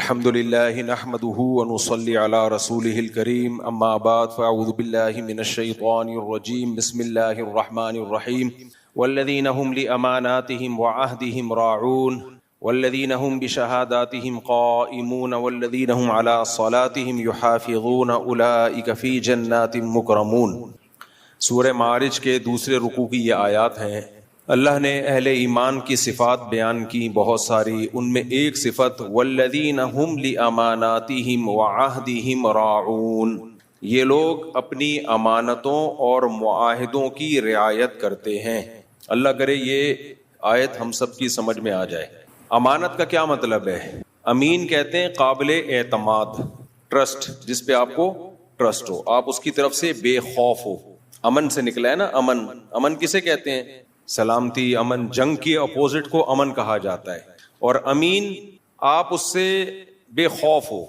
الحمد لله نحمده ونصلي على رسوله الكريم اما بعد فاعوذ بالله من الشيطان الرجيم بسم الله الرحمن الرحيم والذين هم لأماناتهم وعهدهم راعون والذين هم بشهاداتهم قائمون والذين هم على صلاتهم يحافظون اولئك في جنات مكرمون۔ سورہ معارج کے دوسرے رکوع کی یہ آیات ہیں۔ اللہ نے اہل ایمان کی صفات بیان کی بہت ساری، ان میں ایک صفت والذین ہم لاماناتہم وعہدہم راعون، یہ لوگ اپنی امانتوں اور معاہدوں کی رعایت کرتے ہیں۔ اللہ کرے یہ آیت ہم سب کی سمجھ میں آ جائے۔ امانت کا کیا مطلب ہے؟ امین کہتے ہیں قابل اعتماد، ٹرسٹ، جس پہ آپ کو ٹرسٹ ہو، آپ اس کی طرف سے بے خوف ہو۔ امن سے نکلا ہے نا، امن۔ امن کسے کہتے ہیں؟ سلامتی، امن۔ جنگ کی اپوزٹ کو امن کہا جاتا ہے۔ اور امین، آپ اس سے بے خوف ہو۔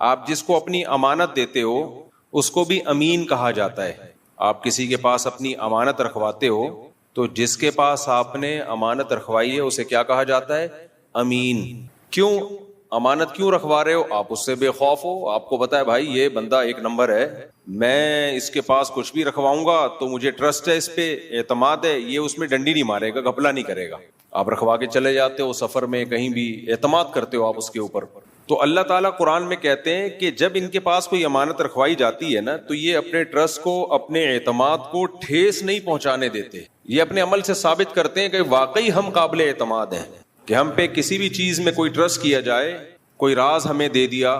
آپ جس کو اپنی امانت دیتے ہو اس کو بھی امین کہا جاتا ہے۔ آپ کسی کے پاس اپنی امانت رکھواتے ہو تو جس کے پاس آپ نے امانت رکھوائی ہے اسے کیا کہا جاتا ہے؟ امین۔ کیوں امانت کیوں رکھوا رہے ہو؟ آپ اس سے بے خوف ہو، آپ کو پتا ہے بھائی یہ بندہ ایک نمبر ہے، میں اس کے پاس کچھ بھی رکھواؤں گا تو مجھے ٹرسٹ ہے، اس پہ اعتماد ہے، یہ اس میں ڈنڈی نہیں مارے گا، گھپلا نہیں کرے گا۔ آپ رکھوا کے چلے جاتے ہو سفر میں، کہیں بھی اعتماد کرتے ہو آپ اس کے اوپر۔ تو اللہ تعالیٰ قرآن میں کہتے ہیں کہ جب ان کے پاس کوئی امانت رکھوائی جاتی ہے نا تو یہ اپنے ٹرسٹ کو، اپنے اعتماد کو ٹھیس نہیں پہنچانے دیتے۔ یہ اپنے عمل سے ثابت کرتے ہیں کہ واقعی ہم قابل اعتماد ہیں، کہ ہم پہ کسی بھی چیز میں کوئی ٹرسٹ کیا جائے، کوئی راز ہمیں دے دیا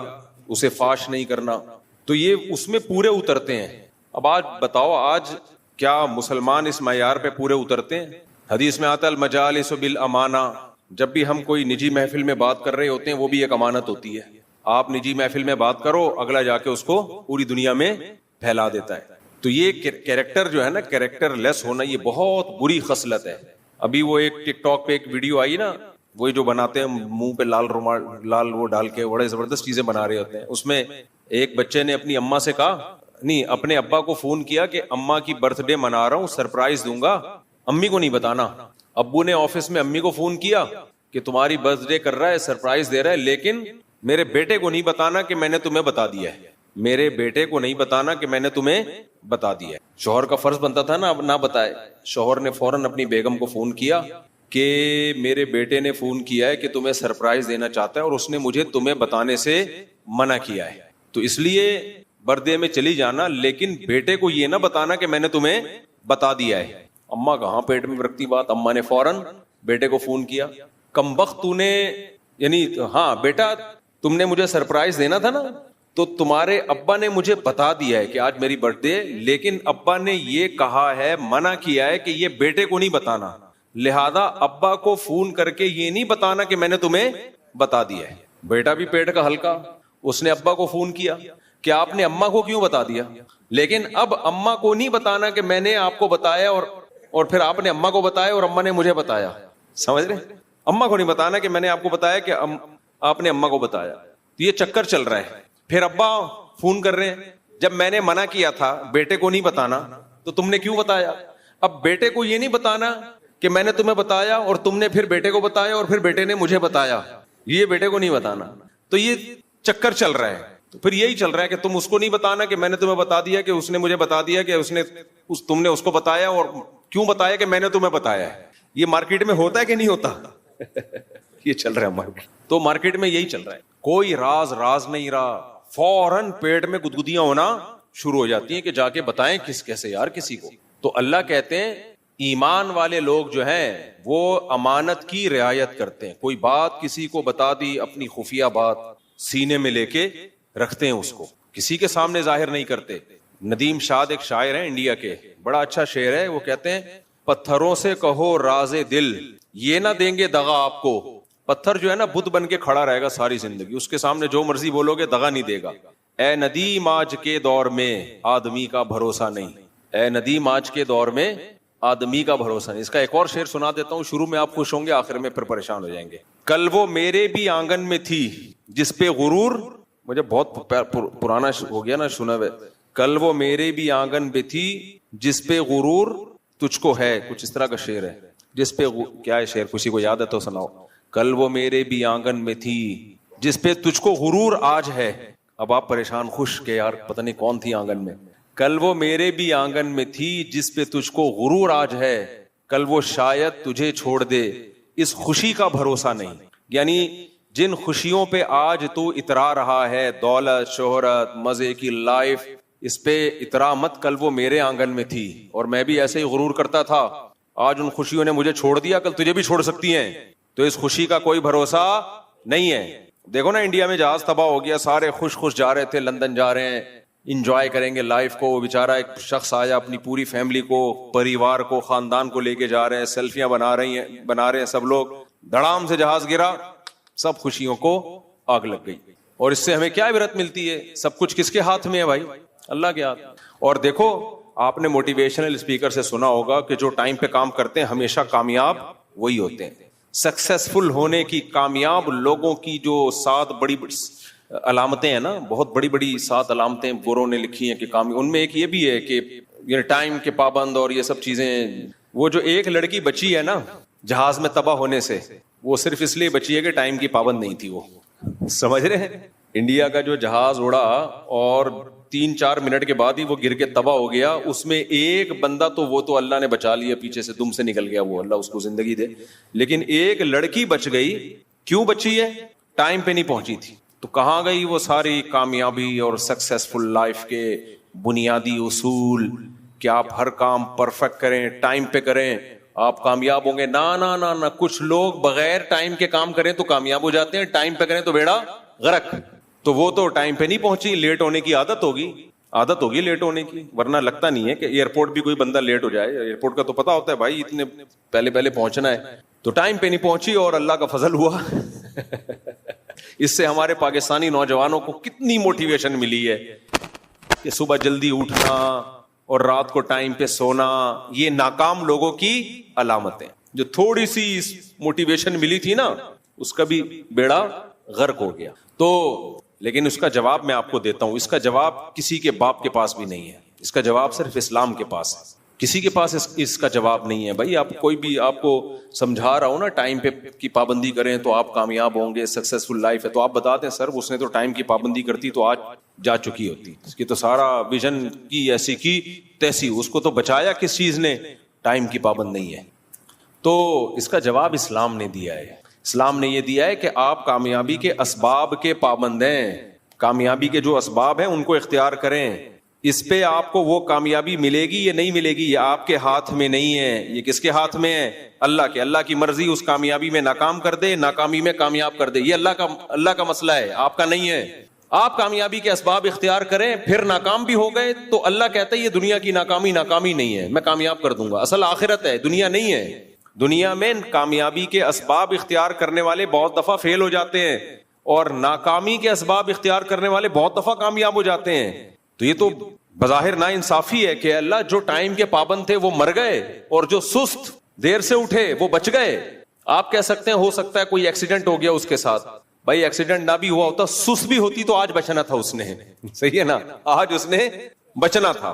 اسے فاش نہیں کرنا، تو یہ اس میں پورے اترتے ہیں۔ اب آج بتاؤ، آج کیا مسلمان اس معیار پہ پورے اترتے ہیں؟ حدیث میں آتا ہے المجالس بالامانہ، جب بھی ہم کوئی نجی محفل میں بات کر رہے ہوتے ہیں وہ بھی ایک امانت ہوتی ہے۔ آپ نجی محفل میں بات کرو، اگلا جا کے اس کو پوری دنیا میں پھیلا دیتا ہے۔ تو یہ کیریکٹر جو ہے نا، کیریکٹر لیس ہونا، یہ بہت بری خصلت ہے۔ ابھی وہ ایک ٹک ٹاک پہ ایک ویڈیو آئی نا، وہی جو بناتے ہیں منہ پہ لال رومال، لال وہ ڈال کے بڑے زبردست چیزیں بنا رہے ہوتے ہیں۔ اس میں ایک بچے نے اپنی اماں سے کہا، نہیں اپنے ابا کو فون کیا کہ اماں کی برتھ ڈے منا رہا ہوں، سرپرائز دوں گا، امی کو نہیں بتانا۔ ابو نے آفس میں امی کو فون کیا کہ تمہاری برتھ ڈے کر رہا ہے، سرپرائز دے رہا ہے، لیکن میرے بیٹے کو نہیں بتانا کہ میں نے تمہیں بتا دیا ہے، میرے بیٹے کو نہیں بتانا کہ میں نے تمہیں بتا دیا ہے۔ شوہر کا فرض بنتا تھا نا اب نہ بتائے۔ شوہر نے فوراً اپنی بیگم کو فون کیا کہ میرے بیٹے نے فون کیا ہے کہ تمہیں سرپرائز دینا چاہتا ہے اور اس نے مجھے تمہیں بتانے سے منع کیا ہے، تو اس لیے برتھ ڈے میں چلی جانا، لیکن بیٹے کو یہ نہ بتانا کہ میں نے تمہیں بتا دیا ہے۔ اماں کہاں پیٹ میں رکھتی بات، اماں نے فوراً بیٹے کو فون کیا، کم بخت تو نے، یعنی ہاں بیٹا تم نے مجھے سرپرائز دینا تھا نا، تو تمہارے ابا نے مجھے بتا دیا ہے کہ آج میری برتھ ڈے، لیکن ابا نے یہ کہا ہے، منع کیا ہے کہ یہ بیٹے کو نہیں بتانا، لہذا ابا کو فون کر کے یہ نہیں بتانا کہ میں نے تمہیں بتا دیا ہے۔ بیٹا بھی پیٹ کا ہلکا، اس نے ابا کو فون کیا کہ آپ نے اماں کو کیوں بتا دیا، لیکن اب اماں کو نہیں بتانا کہ میں نے آپ کو بتایا اور پھر آپ نے اماں کو بتایا اور اماں نے مجھے بتایا۔ سمجھ رہے؟ اماں کو نہیں بتانا کہ میں نے آپ کو بتایا کہ آپ نے اماں کو بتایا۔ تو یہ چکر چل رہا ہے۔ پھر ابا فون کر رہے ہیں، جب میں نے منع کیا تھا بیٹے کو نہیں بتانا تو تم نے کیوں بتایا؟ اب بیٹے کو یہ نہیں بتانا کہ میں نے تمہیں بتایا اور تم نے پھر بیٹے کو بتایا اور پھر بیٹے نے مجھے بتایا، یہ بیٹے کو نہیں بتانا۔ تو یہ چکر چل رہا ہے۔ تو پھر یہی چل رہا ہے کہ تم اس کو نہیں بتانا کہ میں نے تمہیں بتا دیا، کہ اس نے مجھے بتا دیا کہ تم نے اس کو بتایا، اور کیوں بتایا کہ میں نے تمہیں بتایا ہے۔ یہ مارکیٹ میں ہوتا ہے کہ نہیں ہوتا؟ یہ چل رہا ہے مارکیٹ۔ تو مارکیٹ میں یہی چل رہا ہے، کوئی راز نہیں رہا، فوراً پیٹ میں گدگدیاں ہونا شروع ہو جاتی ہیں کہ جا کے بتائیں کیسے یار کسی کو۔ تو اللہ کہتے ہیں ایمان والے لوگ جو ہیں وہ امانت کی رعایت کرتے ہیں۔ کوئی بات کسی کو بتا دی، اپنی خفیہ بات سینے میں لے کے رکھتے ہیں، اس کو کسی کے سامنے ظاہر نہیں کرتے۔ ندیم شاد ایک شاعر ہیں انڈیا کے، بڑا اچھا شعر ہے، وہ کہتے ہیں پتھروں سے کہو راز دل، یہ نہ دیں گے دغا آپ کو۔ پتھر جو ہے نا بت بن کے کھڑا رہے گا ساری زندگی، اس کے سامنے جو مرضی بولو گے دغا نہیں دے گا۔ اے ندیم آج کے دور میں آدمی کا بھروسہ نہیں، اے ندیم آج کے دور میں آدمی کا بھروسہ نہیں۔ اس کا ایک اور شعر سنا دیتا ہوں، شروع میں آپ خوش ہوں گے، آخر میں پھر پریشان ہو جائیں گے۔ کل وہ میرے بھی آنگن میں تھی جس پہ غرور، مجھے بہت پرانا ہو گیا نا سنا ہوئے، کل وہ میرے بھی آنگن میں تھی جس پہ غرور تجھ کو ہے، کچھ اس طرح کا شعر ہے۔ جس پہ کیا ہے شعر، کسی کو یاد ہے تو سناؤ۔ کل وہ میرے بھی آنگن میں تھی جس پہ تجھ کو غرور آج ہے. اب آپ پریشان خوش کہ یار پتہ نہیں کون تھی آنگن میں. کل وہ میرے بھی آنگن میں تھی جس پہ تجھ کو غرور آج ہے, کل وہ شاید تجھے چھوڑ دے, اس خوشی کا بھروسہ نہیں. یعنی جن خوشیوں پہ آج تو اترا رہا ہے, دولت, شہرت, مزے کی لائف, اس پہ اترا مت, کل وہ میرے آنگن میں تھی اور میں بھی ایسے ہی غرور کرتا تھا. آج ان خوشیوں نے مجھے چھوڑ دیا, کل تجھے بھی چھوڑ سکتی ہیں, تو اس خوشی کا کوئی بھروسہ نہیں ہے. دیکھو نا انڈیا میں جہاز تباہ ہو گیا, سارے خوش خوش جا رہے تھے, لندن جا رہے ہیں, انجوائے کریں گے لائف کو. بیچارہ ایک شخص آیا اپنی پوری فیملی کو, پریوار کو, خاندان کو لے کے جا رہے ہیں, سیلفیاں بنا رہے ہیں سب لوگ. دھڑام سے جہاز گرا, سب خوشیوں کو آگ لگ گئی. اور اس سے ہمیں کیا عبرت ملتی ہے؟ سب کچھ کس کے ہاتھ میں ہے بھائی؟ اللہ کے ہاتھ. اور دیکھو آپ نے موٹیویشنل اسپیکر سے سنا ہوگا کہ جو ٹائم پہ کام کرتے ہیں ہمیشہ کامیاب وہی ہوتے ہیں. سکسیسفل ہونے کی, کامیاب لوگوں کی جو 7 بڑی علامتیں ہیں نا, بہت بڑی بڑی 7 علامتیں گوروں نے لکھی ہیں کہ ان میں ایک یہ بھی ہے کہ یہ ٹائم کے پابند اور یہ سب چیزیں. وہ جو ایک لڑکی بچی ہے نا جہاز میں تباہ ہونے سے, وہ صرف اس لیے بچی ہے کہ ٹائم کی پابند نہیں تھی. وہ سمجھ رہے ہیں, انڈیا کا جو جہاز اڑا اور 3-4 منٹ کے بعد ہی وہ گر کے تباہ ہو گیا, اس میں ایک بندہ تو وہ تو اللہ نے بچا لیا, پیچھے سے دم سے نکل گیا, وہ اللہ اس کو زندگی دے. لیکن ایک لڑکی بچ گئی. کیوں بچی ہے؟ ٹائم پہ نہیں پہنچی تھی. تو کہاں گئی وہ ساری کامیابی اور سکسیسفل لائف کے بنیادی اصول کہ آپ ہر کام پرفیکٹ کریں, ٹائم پہ کریں, آپ کامیاب ہوں گے؟ نہ کچھ لوگ بغیر ٹائم کے کام کریں تو کامیاب ہو جاتے ہیں, ٹائم پہ کریں تو بیڑا غرق. تو وہ تو ٹائم پہ نہیں پہنچی, لیٹ ہونے کی عادت ہوگی لیٹ ہونے کی, ورنہ لگتا نہیں ہے کہ ایئرپورٹ بھی کوئی بندہ لیٹ ہو جائے. ایئرپورٹ کا تو پتا ہوتا ہے بھائی اتنے پہلے پہنچنا ہے, تو ٹائم پہ نہیں پہنچی اور اللہ کا فضل ہوا. اس سے ہمارے پاکستانی نوجوانوں کو کتنی موٹیویشن ملی ہے کہ صبح جلدی اٹھنا اور رات کو ٹائم پہ سونا. یہ ناکام لوگوں کی علامتیں. جو تھوڑی سی موٹیویشن ملی تھی نا, اس کا بھی بیڑا غرق ہو گیا. تو لیکن اس کا جواب میں آپ کو دیتا ہوں. اس کا جواب کسی کے باپ کے پاس بھی نہیں ہے, اس کا جواب صرف اسلام کے پاس ہے. کسی کے پاس اس کا جواب نہیں ہے. بھائی آپ کوئی بھی آپ کو سمجھا رہا ہوں نا ٹائم پہ کی پابندی کریں تو آپ کامیاب ہوں گے, سکسیسفل لائف ہے, تو آپ بتا دیں سر اس نے تو ٹائم کی پابندی کرتی تو آج جا چکی ہوتی. اس کی تو سارا ویژن کی ایسی کی تیسی, اس کو تو بچایا کس چیز نے؟ ٹائم کی پابند نہیں ہے. تو اس کا جواب اسلام نے دیا ہے. اسلام نے یہ دیا ہے کہ آپ کامیابی کے اسباب کے پابند ہیں, کامیابی کے جو اسباب ہیں ان کو اختیار کریں. اس پہ آپ کو وہ کامیابی ملے گی یا نہیں ملے گی, یہ آپ کے ہاتھ میں نہیں ہے. یہ کس کے ہاتھ میں ہے؟ اللہ کے. اللہ کی مرضی اس کامیابی میں ناکام کر دے, ناکامی میں کامیاب کر دے. یہ اللہ کا مسئلہ ہے, آپ کا نہیں ہے. آپ کامیابی کے اسباب اختیار کریں, پھر ناکام بھی ہو گئے تو اللہ کہتا ہے یہ دنیا کی ناکامی نہیں ہے, میں کامیاب کر دوں گا. اصل آخرت ہے, دنیا نہیں ہے. دنیا میں کامیابی کے اسباب اختیار کرنے والے بہت دفعہ فیل ہو جاتے ہیں, اور ناکامی کے اسباب اختیار کرنے والے بہت دفعہ کامیاب ہو جاتے ہیں. تو یہ تو بظاہر نا انصافی ہے کہ اللہ جو ٹائم کے پابند تھے وہ مر گئے, اور جو سست دیر سے اٹھے وہ بچ گئے. آپ کہہ سکتے ہیں ہو سکتا ہے کوئی ایکسیڈنٹ ہو گیا اس کے ساتھ. بھائی ایکسیڈنٹ نہ بھی ہوا ہوتا, سست بھی ہوتی تو آج بچنا تھا اس نے. صحیح ہے نا, آج اس نے بچنا تھا.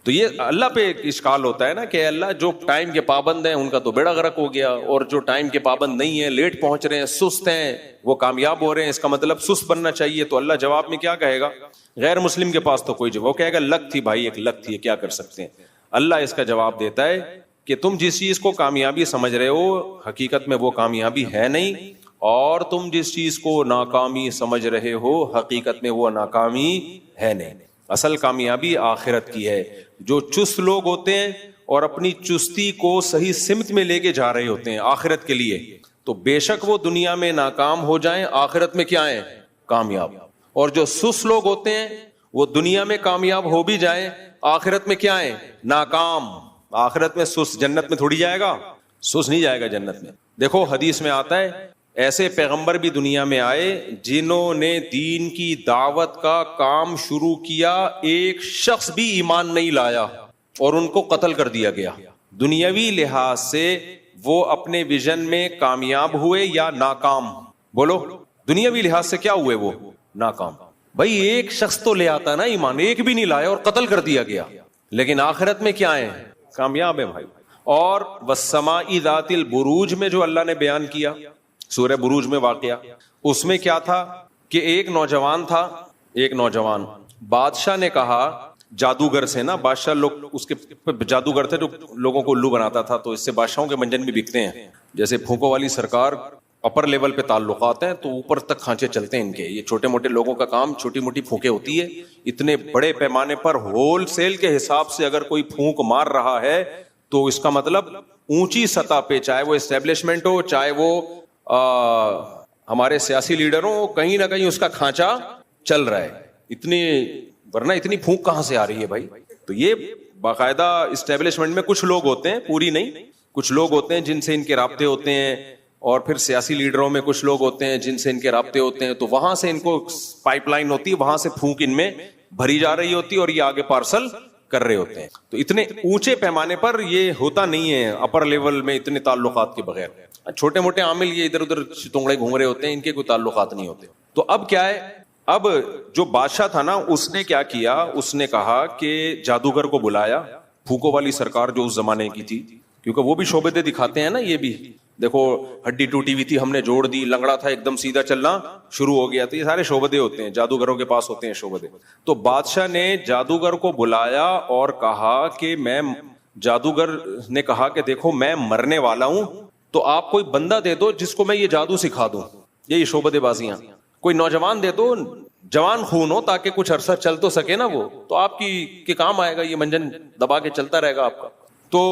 تو یہ اللہ پہ اشکال ہوتا ہے نا کہ اللہ جو ٹائم کے پابند ہیں ان کا تو بیڑا غرق ہو گیا, اور جو ٹائم کے پابند نہیں ہیں, لیٹ پہنچ رہے ہیں, سست ہیں, وہ کامیاب ہو رہے ہیں. اس کا مطلب سست بننا چاہیے. تو اللہ جواب میں کیا کہے گا؟ غیر مسلم کے پاس تو کوئی جواب, وہ کہے گا لک تھی بھائی, ایک لک تھی, کیا کر سکتے ہیں. اللہ اس کا جواب دیتا ہے کہ تم جس چیز کو کامیابی سمجھ رہے ہو حقیقت میں وہ کامیابی ہے نہیں, اور تم جس چیز کو ناکامی سمجھ رہے ہو حقیقت میں وہ ناکامی ہے نہیں. اصل کامیابی آخرت کی ہے. جو چست لوگ ہوتے ہیں اور اپنی چستی کو صحیح سمت میں لے کے جا رہے ہوتے ہیں آخرت کے لیے, تو بے شک وہ دنیا میں ناکام ہو جائیں, آخرت میں کیا ہیں؟ کامیاب. اور جو سست لوگ ہوتے ہیں وہ دنیا میں کامیاب ہو بھی جائیں, آخرت میں کیا ہیں؟ ناکام. آخرت میں سست, جنت میں تھوڑی جائے گا, سست نہیں جائے گا جنت میں. دیکھو حدیث میں آتا ہے ایسے پیغمبر بھی دنیا میں آئے جنہوں نے دین کی دعوت کا کام شروع کیا, ایک شخص بھی ایمان نہیں لایا اور ان کو قتل کر دیا گیا. دنیاوی لحاظ سے وہ اپنے ویژن میں کامیاب ہوئے یا ناکام؟ بولو, دنیاوی لحاظ سے کیا ہوئے؟ وہ ناکام. بھائی ایک شخص تو لے آتا نا ایمان, ایک بھی نہیں لایا اور قتل کر دیا گیا. لیکن آخرت میں کیا ہے؟ کامیاب ہے بھائی. اور والسماء ذات البروج میں جو اللہ نے بیان کیا, سورہ بروج میں واقعہ, اس میں کیا تھا کہ ایک نوجوان تھا، ایک نوجوان، بادشاہ نے کہا جادوگر سے نا، بادشاہ لوگ اس کے جادوگر تھے جو لوگوں کو الو بناتا تھا، تو اس سے بادشاہوں کے منجن بھی بکتے ہیں. جیسے پھونکوں والی سرکار اپر لیول پہ تعلقات ہیں تو اوپر تک کھانچے چلتے ہیں ان کے. یہ چھوٹے موٹے لوگوں کا کام چھوٹی موٹی پھونکیں ہوتی ہے. اتنے بڑے پیمانے پر ہول سیل کے حساب سے اگر کوئی پھونک مار رہا ہے تو اس کا مطلب اونچی سطح پہ، چاہے وہ اسٹیبلشمنٹ ہو، چاہے وہ ہمارے سیاسی لیڈر ہوں، کہیں نہ کہیں اس کا کھانچا چل رہا ہے. اتنی ورنہ اتنی پھونک کہاں سے آ رہی ہے بھائی؟ تو یہ باقاعدہ اسٹیبلشمنٹ میں کچھ لوگ ہوتے ہیں، پوری نہیں، کچھ لوگ ہوتے ہیں جن سے ان کے رابطے ہوتے ہیں، اور پھر سیاسی لیڈروں میں کچھ لوگ ہوتے ہیں جن سے ان کے رابطے ہوتے ہیں، تو وہاں سے ان کو پائپ لائن ہوتی ہے، وہاں سے پھونک ان میں بھری جا رہی ہوتی ہے اور یہ آگے پارسل کر رہے ہوتے ہیں. تو اتنے اونچے پیمانے پر یہ ہوتا نہیں ہے اپر لیول میں اتنے تعلقات کے بغیر. چھوٹے موٹے عامل یہ ادھر ادھر چتونگڑے گھوم رہے ہوتے ہیں، ان کے کوئی تعلقات نہیں ہوتے. تو اب کیا ہے، اب جو بادشاہ تھا نا اس نے کیا کیا، اس نے کہا کہ جادوگر کو بلایا، پھونکوں والی سرکار جو اس زمانے کی تھی، کیونکہ وہ بھی شعبدے دکھاتے ہیں نا. یہ بھی دیکھو ہڈی ٹوٹی ہوئی تھی ہم نے جوڑ دی، لنگڑا تھا ایک دم سیدھا چلنا شروع ہو گیا. تو یہ سارے شعبدے ہوتے ہیں، جادوگروں کے پاس ہوتے ہیں شعبدے. تو بادشاہ نے جادوگر کو بلایا اور کہا کہ میں، جادوگر نے کہا کہ دیکھو میں مرنے والا ہوں، تو آپ کوئی بندہ دے دو جس کو میں یہ جادو سکھا دوں. یہی شعبدے بازیاں. کوئی نوجوان دے دو، جوان خون ہو، تاکہ کچھ عرصہ چل تو سکے نا، وہ تو آپ کی کام آئے گا، یہ منجن دبا کے چلتا رہے گا آپ کا. تو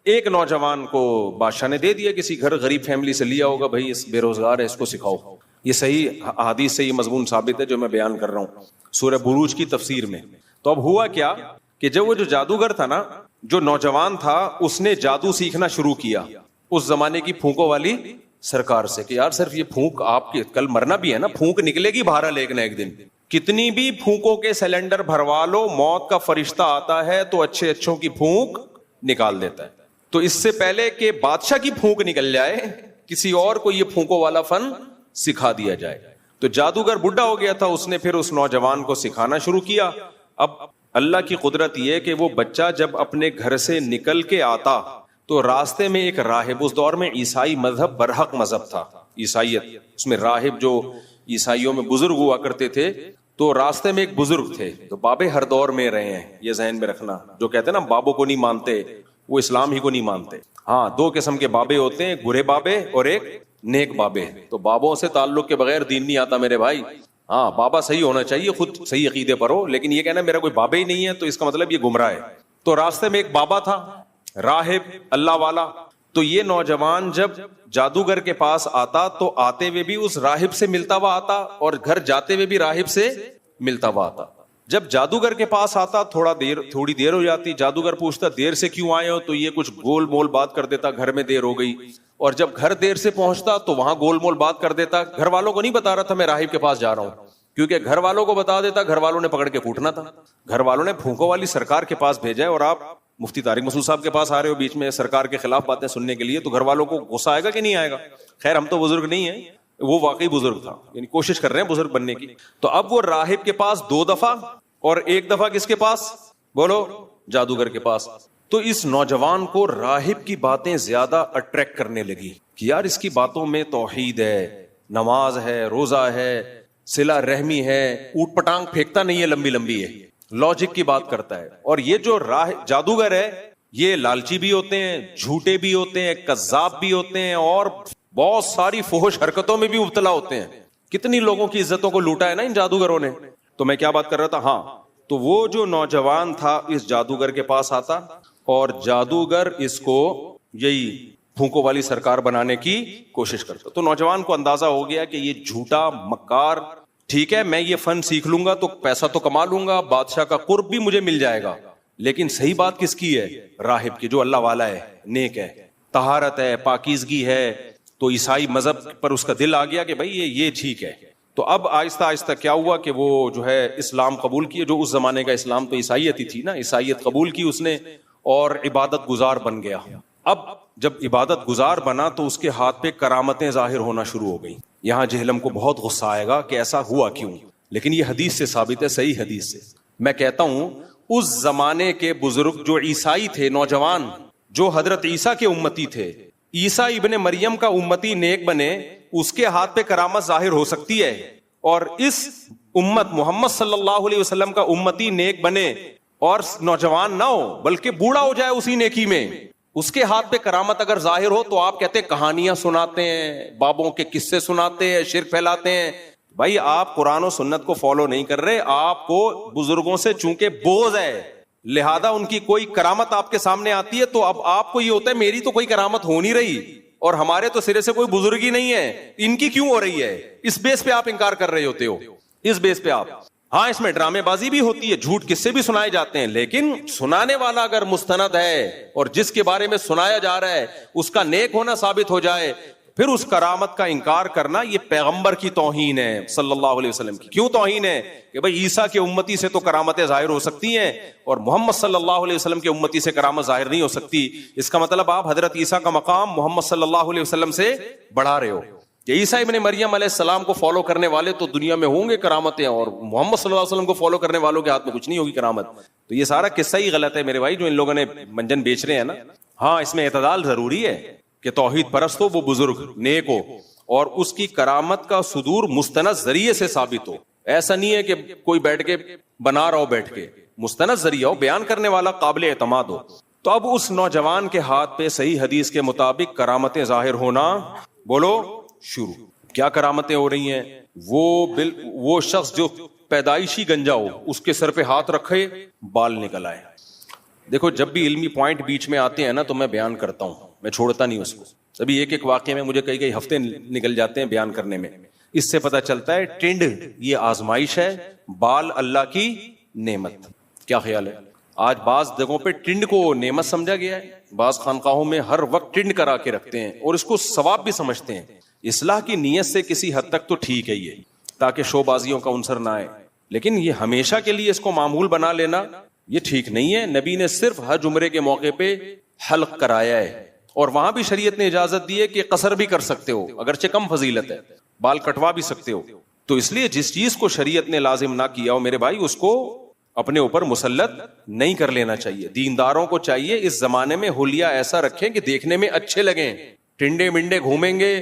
ایک نوجوان کو بادشاہ نے دے دیا، کسی گھر غریب فیملی سے لیا ہوگا، بھائی اس بے روزگار ہے اس کو سکھاؤ. یہ صحیح حدیث سے یہ مضمون ثابت ہے جو میں بیان کر رہا ہوں سورہ بروج کی تفسیر میں. تو اب ہوا کیا کہ جب وہ جو جادوگر تھا نا، جو نوجوان تھا، اس نے جادو سیکھنا شروع کیا اس زمانے کی پھونکوں والی سرکار سے کہ یار صرف یہ پھونک آپ کے کل مرنا بھی ہے نا، پھونک نکلے گی باہر لیکن ایک دن. کتنی بھی پھونکوں کے سلنڈر بھروا لو، موت کا فرشتہ آتا ہے تو اچھے اچھوں کی پھونک نکال دیتا ہے. تو اس سے پہلے کہ بادشاہ کی پھونک نکل جائے، کسی اور کو یہ پھونکوں والا فن سکھا دیا جائے. تو جادوگر بڈھا ہو گیا تھا، اس نے پھر اس نوجوان کو سکھانا شروع کیا. اب اللہ کی قدرت یہ کہ وہ بچہ جب اپنے گھر سے نکل کے آتا تو راستے میں ایک راہب، اس دور میں عیسائی مذہب برحق مذہب تھا، عیسائیت، اس میں راہب جو عیسائیوں میں بزرگ ہوا کرتے تھے، تو راستے میں ایک بزرگ تھے. تو بابے ہر دور میں رہے ہیں، یہ ذہن میں رکھنا. جو کہتے ہیں نا بابوں کو نہیں مانتے، وہ اسلام ہی کو نہیں مانتے. ہاں، دو قسم کے بابے ہوتے ہیں، برے بابے اور ایک نیک بابے. تو بابوں سے تعلق کے بغیر دین نہیں آتا میرے بھائی. ہاں، بابا صحیح ہونا چاہیے، خود صحیح عقیدے پر ہو، لیکن یہ کہنا میرا کوئی بابا ہی نہیں ہے تو اس کا مطلب یہ گمراہ ہے. تو راستے میں ایک بابا تھا، راہب، اللہ والا. تو یہ نوجوان جب جادوگر کے پاس آتا تو آتے ہوئے بھی اس راہب سے ملتا ہوا آتا اور گھر جاتے ہوئے بھی راہب سے ملتا ہوا آتا. جب جادوگر کے پاس آتا تھوڑی دیر ہو جاتی، جادوگر پوچھتا دیر سے کیوں آئے ہو، تو یہ کچھ گول مول بات کر دیتا، گھر میں دیر ہو گئی. اور جب گھر دیر سے پہنچتا تو وہاں گول مول بات کر دیتا. گھر والوں کو نہیں بتا رہا تھا میں راہب کے پاس جا رہا ہوں، کیونکہ گھر والوں کو بتا دیتا گھر والوں نے پکڑ کے کوٹنا تھا. گھر والوں نے پھونکوں والی سرکار کے پاس بھیجا ہے اور آپ مفتی طارق مسعود صاحب کے پاس آ رہے ہو بیچ میں سرکار کے خلاف باتیں سننے کے لیے، تو گھر والوں کو غصہ آئے گا کہ نہیں آئے گا؟ خیر ہم تو بزرگ نہیں ہیں، وہ واقعی بزرگ تھا، یعنی کوشش کر رہے ہیں بزرگ بننے کی. تو اب وہ راہب کے پاس 2 دفعہ اور 1 دفعہ کس کے پاس؟ بولو، جادوگر کے پاس. تو اس نوجوان کو راہب کی باتیں زیادہ اٹریکٹ کرنے لگی کہ یار اس کی باتوں میں توحید ہے، نماز ہے، روزہ ہے، صلہ رحمی ہے، اوٹ پٹانگ پھینکتا نہیں ہے، لمبی لمبی ہے، لاجک کی بات کرتا ہے. اور یہ جو جادوگر ہے یہ لالچی بھی ہوتے ہیں، جھوٹے بھی ہوتے ہیں، کذاب بھی ہوتے ہیں، اور بہت ساری فحش حرکتوں میں بھی مبتلا ہوتے ہیں. کتنی لوگوں کی عزتوں کو لوٹا ہے نا ان جادوگروں نے. تو میں کیا بات کر رہا تھا؟ ہاں، تو وہ جو نوجوان تھا اس جادوگر کے پاس آتا اور جادوگر اس کو یہی پھونکوں والی سرکار بنانے کی کوشش کرتا. تو نوجوان کو اندازہ ہو گیا کہ یہ جھوٹا مکار، ٹھیک ہے میں یہ فن سیکھ لوں گا تو پیسہ تو کما لوں گا، بادشاہ کا قرب بھی مجھے مل جائے گا، لیکن صحیح بات کس کی ہے؟ راہب کی، جو اللہ والا ہے، نیک ہے، طہارت ہے، پاکیزگی ہے. تو عیسائی مذہب پر اس کا دل آ گیا کہ بھائی یہ ٹھیک ہے. تو اب آہستہ آہستہ کیا ہوا کہ وہ جو ہے اسلام قبول کیے، جو اس زمانے کا اسلام تو عیسائیت ہی تھی نا، عیسائیت قبول کی اس نے اور عبادت گزار بن گیا. اب جب عبادت گزار بنا تو اس کے ہاتھ پہ کرامتیں ظاہر ہونا شروع ہو گئی. یہاں جہلم کو بہت غصہ آئے گا کہ ایسا ہوا کیوں، لیکن یہ حدیث سے ثابت ہے، صحیح حدیث سے. میں کہتا ہوں اس زمانے کے بزرگ جو عیسائی تھے، نوجوان جو حضرت عیسیٰ کے امتی تھے، عیسیٰ ابن مریم کا امتی نیک بنے، اس کے ہاتھ پہ کرامت ظاہر ہو سکتی ہے، اور اس امت محمد صلی اللہ علیہ وسلم کا امتی نیک بنے اور نوجوان نہ ہو بلکہ بوڑھا ہو جائے اسی نیکی میں، اس کے ہاتھ پہ کرامت اگر ظاہر ہو تو آپ کہتے ہیں کہانیاں سناتے ہیں، بابوں کے قصے سناتے ہیں، شرک پھیلاتے ہیں. بھائی آپ قرآن و سنت کو فالو نہیں کر رہے، آپ کو بزرگوں سے چونکہ بغض ہے لہذا ان کی کوئی کرامت آپ کے سامنے آتی ہے تو اب آپ کو یہ ہوتا ہے میری تو کوئی کرامت ہو نہیں رہی اور ہمارے تو سرے سے کوئی بزرگی نہیں ہے، ان کی کیوں ہو رہی ہے؟ اس بیس پہ آپ انکار کر رہے ہوتے ہو، اس بیس پہ آپ. ہاں اس میں ڈرامے بازی بھی ہوتی ہے، جھوٹ قصے بھی سنائے جاتے ہیں، لیکن سنانے والا اگر مستند ہے اور جس کے بارے میں سنایا جا رہا ہے اس کا نیک ہونا ثابت ہو جائے پھر اس کرامت کا انکار کرنا یہ پیغمبر کی توہین ہے صلی اللہ علیہ وسلم کی. کیوں توہین ہے؟ کہ بھائی عیسیٰ کے امتی سے تو کرامتیں ظاہر ہو سکتی ہیں اور محمد صلی اللہ علیہ وسلم کے امتی سے کرامت ظاہر نہیں ہو سکتی. اس کا مطلب آپ حضرت عیسیٰ کا مقام محمد صلی اللہ علیہ وسلم سے بڑھا رہے ہو. کہ عیسیٰ ابن مریم علیہ السلام کو فالو کرنے والے تو دنیا میں ہوں گے کرامتیں اور محمد صلی اللہ علیہ وسلم کو فالو کرنے والوں کے ہاتھ میں کچھ نہیں ہوگی کرامت. تو یہ سارا قصہ ہی غلط ہے میرے بھائی جو ان لوگوں نے منجن بیچ رہے ہیں نا. ہاں اس میں اعتدال ضروری ہے کہ توحید پرست ہو وہ بزرگ نیک ہو اور اس کی کرامت کا صدور مستند ذریعے سے ثابت ہو. ایسا نہیں ہے کہ کوئی بیٹھ کے بنا رہا ہو، بیٹھ کے مستند ذریعہ ہو، بیان کرنے والا قابل اعتماد ہو. تو اب اس نوجوان کے ہاتھ پہ صحیح حدیث کے مطابق کرامتیں ظاہر ہونا بولو شروع. کیا کرامتیں ہو رہی ہیں؟ وہ شخص جو پیدائشی گنجا ہو اس کے سر پہ ہاتھ رکھے بال نکل آئے. دیکھو جب بھی علمی پوائنٹ بیچ میں آتے ہیں نا تو میں بیان کرتا ہوں، میں چھوڑتا نہیں اس کو. ابھی ایک واقعے میں مجھے کئی ہفتے نکل جاتے ہیں بیان کرنے میں. اس سے پتہ چلتا ہے ٹنڈ یہ آزمائش ہے، بال اللہ کی نعمت. کیا خیال ہے؟ آج بعض جگہوں پہ ٹنڈ کو نعمت سمجھا گیا ہے، بعض خانقاہوں میں ہر وقت ٹنڈ کرا کے رکھتے ہیں اور اس کو ثواب بھی سمجھتے ہیں. اصلاح کی نیت سے کسی حد تک تو ٹھیک ہے یہ، تاکہ شو بازیوں کا عنصر نہ آئے، لیکن یہ ہمیشہ کے لیے اس کو معمول بنا لینا یہ ٹھیک نہیں ہے. نبی نے صرف حج عمرے کے موقع پہ حلق کرایا ہے اور وہاں بھی شریعت نے اجازت دی ہے کہ قصر بھی کر سکتے ہو، اگرچہ کم فضیلت ہے، بال کٹوا بھی سکتے ہو. تو اس لیے جس چیز کو شریعت نے لازم نہ کیا ہو میرے بھائی اس کو اپنے اوپر مسلط نہیں کر لینا چاہیے. دینداروں کو چاہیے اس زمانے میں حلیہ ایسا رکھیں کہ دیکھنے میں اچھے لگیں. ٹنڈے منڈے گھومیں گے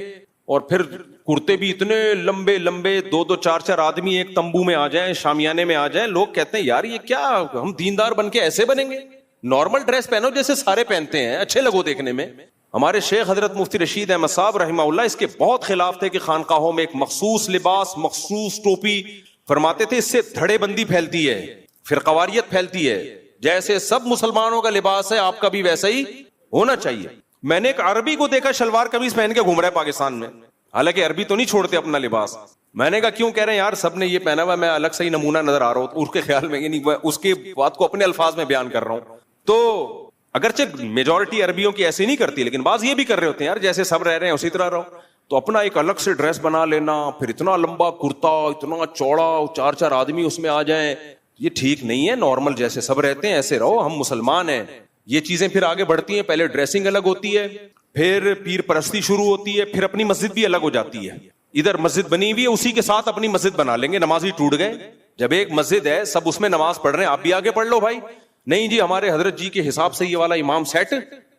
اور پھر کرتے بھی اتنے لمبے لمبے، 2-4 آدمی ایک تمبو میں آ جائیں، شامیانے میں آ جائیں، لوگ کہتے ہیں یار یہ کیا، ہم دیندار بن کے ایسے بنیں گے؟ نارمل ڈریس پہنو جیسے سارے پہنتے ہیں، اچھے لگو دیکھنے میں. ہمارے شیخ حضرت مفتی رشید احمد صاحب رحمہ اللہ اس کے بہت خلاف تھے کہ خانقاہوں میں ایک مخصوص لباس، مخصوص ٹوپی. فرماتے تھے اس سے دھڑے بندی پھیلتی ہے، فرقواریت پھیلتی ہے. جیسے سب مسلمانوں کا لباس ہے آپ کا بھی ویسا ہی ہونا چاہیے. میں نے ایک عربی کو دیکھا شلوار قمیض پہن کے گھوم رہا ہے پاکستان میں، حالانکہ عربی تو نہیں چھوڑتے اپنا لباس. میں نے کہا کیوں؟ کہہ رہے ہیں یار سب نے یہ پہنا ہوا، میں الگ سے ہی نمونہ نظر آ رہا ہوں. اس کے خیال میں یعنی اس کی بات کو اپنے الفاظ میں بیان کر رہا ہوں. تو اگرچہ میجورٹی عربیوں کی ایسی نہیں کرتی لیکن بعض یہ بھی کر رہے ہوتے ہیں یار جیسے سب رہ رہے ہیں اسی طرح رہو. تو اپنا ایک الگ سے ڈریس بنا لینا، پھر اتنا لمبا کرتا، اتنا چوڑا، 4 آدمی اس میں آ جائیں، یہ ٹھیک نہیں ہے. نارمل جیسے سب رہتے ہیں ایسے رہو، ہم مسلمان ہیں. یہ چیزیں پھر آگے بڑھتی ہیں، پہلے ڈریسنگ الگ ہوتی ہے، پھر پیر پرستی شروع ہوتی ہے، پھر اپنی مسجد بھی الگ ہو جاتی ہے. ادھر مسجد بنی ہوئی ہے اسی کے ساتھ اپنی مسجد بنا لیں گے، نمازی ٹوٹ گئے. جب ایک مسجد ہے سب اس میں نماز پڑھ رہے ہیں آپ بھی آگے پڑھ لو بھائی. نہیں جی ہمارے حضرت جی کے حساب سے یہ والا امام سیٹ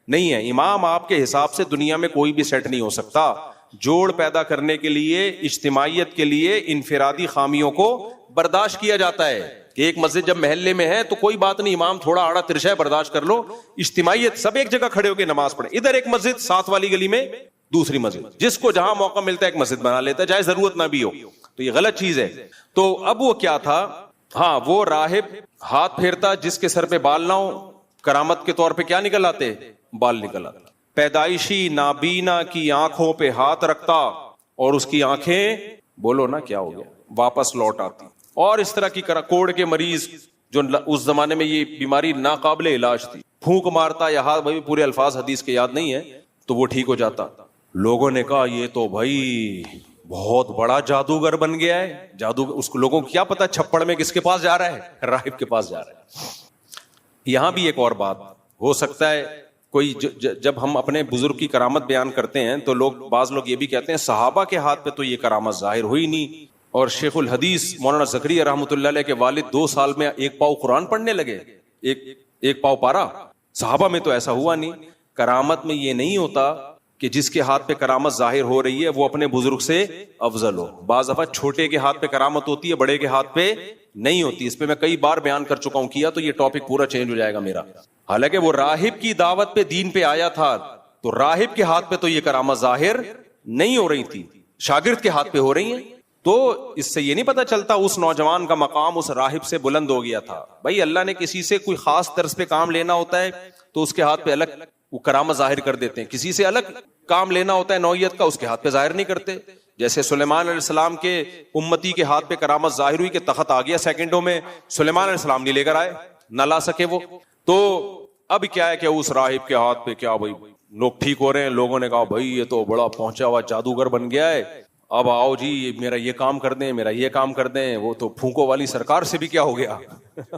نہیں ہے. امام آپ کے حساب سے دنیا میں کوئی بھی سیٹ نہیں ہو سکتا. جوڑ پیدا کرنے کے لیے، اجتماعیت کے لیے انفرادی خامیوں کو برداشت کیا جاتا ہے کہ ایک مسجد جب محلے میں ہے تو کوئی بات نہیں، امام تھوڑا آڑا ترشا ہے برداشت کر لو. اجتماعیت سب ایک جگہ کھڑے ہو کے نماز پڑھیں. ادھر ایک مسجد، ساتھ والی گلی میں دوسری مسجد، جس کو جہاں موقع ملتا ہے ایک مسجد بنا لیتا ہے چاہے ضرورت نہ بھی ہو. تو یہ غلط چیز ہے. تو اب وہ کیا تھا، ہاں وہ راہب ہاتھ پھیرتا جس کے سر پہ بال نہ ہو، کرامت کے طور پہ کیا نکل آتے؟ بال نکل آتے. پیدائشی نابینا کی آنکھوں پہ ہاتھ رکھتا اور اس کی آنکھیں بولو نا کیا ہو گیا واپس لوٹ آتی. اور اس طرح کی کوڑ کے مریض جو اس زمانے میں یہ بیماری ناقابل علاج تھی، پھونک مارتا یا ہاتھ، بھائی پورے الفاظ حدیث کے یاد نہیں ہے، تو وہ ٹھیک ہو جاتا. لوگوں نے کہا یہ تو بھائی بہت بڑا جادوگر بن گیا ہے. جادو اس کو لوگوں کو کیا پتا چھپڑ میں کس کے پاس جا رہا ہے؟ راہب کے پاس جا رہا ہے. یہاں بھی ایک اور بات ہو سکتا ہے، کوئی جب ہم اپنے بزرگ کی کرامت بیان کرتے ہیں تو بعض لوگ یہ بھی کہتے ہیں صحابہ کے ہاتھ پہ تو یہ کرامت ظاہر ہوئی نہیں. اور شیخ الحدیث مولانا زکریا رحمۃ اللہ علیہ کے والد 2 سال میں 1 پاؤ قرآن پڑھنے لگے، ایک پاؤ پارا. صحابہ میں تو ایسا ہوا نہیں. کرامت میں یہ نہیں ہوتا کہ جس کے ہاتھ پہ کرامت ظاہر ہو رہی ہے وہ اپنے بزرگ سے افضل ہو. بعض دفعہ چھوٹے کے ہاتھ پہ کرامت ہوتی ہے, بڑے کے ہاتھ پہ نہیں ہوتی. اس پہ میں کئی بار بیان کر چکا ہوں, کیا تو یہ ٹاپک پورا چینج ہو جائے گا میرا. حالانکہ وہ راہب کی دعوت پہ دین پہ آیا تھا, تو راہب کے ہاتھ پہ تو یہ کرامت ظاہر نہیں ہو رہی تھی, شاگرد کے ہاتھ پہ ہو رہی ہیں. تو اس سے یہ نہیں پتا چلتا اس نوجوان کا مقام اس راہب سے بلند ہو گیا تھا. بھائی اللہ نے کسی سے کوئی خاص طرز پہ کام لینا ہوتا ہے تو اس کے ہاتھ پہ الگ وہ کرامت ظاہر کر دیتے ہیں. کسی سے الگ کام لینا ہوتا ہے نوعیت کا, اس کے ہاتھ پہ ظاہر نہیں کرتے. جیسے سلیمان علیہ السلام کے امتی کے ہاتھ پہ کرامت ظاہر ہوئی کہ تخت آ گیا سیکنڈوں میں, سلیمان علیہ السلام نہیں لے کر آئے, نہ لا سکے وہ. تو اب کیا ہے کہ اس راہب کے ہاتھ پہ کیا بھائی لوگ ٹھیک ہو رہے ہیں, لوگوں نے کہا بھائی یہ تو بڑا پہنچا ہوا جادوگر بن گیا ہے, اب آؤ جی میرا یہ کام کر دیں, میرا یہ کام کر دیں. وہ تو پھونکو والی سرکار سے بھی کیا ہو گیا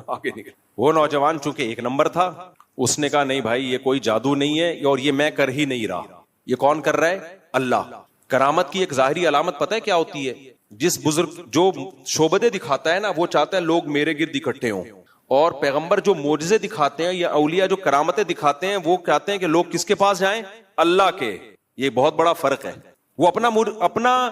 آگے نکل. وہ نوجوان چونکہ ایک نمبر تھا, اس نے کہا نہیں بھائی یہ کوئی جادو نہیں ہے, اور یہ میں کر ہی نہیں رہا. یہ کون کر رہا ہے؟ اللہ. کرامت کی ایک ظاہری علامت پتہ ہے کیا ہوتی ہے؟ جس بزرگ جو شعبدے دکھاتا ہے نا, وہ چاہتا ہے لوگ میرے گرد اکٹھے ہوں, اور پیغمبر جو معجزے دکھاتے ہیں یا اولیاء جو کرامتیں دکھاتے ہیں وہ کہتے ہیں کہ لوگ کس کے پاس جائیں؟ اللہ کے. یہ بہت بڑا فرق ہے. وہ اپنا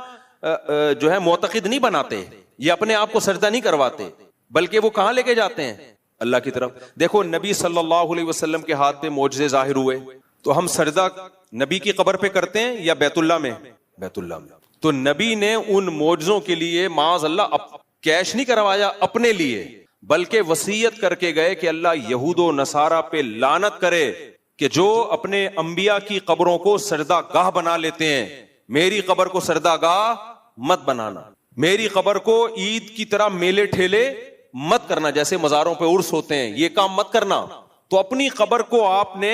جو ہے معتقد نہیں بناتے, یہ اپنے آپ کو سجدہ نہیں کرواتے, بلکہ وہ کہاں لے کے جاتے ہیں؟ اللہ کی طرف. دیکھو نبی صلی اللہ علیہ وسلم کے ہاتھ پہ معجزے ظاہر ہوئے, تو ہم سجدہ نبی کی قبر پہ کرتے ہیں یا بیت اللہ میں؟ بیت اللہ میں. تو نبی نے ان معجزوں کے لیے معاذ اللہ کیش نہیں کروایا اپنے لیے, بلکہ وصیت کر کے گئے کہ اللہ یہود و نصارہ پہ لعنت کرے کہ جو اپنے انبیاء کی قبروں کو سجدہ گاہ بنا لیتے ہیں. میری قبر کو سجدہ گاہ مت بنانا, میری قبر کو عید کی طرح میلے ٹھیلے مت کرنا, جیسے مزاروں پہ عرس ہوتے ہیں, یہ کام مت کرنا. تو اپنی قبر کو آپ نے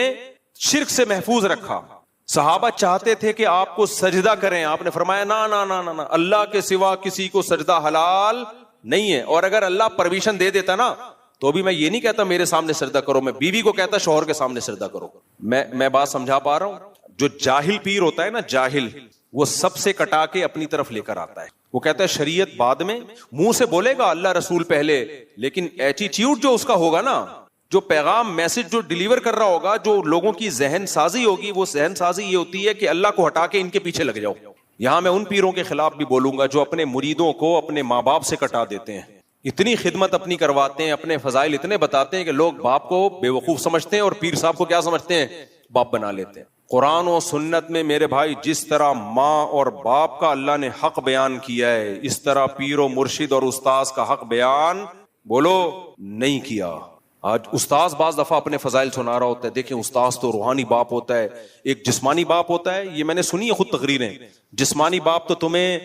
شرک سے محفوظ رکھا. صحابہ چاہتے تھے کہ آپ کو سجدہ کریں, آپ نے فرمایا نا نا نا نا, اللہ کے سوا کسی کو سجدہ حلال نہیں ہے. اور اگر اللہ پرمیشن دے دیتا نا تو بھی میں یہ نہیں کہتا میرے سامنے سجدہ کرو, میں بیوی کو کہتا شوہر کے سامنے سجدہ کرو. میں بات سمجھا پا رہا ہوں؟ جو جاہل پیر ہوتا ہے نا, جاہل, وہ سب سے کٹا کے اپنی طرف لے کر آتا ہے. وہ کہتا ہے شریعت بعد میں, منہ سے بولے گا اللہ رسول پہلے, لیکن ایٹیٹیوڈ جو اس کا ہوگا نا, جو پیغام میسج جو ڈیلیور کر رہا ہوگا, جو لوگوں کی ذہن سازی ہوگی, وہ ذہن سازی یہ ہوتی ہے کہ اللہ کو ہٹا کے ان کے پیچھے لگ جاؤ. یہاں میں ان پیروں کے خلاف بھی بولوں گا جو اپنے مریدوں کو اپنے ماں باپ سے کٹا دیتے ہیں. اتنی خدمت اپنی کرواتے ہیں, اپنے فضائل اتنے بتاتے ہیں کہ لوگ باپ کو بے وقوف سمجھتے ہیں اور پیر صاحب کو کیا سمجھتے ہیں؟ باپ بنا لیتے ہیں. قرآن و سنت میں میرے بھائی جس طرح ماں اور باپ کا اللہ نے حق بیان کیا ہے, اس طرح پیر و مرشد اور استاذ کا حق بیان بولو نہیں کیا. آج استاذ بعض دفعہ اپنے فضائل سنا رہا ہوتا ہے, دیکھیں استاذ تو روحانی باپ ہوتا ہے, ایک جسمانی باپ ہوتا ہے. یہ میں نے سنی ہے خود تقریریں, جسمانی باپ تو تمہیں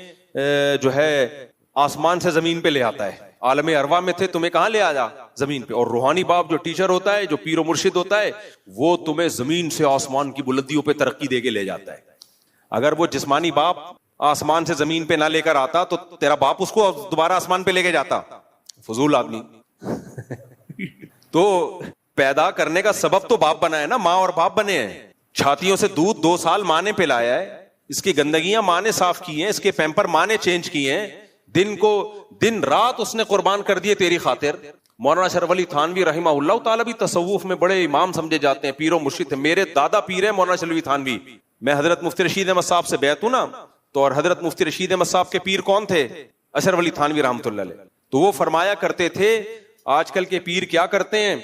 جو ہے آسمان سے زمین پہ لے آتا ہے, عالم ارواح میں تھے تمہیں کہاں لے آیا؟ زمین پہ. اور روحانی باپ جو ٹیچر ہوتا ہے, جو پیر و مرشد ہوتا ہے, وہ تمہیں زمین سے آسمان کی بلندیوں پہ ترقی دے کے لے جاتا ہے. اگر وہ جسمانی باپ آسمان سے زمین پہ نہ لے کر آتا تو تیرا باپ اس کو دوبارہ آسمان پہ لے کے جاتا. فضول آدمی. تو پیدا کرنے کا سبب تو باپ بنا ہے نا, ماں اور باپ بنے ہیں. چھاتیوں سے دودھ 2 سال ماں نے پلایا ہے, اس کی گندگیاں ماں نے صاف کی ہیں, اس کے پیمپر ماں نے چینج کیے ہیں, دن رات اس نے قربان کر دیے تیری خاطر. مولانا اشرف علی تھانوی رحمہ اللہ تعالیٰ بھی تصوف میں بڑے امام سمجھے جاتے ہیں, پیر و مرشد تھے. میرے دادا پیر ہیں مولانا اشرف علی تھانوی. میں حضرت مفتی رشید احمد صاحب سے بیعت ہوں نا, تو اور حضرت مفتی رشید احمد صاحب کے پیر کون تھے؟ اشرف علی تھانوی رحمۃ اللہ علیہ. تو وہ فرمایا کرتے تھے آج کل کے پیر کیا کرتے ہیں,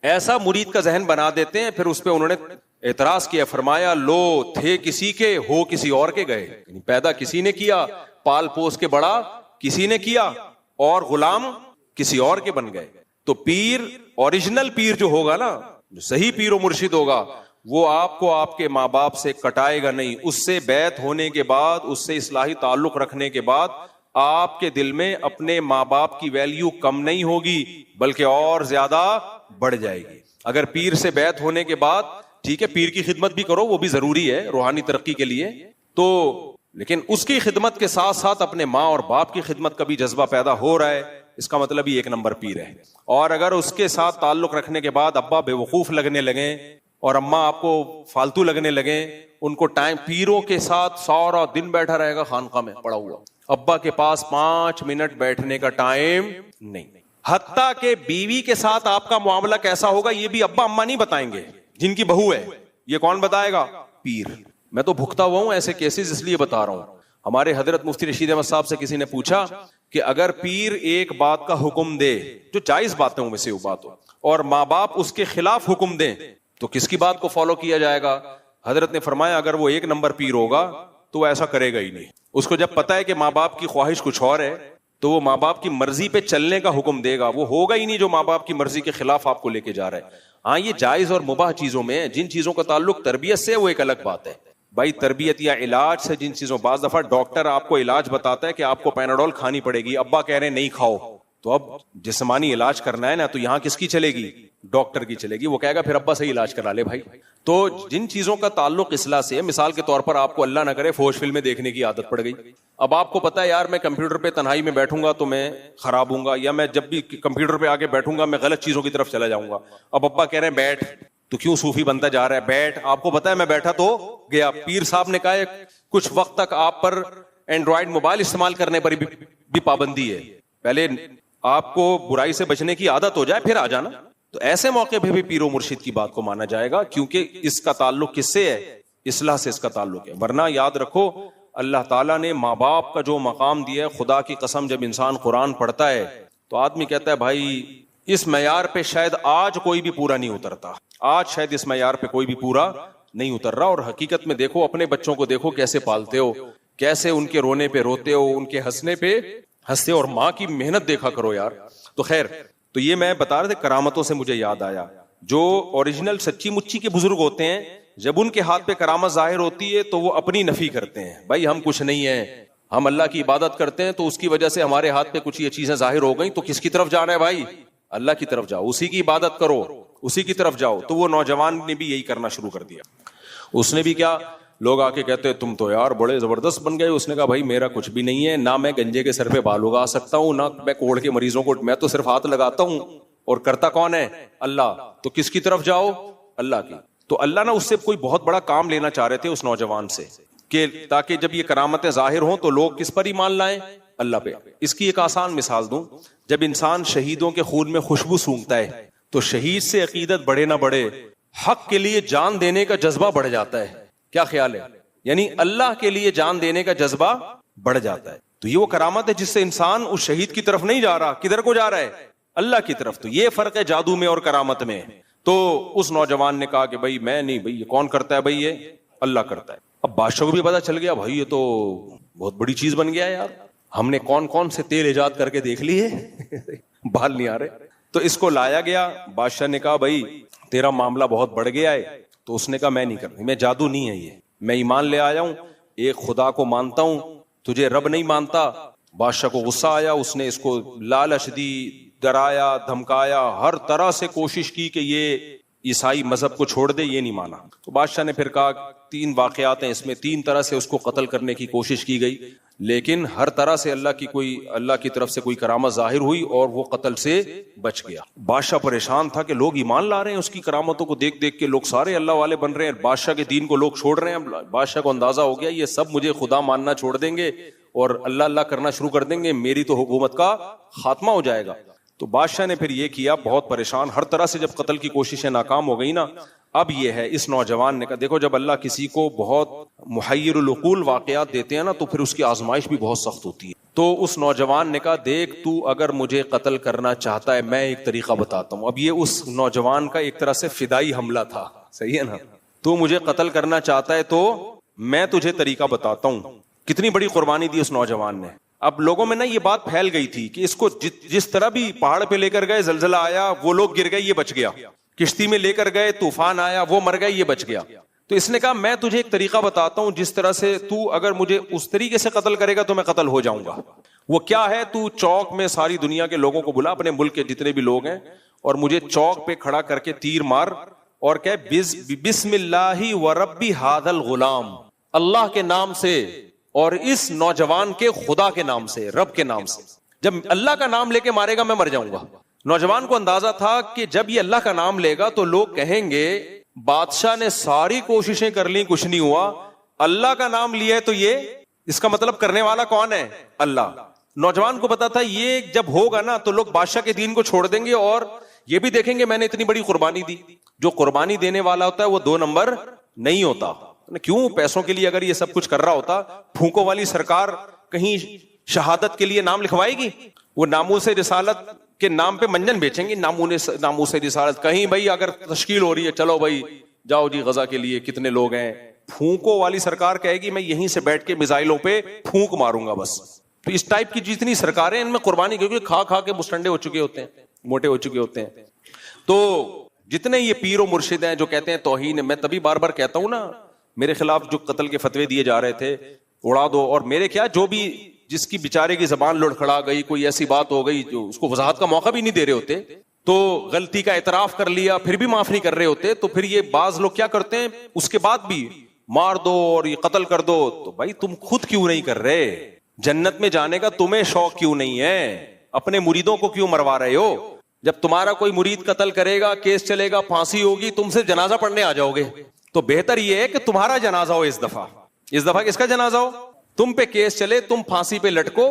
ایسا مرید کا ذہن بنا دیتے ہیں. پھر اس پہ انہوں نے اعتراض کیا, فرمایا لو تھے کسی کے, ہو کسی اور کے گئے. پیدا کسی نے کیا, پال پوس کے بڑا کسی نے کیا, اور غلام کسی اور کے بن گئے. تو پیر, اوریجنل پیر جو ہوگا نا, جو صحیح پیر و مرشد ہوگا, وہ آپ کو آپ کے ماں باپ سے کٹائے گا نہیں. اس سے بیعت ہونے کے بعد, اس سے اصلاحی تعلق رکھنے کے بعد آپ کے دل میں اپنے ماں باپ کی ویلیو کم نہیں ہوگی بلکہ اور زیادہ بڑھ جائے گی. اگر پیر سے بیعت ہونے کے بعد, ٹھیک ہے پیر کی خدمت بھی کرو, وہ بھی ضروری ہے روحانی ترقی کے لیے, تو لیکن اس کی خدمت کے ساتھ ساتھ اپنے ماں اور باپ کی خدمت کا بھی جذبہ پیدا ہو رہا ہے, اس کا مطلب ہی 1 نمبر پیر ہے. اور اگر اس کے ساتھ تعلق رکھنے کے بعد ابا بے وقوف لگنے لگیں اور اماں آپ کو فالتو لگنے لگیں, ان کو ٹائم, پیروں کے ساتھ سارا دن بیٹھا رہے گا خانقاہ میں پڑا ہوا, ابا کے پاس 5 منٹ بیٹھنے کا ٹائم نہیں. حتیٰ کہ بیوی کے ساتھ آپ کا معاملہ کیسا ہوگا یہ بھی ابا اماں نہیں بتائیں گے, جن کی بہو ہے, یہ کون بتائے گا؟ پیر. میں تو بھگتا ہوا ہوں ایسے کیسز، اس لیے بتا رہا ہوں. ہمارے حضرت مفتی رشید احمد صاحب سے کسی نے پوچھا کہ اگر پیر ایک بات کا حکم دے جو جائز باتوں میں سے وہ بات ہو اور ماں باپ اس کے خلاف حکم دیں تو کس کی بات کو فالو کیا جائے گا؟ حضرت نے فرمایا اگر وہ ایک نمبر پیر ہوگا تو وہ ایسا کرے گا ہی نہیں. اس کو جب پتا ہے کہ ماں باپ کی خواہش کچھ اور ہے تو وہ ماں باپ کی مرضی پہ چلنے کا حکم دے گا. وہ ہوگا ہی نہیں جو ماں باپ کی مرضی کے خلاف آپ کو لے کے جا رہا ہے. ہاں یہ جائز اور مباح چیزوں میں جن چیزوں کا تعلق تربیت سے وہ ایک الگ بات ہے بھائی. تربیت یا علاج سے جن چیزوں، بعض دفعہ ڈاکٹر آپ کو علاج بتاتا ہے کہ آپ کو پیناڈول کھانی پڑے گی، ابا کہہ رہے ہیں نہیں کھاؤ، تو اب جسمانی علاج کرنا ہے نا تو یہاں کس کی چلے گی؟ ڈاکٹر کی چلے گی. وہ کہے گا پھر ابا سے ہی علاج کرا لے بھائی. تو جن چیزوں کا تعلق اصلاح سے، مثال کے طور پر آپ کو اللہ نہ کرے فوش فلمیں دیکھنے کی عادت پڑ گئی. اب آپ کو پتا ہے یار میں کمپیوٹر پہ تنہائی میں بیٹھوں گا تو میں خراب ہوں گا، یا میں جب بھی کمپیوٹر پہ آگے بیٹھوں گا میں غلط چیزوں کی طرف چلا جاؤں گا. اب ابا کہہ رہے ہیں بیٹھ، تو کیوں صوفی بنتا جا رہا ہے؟ بیٹھ. آپ کو پتا ہے میں بیٹھا تو گیا. پیر صاحب نے کہا کچھ وقت تک آپ پر اینڈرائڈ موبائل استعمال کرنے پر بھی پابندی ہے، پہلے آپ کو برائی سے بچنے کی عادت ہو جائے پھر آ جانا. تو ایسے موقع پہ بھی پیر و مرشد کی بات کو مانا جائے گا کیونکہ اس کا تعلق کس سے ہے؟ اصلاح سے اس کا تعلق ہے. ورنہ یاد رکھو اللہ تعالیٰ نے ماں باپ کا جو مقام دیا ہے، خدا کی قسم جب انسان قرآن پڑھتا ہے تو آدمی کہتا ہے بھائی اس معیار پہ شاید آج کوئی بھی پورا نہیں اترتا، آج شاید اس معیار پہ کوئی بھی پورا نہیں اتر رہا. اور حقیقت میں دیکھو اپنے بچوں کو دیکھو کیسے پالتے ہو، کیسے ان کے رونے پہ روتے ہو، ان کے ہنسنے پہ ہنستے ہو، اور ماں کی محنت دیکھا کرو یار. تو خیر، تو یہ میں بتا رہے تھے کرامتوں سے مجھے یاد آیا. جو اوریجنل سچی مچی کے بزرگ ہوتے ہیں جب ان کے ہاتھ پہ کرامت ظاہر ہوتی ہے تو وہ اپنی نفی کرتے ہیں، بھائی ہم کچھ نہیں ہیں، ہم اللہ کی عبادت کرتے ہیں تو اس کی وجہ سے ہمارے ہاتھ پہ کچھ یہ چیزیں ظاہر ہو گئیں تو کس کی طرف جانا ہے بھائی؟ اللہ کی طرف جاؤ، اسی کی عبادت کرو، اسی کی طرف جاؤ. تو وہ نوجوان نے بھی یہی کرنا شروع کر دیا. اس نے بھی کیا، لوگ آ کے کہتے تم تو یار بڑے زبردست بن گئے. اس نے کہا بھائی میرا کچھ بھی نہیں ہے، نہ میں گنجے کے سر پہ بال اگا سکتا ہوں، نہ میں کوڑ کے مریضوں کو، میں تو صرف ہاتھ لگاتا ہوں، اور کرتا کون ہے؟ اللہ. تو کس کی طرف جاؤ؟ اللہ کی. تو اللہ نے اس سے کوئی بہت بڑا کام لینا چاہ رہے تھے اس نوجوان سے کہ تاکہ جب یہ کرامتیں ظاہر ہوں تو لوگ کس پر ایمان لائیں؟ اللہ پہ. اس کی ایک آسان مثال دوں، جب انسان شہیدوں کے خون میں خوشبو سونگتا ہے تو شہید سے عقیدت بڑھے نہ بڑھے، حق کے لیے جان دینے کا جذبہ بڑھ جاتا ہے. کیا خیال ہے؟ یعنی اللہ کے لیے جان دینے کا جذبہ بڑھ جاتا ہے. تو یہ وہ کرامت ہے جس سے انسان اس شہید کی طرف نہیں جا رہا، کدھر کو جا رہا ہے؟ اللہ کی طرف. تو یہ فرق ہے جادو میں اور کرامت میں. تو اس نوجوان نے کہا کہ بھائی میں نہیں، بھائی یہ کون کرتا ہے؟ بھائی یہ اللہ کرتا ہے. اب بادشاہ کو بھی پتا چل گیا بھائی یہ تو بہت بڑی چیز بن گیا ہے یار، ہم نے کون کون سے تیل ایجاد کر کے دیکھ لیے بال نہیں آ رہے. تو اس کو لایا گیا. بادشاہ نے کہا بھائی تیرا معاملہ بہت بڑھ گیا ہے. تو اس نے کہا میں نہیں کرتا، میں جادو نہیں ہے، یہ میں ایمان لے آیا ہوں، ایک خدا کو مانتا ہوں، تجھے رب نہیں مانتا. بادشاہ کو غصہ آیا، اس نے اس کو لالچ دی، ڈرایا، دھمکایا، ہر طرح سے کوشش کی کہ یہ عیسائی مذہب کو چھوڑ دے، یہ نہیں مانا. تو بادشاہ نے پھر کہا 3 واقعات ہیں اس میں، 3 طرح سے اس کو قتل کرنے کی کوشش کی گئی، لیکن ہر طرح سے اللہ کی طرف سے کوئی کرامت ظاہر ہوئی اور وہ قتل سے بچ گیا. بادشاہ پریشان تھا کہ لوگ ایمان لا رہے ہیں اس کی کرامتوں کو دیکھ دیکھ کے، لوگ سارے اللہ والے بن رہے ہیں، بادشاہ کے دین کو لوگ چھوڑ رہے ہیں. بادشاہ کو اندازہ ہو گیا یہ سب مجھے خدا ماننا چھوڑ دیں گے اور اللہ اللہ کرنا شروع کر دیں گے، میری تو حکومت کا خاتمہ ہو جائے گا. تو بادشاہ نے پھر یہ کیا، بہت پریشان، ہر طرح سے جب قتل کی کوششیں ناکام ہو گئی نا، اب یہ ہے اس نوجوان نے کہا دیکھو جب اللہ کسی کو بہت محیر العقول واقعات دیتے ہیں نا تو پھر اس کی آزمائش بھی بہت سخت ہوتی ہے. تو اس نوجوان نے کہا دیکھ تو اگر مجھے قتل کرنا چاہتا ہے میں ایک طریقہ بتاتا ہوں. اب یہ اس نوجوان کا ایک طرح سے فدائی حملہ تھا، صحیح ہے نا؟ تو مجھے قتل کرنا چاہتا ہے تو میں تجھے طریقہ بتاتا ہوں. کتنی بڑی قربانی دی اس نوجوان نے. اب لوگوں میں نا یہ بات پھیل گئی تھی کہ اس کو جس طرح بھی پہاڑ پہ لے کر گئے زلزلہ آیا وہ لوگ گر گئے یہ بچ گیا، کشتی میں لے کر گئے طوفان آیا وہ مر گئے یہ بچ گیا. تو اس نے کہا میں تجھے ایک طریقہ بتاتا ہوں جس طرح سے تو اگر مجھے اس طریقے سے قتل کرے گا تو میں قتل ہو جاؤں گا. وہ کیا ہے؟ تو چوک میں ساری دنیا کے لوگوں کو بلا، اپنے ملک کے جتنے بھی لوگ ہیں، اور مجھے چوک پہ کھڑا کر کے تیر مار اور کہ بسم اللہ و ربی ھذا الغلام، اللہ کے نام سے اور اس نوجوان کے خدا کے نام سے، رب کے نام سے. جب اللہ کا نام لے کے مارے گا میں مر جاؤں گا. نوجوان کو اندازہ تھا کہ جب یہ اللہ کا نام لے گا تو لوگ کہیں گے بادشاہ نے ساری کوششیں کر لی کچھ نہیں ہوا، اللہ کا نام لیا ہے تو یہ اس کا مطلب کرنے والا کون ہے؟ اللہ. نوجوان کو پتا تھا یہ جب ہوگا نا تو لوگ بادشاہ کے دین کو چھوڑ دیں گے اور یہ بھی دیکھیں گے میں نے اتنی بڑی قربانی دی. جو قربانی دینے والا ہوتا ہے وہ 2 نمبر نہیں ہوتا. کیوں پیسوں کے لیے اگر یہ سب کچھ کر رہا ہوتا, پھونکوں والی سرکار کہیں شہادت کے لیے نام لکھوائے گی؟ وہ ناموس رسالت کے نام پہ منجن بیچیں گی. ناموس رسالت کہیں بھائی اگر تشکیل ہو رہی ہے, چلو بھائی جاؤ جی غزہ کے لیے کتنے لوگ ہیں, پھونکوں والی سرکار کہے گی میں یہیں سے بیٹھ کے میزائلوں پہ پھونک ماروں گا بس. تو اس ٹائپ کی جتنی سرکاریں ان میں قربانی, کیونکہ کھا کھا کے مسٹنڈے ہو چکے ہوتے ہیں, موٹے ہو چکے ہوتے ہیں. تو جتنے یہ پیر و مرشد ہیں جو کہتے ہیں توہین, میں تبھی بار بار کہتا ہوں نا, میرے خلاف جو قتل کے فتوے دیے جا رہے تھے اڑا دو, اور میرے کیا جو بھی جس کی بیچارے کی زبان لڑکھڑا گئی, کوئی ایسی بات ہو گئی جو اس کو وضاحت کا موقع بھی نہیں دے رہے ہوتے, تو غلطی کا اعتراف کر لیا پھر بھی معاف نہیں کر رہے ہوتے, تو پھر یہ بعض لوگ کیا کرتے ہیں اس کے بعد بھی مار دو اور یہ قتل کر دو. تو بھائی تم خود کیوں نہیں کر رہے؟ جنت میں جانے کا تمہیں شوق کیوں نہیں ہے؟ اپنے مریدوں کو کیوں مروا رہے ہو؟ جب تمہارا کوئی مرید قتل کرے گا, کیس چلے گا, پھانسی ہوگی, تم سے جنازہ پڑھنے آ جاؤ گے. تو بہتر یہ ہے کہ تمہارا جنازہ ہو اس دفعہ کس کا جنازہ ہو؟ تم پہ کیس چلے, تم پھانسی پہ لٹکو,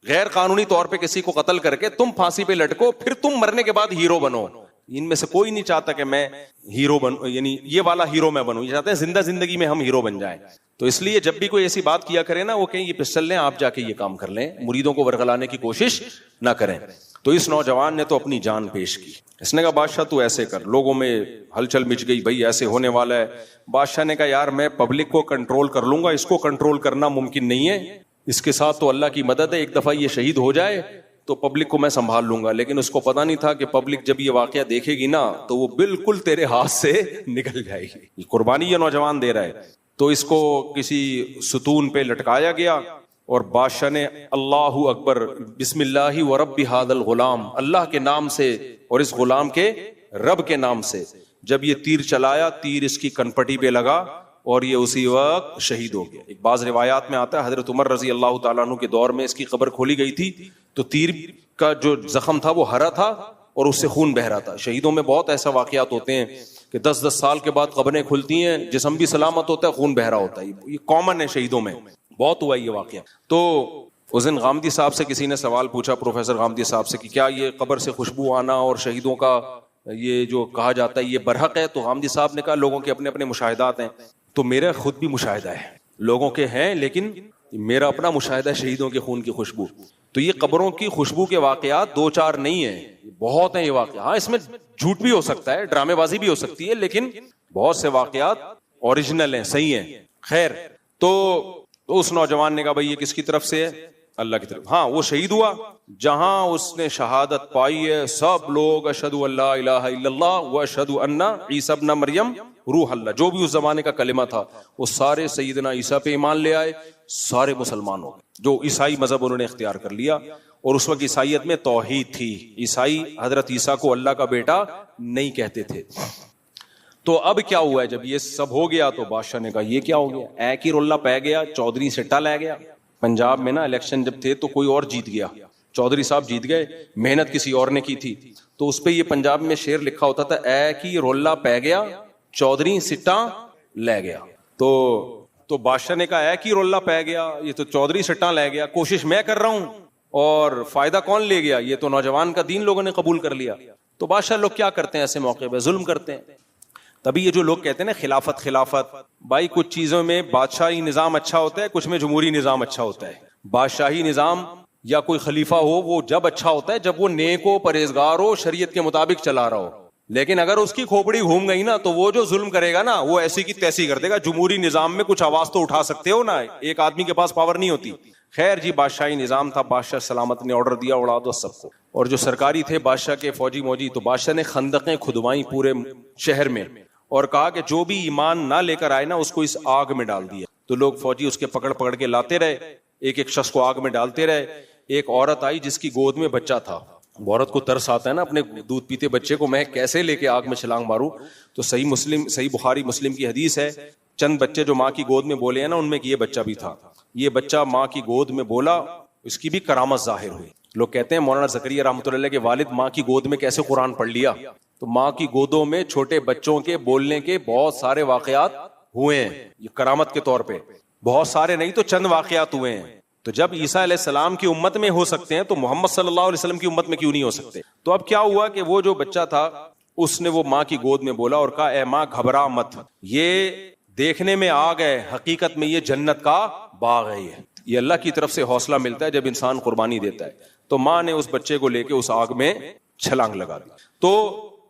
غیر قانونی طور پہ کسی کو قتل کر کے تم پھانسی پہ لٹکو, پھر تم مرنے کے بعد ہیرو بنو. ان میں سے کوئی نہیں چاہتا کہ میں ہیرو بنوں, یعنی یہ والا ہیرو میں بنوں. یہ چاہتے ہیں زندہ زندگی میں ہم ہیرو بن جائیں. تو اس لیے جب بھی کوئی ایسی بات کیا کرے نا, وہ کہیں یہ پسٹل لیں, آپ جا کے یہ کام کر لیں, مریدوں کو ورغلانے کی کوشش نہ کریں. تو اس نوجوان نے تو اپنی جان پیش کی. اس نے کہا بادشاہ تو ایسے کر. لوگوں میں ہلچل مچ گئی, بھائی ایسے ہونے والا ہے. بادشاہ نے کہا یار میں پبلک کو کنٹرول کر لوں گا, اس کو کنٹرول کرنا ممکن نہیں ہے. اس کے ساتھ تو اللہ کی مدد ہے, ایک دفعہ یہ شہید ہو جائے تو پبلک کو میں سنبھال لوں گا. لیکن اس کو پتا نہیں تھا کہ پبلک جب یہ واقعہ دیکھے گی نا تو وہ بالکل تیرے ہاتھ سے نکل جائے گی. قربانی یہ نوجوان دے رہا ہے. تو اس کو کسی ستون پہ لٹکایا گیا, اور بادشاہ نے اللہ اکبر بسم اللہ و رب ھذا الغلام, اللہ کے نام سے اور اس غلام کے رب کے نام سے, جب یہ تیر چلایا, تیر اس کی کنپٹی پہ لگا اور یہ اسی وقت شہید ہو گیا. ایک بعض روایات میں آتا ہے حضرت عمر رضی اللہ تعالیٰ عنہ کے دور میں اس کی قبر کھولی گئی تھی, تو تیر کا جو زخم تھا وہ ہرا تھا اور اس سے خون بہ رہا تھا. شہیدوں میں بہت ایسا واقعات ہوتے ہیں کہ 10-10 سال کے بعد قبریں کھلتی ہیں, جسم بھی سلامت ہوتا ہے, خون بہ رہا ہوتا ہے. یہ کامن ہے شہیدوں میں, بہت ہوا یہ واقعہ. تو اس دن غامدی صاحب سے کسی نے سوال پوچھا, پروفیسر غامدی صاحب سے, کہ کیا یہ قبر سے خوشبو آنا اور شہیدوں کا یہ جو کہا جاتا ہے یہ برحق ہے؟ تو غامدی صاحب نے کہا لوگوں کے اپنے اپنے مشاہدات ہیں. تو میرا خود بھی مشاہدہ ہے, لوگوں کے ہیں, لیکن میرا اپنا مشاہدہ ہے شہیدوں کے خون کی خوشبو. تو یہ قبروں کی خوشبو کے واقعات 2-4 نہیں ہیں, بہت ہیں یہ واقعات. ہاں اس میں جھوٹ بھی ہو سکتا ہے, ڈرامے بازی بھی ہو سکتی ہے, لیکن بہت سے واقعات اوریجنل ہیں, صحیح ہیں. خیر, تو اس نوجوان نے کہا بھائی یہ کس کی طرف سے ہے؟ اللہ کی طرف. ہاں وہ شہید ہوا, جہاں اس نے شہادت پائی ہے سب لوگ اشہد ان لا الہ الا اللہ و اشہد ان عیسی ابن مریم روح اللہ, جو بھی اس زمانے کا کلمہ تھا وہ سارے سیدنا عیسیٰ پہ ایمان لے آئے, سارے مسلمان ہو گئے. جو عیسائی مذہب انہوں نے اختیار کر لیا, اور اس وقت عیسائیت میں توحید تھی. عیسائی حضرت عیسیٰ کو اللہ کا بیٹا نہیں کہتے تھے. تو اب کیا ہوا ہے, جب یہ سب ہو گیا تو بادشاہ نے کہا یہ کیا ہو گیا, ایک ہی رولہ پہ گیا, چودھری سٹا لے گیا. پنجاب میں نا الیکشن جب تھے تو کوئی اور جیت گیا, چودھری صاحب جیت گئے, محنت کسی اور نے کی تھی. تو اس پہ یہ پنجاب میں شعر لکھا ہوتا تھا, ایک ہی رولہ پہ گیا چودھری سٹا لے گیا. تو بادشاہ نے کہا ایک ہی رولہ پہ گیا, یہ تو چودھری سٹا لے گیا, کوشش میں کر رہا ہوں اور فائدہ کون لے گیا؟ یہ تو نوجوان کا دین لوگوں نے قبول کر لیا. تو بادشاہ لوگ کیا کرتے ہیں ایسے موقع پہ؟ ظلم کرتے ہیں. تبھی یہ جو لوگ کہتے ہیں نا خلافت, بھائی کچھ چیزوں میں بادشاہی نظام اچھا ہوتا ہے, کچھ میں جمہوری نظام اچھا ہوتا ہے. بادشاہی نظام یا کوئی خلیفہ ہو وہ جب اچھا ہوتا ہے جب وہ نیک ہو, پرہیزگار ہو, شریعت کے مطابق چلا رہا ہو. لیکن اگر اس کی کھوپڑی گھوم گئی نا تو وہ جو ظلم کرے گا نا وہ ایسی کی تیسی کر دے گا. جمہوری نظام میں کچھ آواز تو اٹھا سکتے ہو نا, ایک آدمی کے پاس پاور نہیں ہوتی. خیر جی, بادشاہی نظام تھا, بادشاہ سلامت نے آرڈر دیا اڑا دو سب کو. اور جو سرکاری تھے بادشاہ کے فوجی موجی, تو بادشاہ نے خندقیں کھدوائیں پورے شہر میں, اور کہا کہ جو بھی ایمان نہ لے کر آئے نا اس کو اس آگ میں ڈال دیا. تو لوگ فوجی اس کے پکڑ کے لاتے رہے, ایک ایک شخص کو آگ میں ڈالتے رہے. ایک عورت آئی جس کی گود میں بچہ تھا. عورت کو ترس آتا ہے نا اپنے دودھ پیتے بچے کو, میں کیسے لے کے آگ میں چھلانگ ماروں. تو صحیح بخاری مسلم کی حدیث ہے, چند بچے جو ماں کی گود میں بولے ہیں نا ان میں یہ بچہ بھی تھا. یہ بچہ ماں کی گود میں بولا, اس کی بھی کرامت ظاہر ہوئی. لوگ کہتے ہیں مولانا زکریا رحمۃ اللہ کے والد ماں کی گود میں کیسے قرآن پڑھ لیا. تو ماں کی گودوں میں چھوٹے بچوں کے بولنے کے بہت سارے واقعات ہوئے ہیں, یہ کرامت کے طور پہ. بہت سارے نہیں تو چند واقعات ہوئے ہیں. تو جب عیسیٰ علیہ السلام کی امت میں ہو سکتے ہیں تو محمد صلی اللہ علیہ وسلم کی امت میں کیوں نہیں ہو سکتے؟ تو اب کیا ہوا کہ وہ جو بچہ تھا اس نے وہ ماں کی گود میں بولا اور کہا اے ماں گھبرا مت, یہ دیکھنے میں آگ ہے، حقیقت میں یہ جنت کا باغ ہے. یہ اللہ کی طرف سے حوصلہ ملتا ہے جب انسان قربانی دیتا ہے. تو ماں نے اس بچے کو لے کے اس آگ میں چھلانگ لگا دی. تو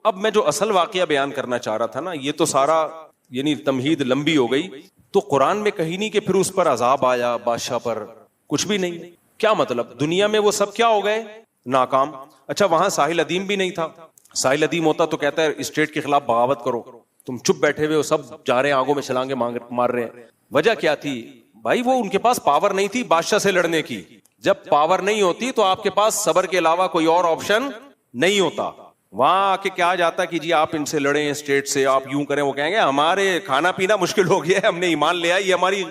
اب میں جو اصل واقعہ بیان کرنا چاہ رہا تھا نا، یہ تو سارا یعنی تمہید لمبی ہو گئی. تو قرآن میں کہیں نہیں کہ پھر اس پر عذاب آیا بادشاہ پر، کچھ بھی نہیں. کیا مطلب؟ دنیا میں وہ سب کیا ہو گئے؟ ناکام. اچھا وہاں ساحل ادیم بھی نہیں تھا. ساحل ادیم ہوتا تو کہتا ہے اسٹیٹ کے خلاف بغاوت کرو. تم چپ بیٹھے ہوئے ہو، سب جا رہے ہیں آگوں میں چھلانگے مار رہے ہیں. وجہ کیا تھی بھائی؟ وہ ان کے پاس پاور نہیں تھی بادشاہ سے لڑنے کی. جب پاور نہیں ہوتی تو آپ کے پاس صبر کے علاوہ کوئی اور آپشن نہیں ہوتا. وہاں آ کے کیا جاتا کہ جی آپ ان سے لڑیں اسٹیٹ سے، آپ یوں کریں. وہ کہیں گے ہمارے کھانا پینا مشکل ہو گیا ہے، ہم نے ایمان لیا یہ ہماری.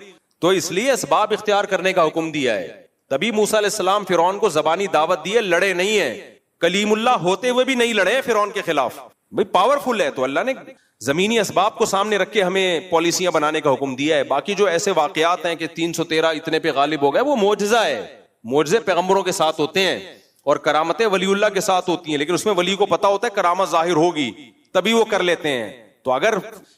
تو اس لیے اسباب اختیار کرنے کا حکم دیا ہے. تبھی موسیٰ علیہ السلام فرعون کو زبانی دعوت دی ہے، لڑے نہیں ہے. کلیم اللہ ہوتے ہوئے بھی نہیں لڑے فرعون کے خلاف. بھائی پاورفل ہے تو اللہ نے زمینی اسباب کو سامنے رکھ کے ہمیں پالیسیاں بنانے کا حکم دیا ہے. باقی جو ایسے واقعات ہیں کہ 313 اتنے پہ غالب ہو گئے، وہ معجزہ ہے. معجزے پیغمبروں کے ساتھ ہوتے ہیں اور کرامتیں ولی اللہ کے ساتھ ہوتی ہیں، لیکن اس میں ولی کو پتا ہوتا ہے کرامت ظاہر ہوگی تبھی وہ کر لیتے ہیں. تو اگر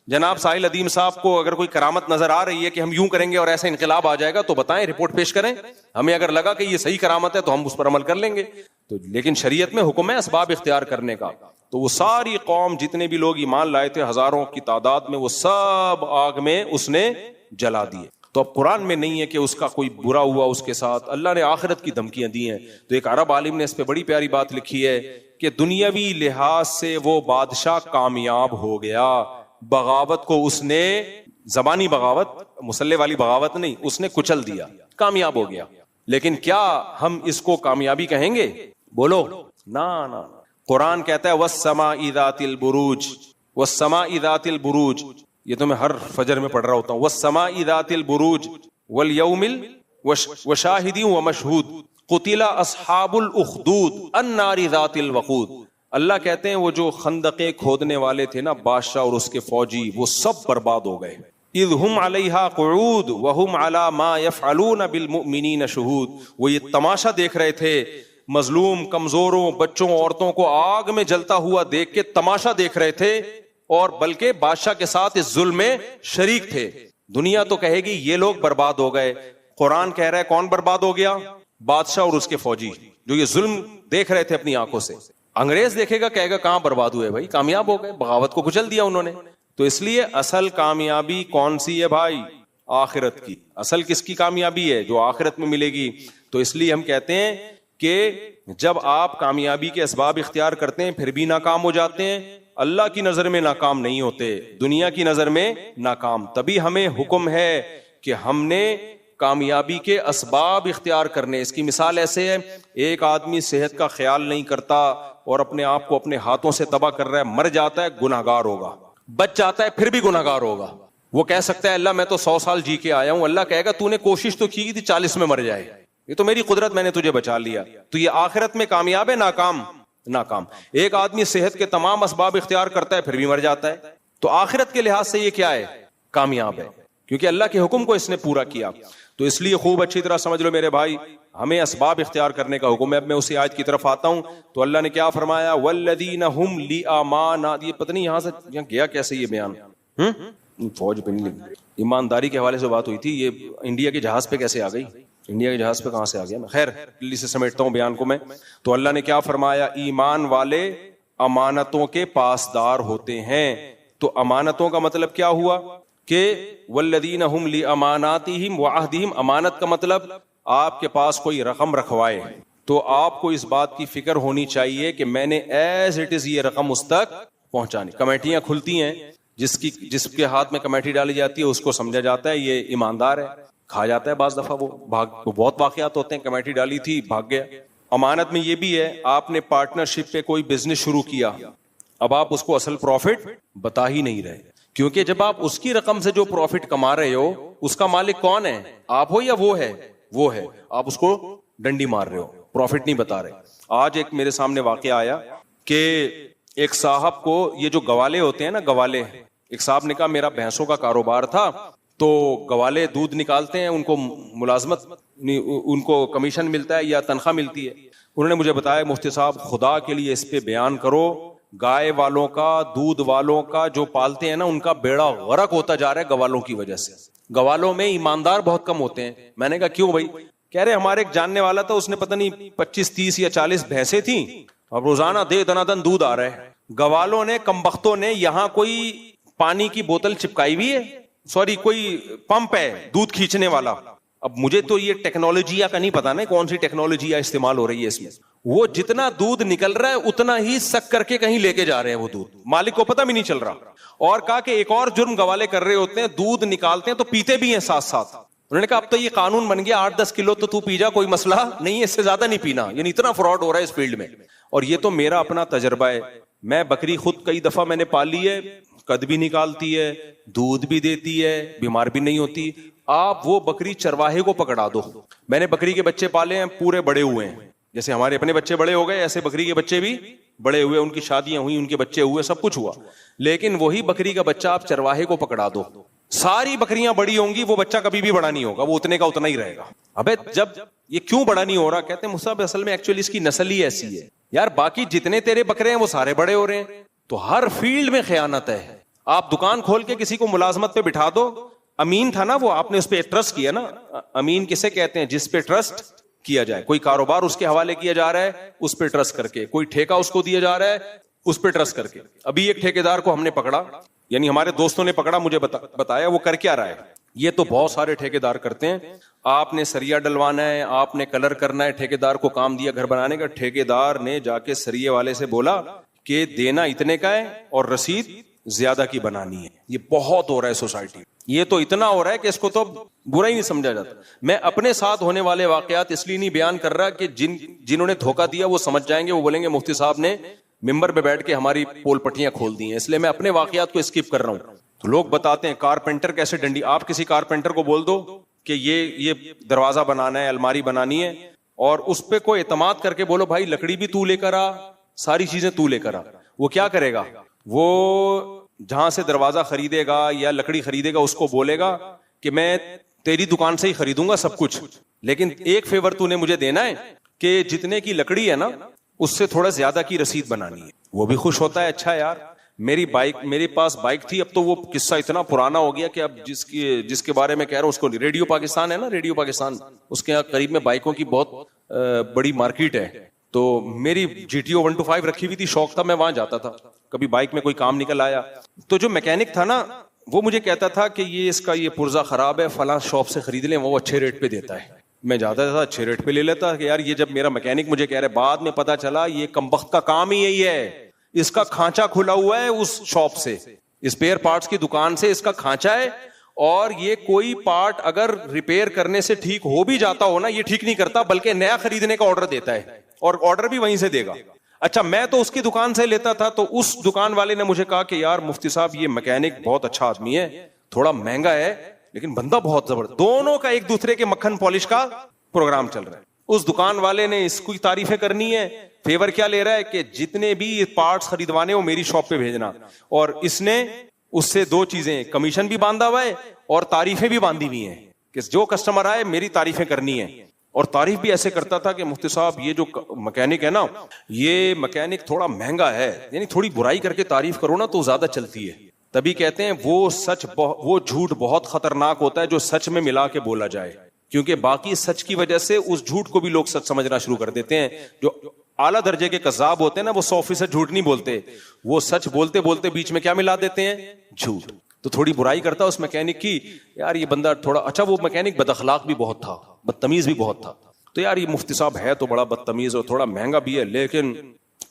جناب ساحل ادیم صاحب کو اگر کوئی کرامت نظر آ رہی ہے کہ ہم یوں کریں گے اور ایسا انقلاب آ جائے گا تو بتائیں، رپورٹ پیش کریں. ہمیں اگر لگا کہ یہ صحیح کرامت ہے تو ہم اس پر عمل کر لیں گے. تو لیکن شریعت میں حکم ہے اسباب اختیار کرنے کا. تو وہ ساری قوم جتنے بھی لوگ ایمان لائے تھے ہزاروں کی تعداد میں، وہ سب آگ میں اس نے جلا دیے. تو اب قرآن میں نہیں ہے کہ اس کا کوئی برا ہوا اس کے ساتھ. اللہ نے آخرت کی دھمکیاں دی ہیں. تو ایک عرب عالم نے اس پہ بڑی پیاری بات لکھی ہے کہ دنیاوی لحاظ سے وہ بادشاہ کامیاب ہو گیا، بغاوت کو اس نے، زبانی بغاوت، مسلح والی بغاوت نہیں، اس نے کچل دیا، کامیاب ہو گیا. لیکن کیا ہم اس کو کامیابی کہیں گے؟ بولو نا. قرآن کہتا ہے وَالسَّمَاءِ ذَاتِ الْبُرُوجِ، وَالسَّمَاءِ ذَاتِ الْبُرُوجِ. یہ تو میں ہر فجر میں پڑھ رہا ہوتا ہوں. وَالسَّمَاءِ ذَاتِ الْبُرُوجِ وَالْيَوْمِ وَشَاهِدٍ وَمَشْهُودٍ قُتِلَ أَصْحَابُ الْأُخْدُودِ النَّارِ ذَاتِ الْوَقُودِ. اللہ کہتے ہیں وہ جو خندقیں کھودنے والے تھے نا، بادشاہ اور اس کے فوجی، وہ سب برباد ہو گئے. اذ ہم علیہا قعود وہم علی ما یفعلون بالمؤمنین شہود. وہ یہ تماشا دیکھ رہے تھے، مظلوم کمزوروں بچوں عورتوں کو آگ میں جلتا ہوا دیکھ کے تماشا دیکھ رہے تھے، اور بلکہ بادشاہ کے ساتھ اس ظلم میں شریک تھے. دنیا تو کہے گی یہ لوگ برباد ہو گئے. قرآن کہہ رہا ہے کون برباد ہو گیا؟ بادشاہ اور اس کے فوجی جو یہ ظلم دیکھ رہے تھے اپنی آنکھوں سے. انگریز دیکھے گا کہے گا کہاں برباد ہوئے بھائی، کامیاب ہو گئے، بغاوت کو کچل دیا انہوں نے. تو اس لیے اصل کامیابی کون سی ہے بھائی؟ آخرت کی. اصل کس کی کامیابی ہے؟ جو آخرت میں ملے گی. تو اس لیے ہم کہتے ہیں کہ جب آپ کامیابی کے اسباب اختیار کرتے ہیں پھر بھی ناکام ہو جاتے ہیں، اللہ کی نظر میں ناکام نہیں ہوتے، دنیا کی نظر میں ناکام. تبھی ہمیں حکم ہے کہ ہم نے کامیابی کے اسباب اختیار کرنے. اس کی مثال ایسے ہے، ایک آدمی صحت کا خیال نہیں کرتا اور اپنے آپ کو اپنے ہاتھوں سے تباہ کر رہا ہے، مر جاتا ہے گناہگار ہوگا، بچ جاتا ہے پھر بھی گناہگار ہوگا. وہ کہہ سکتا ہے اللہ میں تو 100 سال جی کے آیا ہوں. اللہ کہے گا تو نے کوشش تو کی تھی 40 میں مر جائے، یہ تو میری قدرت، میں نے تجھے بچا لیا. تو یہ آخرت میں کامیاب ہے ناکام؟ ناکام. ایک آدمی صحت کے تمام اسباب اختیار کرتا ہے پھر بھی مر جاتا ہے، تو آخرت کے لحاظ سے یہ کیا ہے؟ کامیاب ہے، کیونکہ اللہ کے حکم کو اس نے پورا کیا. تو اس لیے خوب اچھی طرح سمجھ لو میرے بھائی، ہمیں اسباب اختیار کرنے کا حکم ہے. اب میں اسی آیت کی طرف آتا ہوں. تو اللہ نے کیا فرمایا؟ والذین هم لأمانات. یہ پتہ نہیں یہاں سے یہاں گیا کیسے یہ بیان، فوج پہ نہیں لگی. ایمانداری کے حوالے سے بات ہوئی تھی، یہ انڈیا کے جہاز پہ کیسے آ گئی؟ انڈیا کے جہاز پہ کہاں سے آ گیا؟ خیر دلی سے سمیٹتا ہوں بیان کو میں. تو اللہ نے کیا فرمایا؟ ایمان والے امانتوں کے پاسدار ہوتے ہیں. تو امانتوں کا مطلب کیا ہوا کہ والذین هم لأماناتہم وعہدہم. امانت کا مطلب آپ کے پاس کوئی رقم رکھوائے تو آپ کو اس بات کی فکر ہونی چاہیے کہ میں نے ایز اٹ از یہ رقم اس تک پہنچانی. کمیٹیاں کھلتی ہیں، جس کے ہاتھ میں کمیٹی ڈالی جاتی ہے اس کو سمجھا جاتا ہے یہ ایماندار ہے، کھا جاتا ہے بعض دفعہ. وہ بہت واقعات ہوتے ہیں، کمیٹی ڈالی تھی بھاگ گیا. امانت میں یہ بھی ہے، آپ نے پارٹنرشپ پہ کوئی بزنس شروع کیا، اب آپ اس کو اصل پروفٹ بتا ہی نہیں رہے، کیونکہ جب آپ اس کی رقم سے جو پروفٹ کما رہے ہو اس کا مالک کون ہے؟ آپ ہو یا وہ ہے؟ وہ ہے. آپ اس کو ڈنڈی مار رہے ہو، پروفٹ نہیں بتا رہے. آج ایک میرے سامنے واقعہ آیا کہ ایک صاحب کو یہ جو گوالے ہوتے ہیں نا، گوالے، ایک صاحب نے کہا میرا بھینسوں کا کاروبار تھا تو گوالے دودھ نکالتے ہیں، ان کو ملازمت، ان کو کمیشن ملتا ہے یا تنخواہ ملتی ہے. انہوں نے مجھے بتایا مفتی صاحب خدا کے لیے اس پہ بیان کرو، گائے والوں کا, دودھ والوں کا جو پالتے ہیں نا, ان کا بیڑا غرق ہوتا جا رہا ہے گوالوں کی وجہ سے. گوالوں میں ایماندار بہت کم ہوتے ہیں. میں نے کہا کیوں بھائی؟ کہہ رہے ہمارے ایک جاننے والا تھا, اس نے پتہ نہیں 25 30 یا 40 بھینسیں تھیں, اب روزانہ دن دودھ آ رہا ہے. گوالوں نے, کمبختوں نے, یہاں کوئی پانی کی بوتل چپکائی ہوئی ہے, سوری کوئی پمپ ہے دودھ کھینچنے والا. اب مجھے تو یہ ٹیکنالوجی کا نہیں پتا نا کون سی ٹیکنالوجی استعمال ہو رہی ہے اس میں. وہ جتنا دودھ نکل رہا ہے اتنا ہی سک کر کے کہیں لے کے جا رہے ہیں وہ دودھ, مالک کو پتہ بھی نہیں چل رہا. اور کہا کہ ایک اور جرم گوالے کر رہے ہوتے ہیں, دودھ نکالتے ہیں تو پیتے بھی ہیں ساتھ ساتھ. انہوں نے کہا اب تو یہ قانون بن گیا 8-10 کلو تو پی جا, کوئی مسئلہ نہیں ہے, اس سے زیادہ نہیں پینا. یعنی اتنا فراڈ ہو رہا ہے اس فیلڈ میں. اور یہ تو میرا اپنا تجربہ ہے. میں بکری خود کئی دفعہ میں نے پالی ہے, قد بھی نکالتی ہے, دودھ بھی دیتی ہے, بیمار بھی نہیں ہوتی. آپ وہ بکری چرواہے کو پکڑا دو. میں نے بکری کے بچے پالے ہیں, پورے بڑے ہوئے ہیں, جیسے ہمارے اپنے بچے بڑے ہو گئے ایسے بکری کے بچے بھی بڑے ہوئے, ان کی شادیاں ہوئی, ان کے بچے ہوئے, سب کچھ ہوا. لیکن وہی بکری کا بچہ آپ چرواہے کو پکڑا دو, ساری بکریاں بڑی ہوں گی, وہ بچہ کبھی بھی بڑا نہیں ہوگا, وہ اتنے کا اتنا ہی رہے گا. ابے جب یہ کیوں بڑا نہیں ہو رہا؟ کہتے ہیں مصعب اصل میں ایکچولی اس کی نسل ہی ایسی ہے. یار باقی جتنے تیرے بکرے ہیں وہ سارے بڑے ہو رہے ہیں. تو ہر فیلڈ میں خیانت ہے. آپ دکان کھول کے کسی کو ملازمت پہ بٹھا دو, امین تھا نا وہ, آپ نے اس پہ ٹرسٹ کیا نا. امین کسے کہتے ہیں؟ جس پہ ٹرسٹ کیا جائے. کوئی کاروبار اس کے حوالے کیا جا رہا ہے, اس پہ ٹرسٹ کر کے. کوئی ٹھیکہ اس کو دیا جا رہا ہے, اس پہ ٹرسٹ کر کے. ابھی ایک ٹھیکیدار کو ہم نے پکڑا, یعنی ہمارے دوستوں نے پکڑا, مجھے بتایا وہ کر کیا رہا ہے. یہ تو بہت سارے ٹھیکیدار کرتے ہیں. آپ نے سریا ڈلوانا ہے, آپ نے کلر کرنا ہے, ٹھیکیدار کو کام دیا گھر بنانے کا, ٹھیکیدار نے جا کے سریے والے سے بولا کہ دینا اتنے کا ہے اور رسید زیادہ کی بنانی ہے. یہ بہت ہو رہا ہے سوسائٹی. یہ تو اتنا ہو رہا ہے کہ اس کو تو برا ہی نہیں سمجھا جاتا. میں اپنے ساتھ ہونے والے واقعات اس لیے نہیں بیان کر رہا کہ جنہوں نے دھوکہ دیا وہ سمجھ جائیں گے, وہ بولیں گے مفتی صاحب نے ممبر پہ بیٹھ کے ہماری پول پٹیاں کھول دی ہیں, اس لیے میں اپنے واقعات کو اسکپ کر رہا ہوں. تو لوگ بتاتے ہیں کارپینٹر کیسے ڈنڈی. آپ کسی کارپینٹر کو بول دو کہ یہ دروازہ بنانا ہے, الماری بنانی ہے, اور اس پہ کوئی اعتماد کر کے بولو بھائی لکڑی بھی تو لے کر آ, ساری چیزیں تو لے کر آ. وہ کیا کرے گا؟ وہ جہاں سے دروازہ خریدے گا یا لکڑی خریدے گا اس کو بولے گا کہ میں تیری دکان سے ہی خریدوں گا سب کچھ, لیکن ایک فیور تو نے مجھے دینا ہے کہ جتنے کی لکڑی ہے نا اس سے تھوڑا زیادہ کی رسید بنانی ہے. وہ بھی خوش ہوتا ہے, اچھا یار میرے پاس بائک تھی, اب تو وہ قصہ اتنا پرانا ہو گیا کہ اب جس کے بارے میں کہہ رہا ہوں اس کو, ریڈیو پاکستان ہے نا, ریڈیو پاکستان, اس کے یہاں قریب میں بائکوں کی بہت بڑی مارکیٹ ہے. تو میری GTO 125 رکھی ہوئی تھی, شوق تھا, میں وہاں جاتا تھا. کبھی بائک میں کوئی کام نکل آیا تو جو میکینک تھا نا وہ مجھے کہتا تھا کہ یہ اس کا یہ پرزہ خراب ہے, فلاں شاپ سے خرید لیں, وہ اچھے ریٹ پہ دیتا ہے. میں جاتا تھا, اچھے ریٹ پہ لے لیتا کہ یار یہ جب میرا میکینک مجھے کہہ رہے, بعد میں پتا چلا یہ کمبخت کا کام ہی یہی ہے, اس کا کھانچا کھلا ہوا ہے اس شاپ سے, اسپیئر پارٹس کی دکان سے اس کا کھانچا ہے, اور یہ کوئی پارٹ اگر ریپیئر کرنے سے ٹھیک ہو بھی جاتا ہو نا, یہ ٹھیک نہیں کرتا بلکہ نیا خریدنے کا آرڈر دیتا ہے, اور آرڈر بھی وہیں سے دے گا. اچھا میں تو اس کی دکان سے لیتا تھا, تو اس دکان والے نے مجھے کہا کہ یار مفتی صاحب یہ میکینک بہت اچھا آدمی ہے, تھوڑا مہنگا ہے لیکن بندہ بہت زبردست. دونوں کا ایک دوسرے کے مکھن پالش کا پروگرام چل رہا ہے. اس دکان والے نے اس کی تعریفیں کرنی ہے, فیور کیا لے رہا ہے کہ جتنے بھی پارٹس خریدوانے وہ میری شاپ پہ بھیجنا, اور اس نے اس سے دو چیزیں, کمیشن بھی باندھا ہوا ہے اور تعریفیں بھی باندھی ہوئی ہیں کہ جو کسٹمر آئے میری تعریفیں کرنی ہے. اور تعریف بھی ایسے کرتا تھا کہ مفتی صاحب یہ جو مکینک ہے نا یہ مکینک تھوڑا مہنگا ہے, یعنی تھوڑی برائی کر کے تعریف کرو نا تو زیادہ چلتی ہے. تبھی کہتے ہیں وہ جھوٹ بہت خطرناک ہوتا ہے جو سچ میں ملا کے بولا جائے, کیونکہ باقی سچ کی وجہ سے اس جھوٹ کو بھی لوگ سچ سمجھنا شروع کر دیتے ہیں. جو اعلیٰ درجے کے کذاب ہوتے ہیں نا وہ 100% جھوٹ نہیں بولتے, وہ سچ بولتے بولتے بیچ میں کیا ملا دیتے ہیں؟ جھوٹ. تو تھوڑی برائی کرتا اس میکینک کی, یار یہ بندہ تھوڑا اچھا, وہ میکینک بد اخلاق بھی بہت تھا, بدتمیز بھی بہت تھا. تو یار یہ مفتی صاحب ہے تو بڑا بدتمیز اور تھوڑا مہنگا بھی ہے, لیکن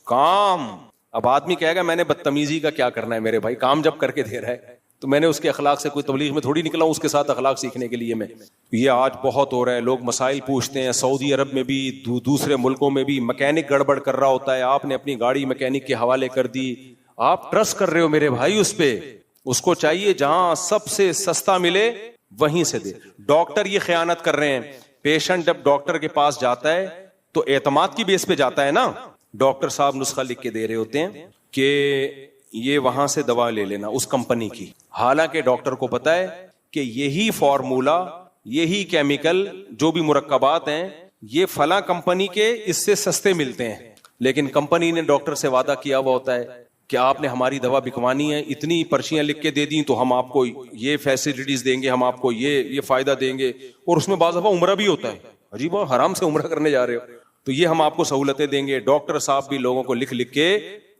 کام, اب آدمی کہے گا میں نے بدتمیزی کا کیا کرنا ہے میرے بھائی, کام جب کر کے دے رہا ہے تو میں نے اس کے اخلاق سے کوئی تبلیغ میں تھوڑی نکلا ہوں اس کے ساتھ اخلاق سیکھنے کے لیے. میں یہ آج بہت ہو رہا ہے, لوگ مسائل پوچھتے ہیں, سعودی عرب میں بھی دوسرے ملکوں میں بھی میکینک گڑبڑ کر رہا ہوتا ہے, آپ نے اپنی گاڑی میکینک کے حوالے کر دی, آپ ٹرسٹ کر رہے ہو میرے بھائی اس پہ, اس کو چاہیے جہاں سب سے سستا ملے وہیں سے دے. ڈاکٹر یہ خیانت کر رہے ہیں, پیشنٹ جب ڈاکٹر کے پاس جاتا ہے تو اعتماد کی بیس پہ جاتا ہے نا, ڈاکٹر صاحب نسخہ لکھ کے دے رہے ہوتے ہیں کہ یہ وہاں سے دوا لے لینا اس کمپنی کی, حالانکہ ڈاکٹر کو پتا ہے کہ یہی فارمولا, یہی کیمیکل, جو بھی مرکبات ہیں یہ فلاں کمپنی کے اس سے سستے ملتے ہیں, لیکن کمپنی نے ڈاکٹر سے وعدہ کیا ہوا ہوتا ہے کہ آپ نے ہماری دوا بکوانی ہے، اتنی پرچیاں لکھ کے دے دیں تو ہم آپ کو یہ فیسلٹیز دیں گے، ہم آپ کو یہ فائدہ دیں گے، اور اس میں بعض دفعہ عمرہ بھی ہوتا ہے، عجیب حرام سے عمرہ کرنے جا رہے ہو تو یہ ہم آپ کو سہولتیں دیں گے. ڈاکٹر صاحب بھی لوگوں کو لکھ لکھ کے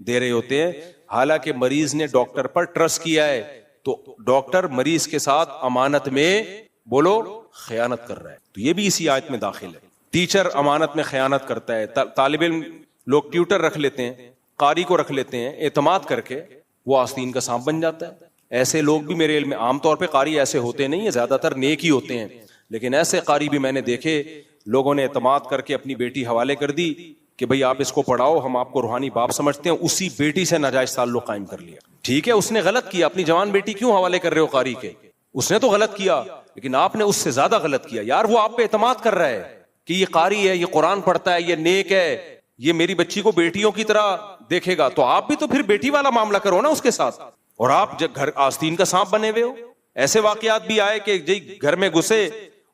دے رہے ہوتے ہیں، حالانکہ مریض نے ڈاکٹر پر ٹرسٹ کیا ہے، تو ڈاکٹر مریض کے ساتھ امانت میں بولو خیانت کر رہا ہے، تو یہ بھی اسی آیت میں داخل ہے. ٹیچر امانت میں خیانت کرتا ہے، طالب علم لوگ ٹیوٹر رکھ لیتے ہیں، قاری کو رکھ لیتے ہیں اعتماد کر کے، وہ آستین کا سانپ بن جاتا ہے. ایسے لوگ بھی میرے علم میں، عام طور پہ قاری ایسے ہوتے نہیں ہیں، زیادہ تر نیک ہی ہوتے ہیں، لیکن ایسے قاری بھی میں نے دیکھے لوگوں نے اعتماد کر کے اپنی بیٹی حوالے کر دی کہ بھئی آپ اس کو پڑھاؤ، ہم آپ کو روحانی باپ سمجھتے ہیں، اسی بیٹی سے ناجائز تعلق قائم کر لیا. ٹھیک ہے اس نے غلط کیا، اپنی جوان بیٹی کیوں حوالے کر رہے ہو قاری کے؟ اس نے تو غلط کیا، لیکن آپ نے اس سے زیادہ غلط کیا. یار وہ آپ پہ اعتماد کر رہا ہے کہ یہ قاری ہے، یہ قرآن پڑھتا ہے، یہ نیک ہے، یہ میری بچی کو بیٹیوں کی طرح دیکھے گا، تو آپ بھی تو پھر بیٹی والا معاملہ کرو نا اس کے ساتھ. اور آپ جب گھر آستین کا سانپ بنے ہوئے ہو. ایسے واقعات بھی آئے کہ گھر میں گھسے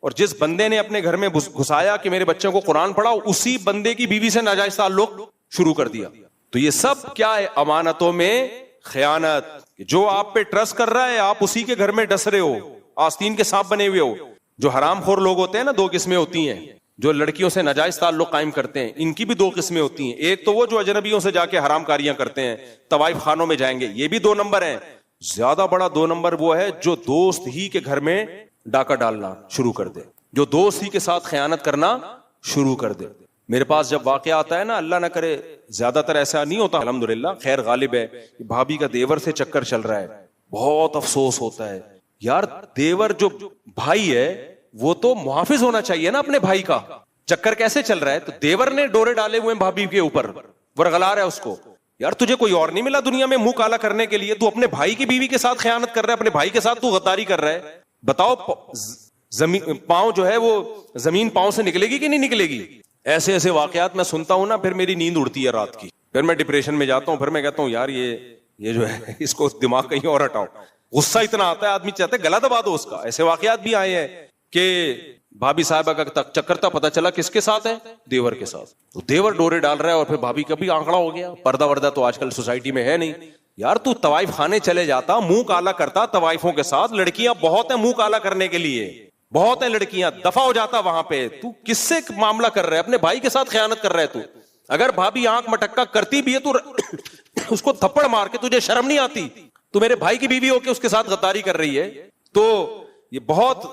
اور جس بندے نے اپنے گھر میں گھسایا کہ میرے بچوں کو قرآن پڑھاؤ، اسی بندے کی بیوی سے ناجائز تعلق شروع کر دیا. تو یہ سب کیا ہے؟ امانتوں میں خیانت. جو آپ پہ ٹرسٹ کر رہا ہے آپ اسی کے گھر میں ڈس رہے ہو، آستین کے سانپ بنے ہوئے ہو. جو حرام خور لوگ ہوتے ہیں نا، دو قسمیں ہوتی ہیں. جو لڑکیوں سے ناجائز تعلق قائم کرتے ہیں، ان کی بھی دو قسمیں ہوتی ہیں. ایک تو وہ جو اجنبیوں سے جا کے حرام کاریاں کرتے ہیں، طوائف خانوں میں جائیں گے، یہ بھی 2 نمبر ہیں. زیادہ بڑا 2 نمبر وہ ہے جو دوست ہی کے گھر میں ڈاکہ ڈالنا شروع کر دے، جو دوست ہی کے ساتھ خیانت کرنا شروع کر دے. میرے پاس جب واقعہ آتا ہے نا، اللہ نہ کرے زیادہ تر ایسا نہیں ہوتا، الحمدللہ خیر غالب ہے، بھابھی کا دیور سے چکر چل رہا ہے، بہت افسوس ہوتا ہے. یار دیور جو بھائی ہے وہ تو محافظ ہونا چاہیے نا اپنے بھائی کا. چکر کیسے چل رہا ہے؟ تو دیور نے ڈورے ڈالے ہوئے بھابھی کے اوپر، ورغلا رہا ہے اس کو. یار تجھے کوئی اور نہیں ملا دنیا میں منہ کالا کرنے کے لیے؟ تو اپنے بھائی کی بیوی کے ساتھ خیانت کر رہا ہے، اپنے بھائی کے ساتھ تو غداری کر رہا ہے. بتاؤ زمین پاؤں جو ہے وہ زمین پاؤں سے نکلے گی کہ نہیں نکلے گی؟ ایسے ایسے واقعات میں سنتا ہوں نا، پھر میری نیند اڑتی ہے رات کی، پھر میں ڈپریشن میں جاتا ہوں، پھر میں کہتا ہوں یار یہ جو ہے اس کو دماغ کہیں اور ہٹاؤ. غصہ اتنا آتا ہے آدمی چاہتا ہے گلا دبا دو اس کا. ایسے واقعات بھی آئے ہیں کہ بھابھی صاحبہ کا چکر تھا، پتہ چلا کس کے ساتھ ہے؟ دیور کے ساتھ. تو دیور ڈورے ڈال رہا ہے اور پھر بھابھی کا بھی آنکڑا ہو گیا. پردہ وردہ تو آج کل سوسائٹی میں ہے نہیں. یار تو طوائف خانے چلے جاتا، منہ کالا کرتا طوائفوں کے ساتھ. لڑکیاں بہت ہیں منہ کالا کرنے کے لیے، بہت ہیں لڑکیاں، دفع ہو جاتا وہاں پہ. تو کس سے معاملہ کر رہا ہے؟ اپنے بھائی کے ساتھ خیانت کر رہا ہے تو. اگر بھابھی آنکھ مٹکا کرتی بھی ہے تو اس کو تھپڑ مار کے، تجھے شرم نہیں آتی؟ تو میرے بھائی کی بیوی ہو کے اس کے ساتھ غداری کر رہی ہے. تو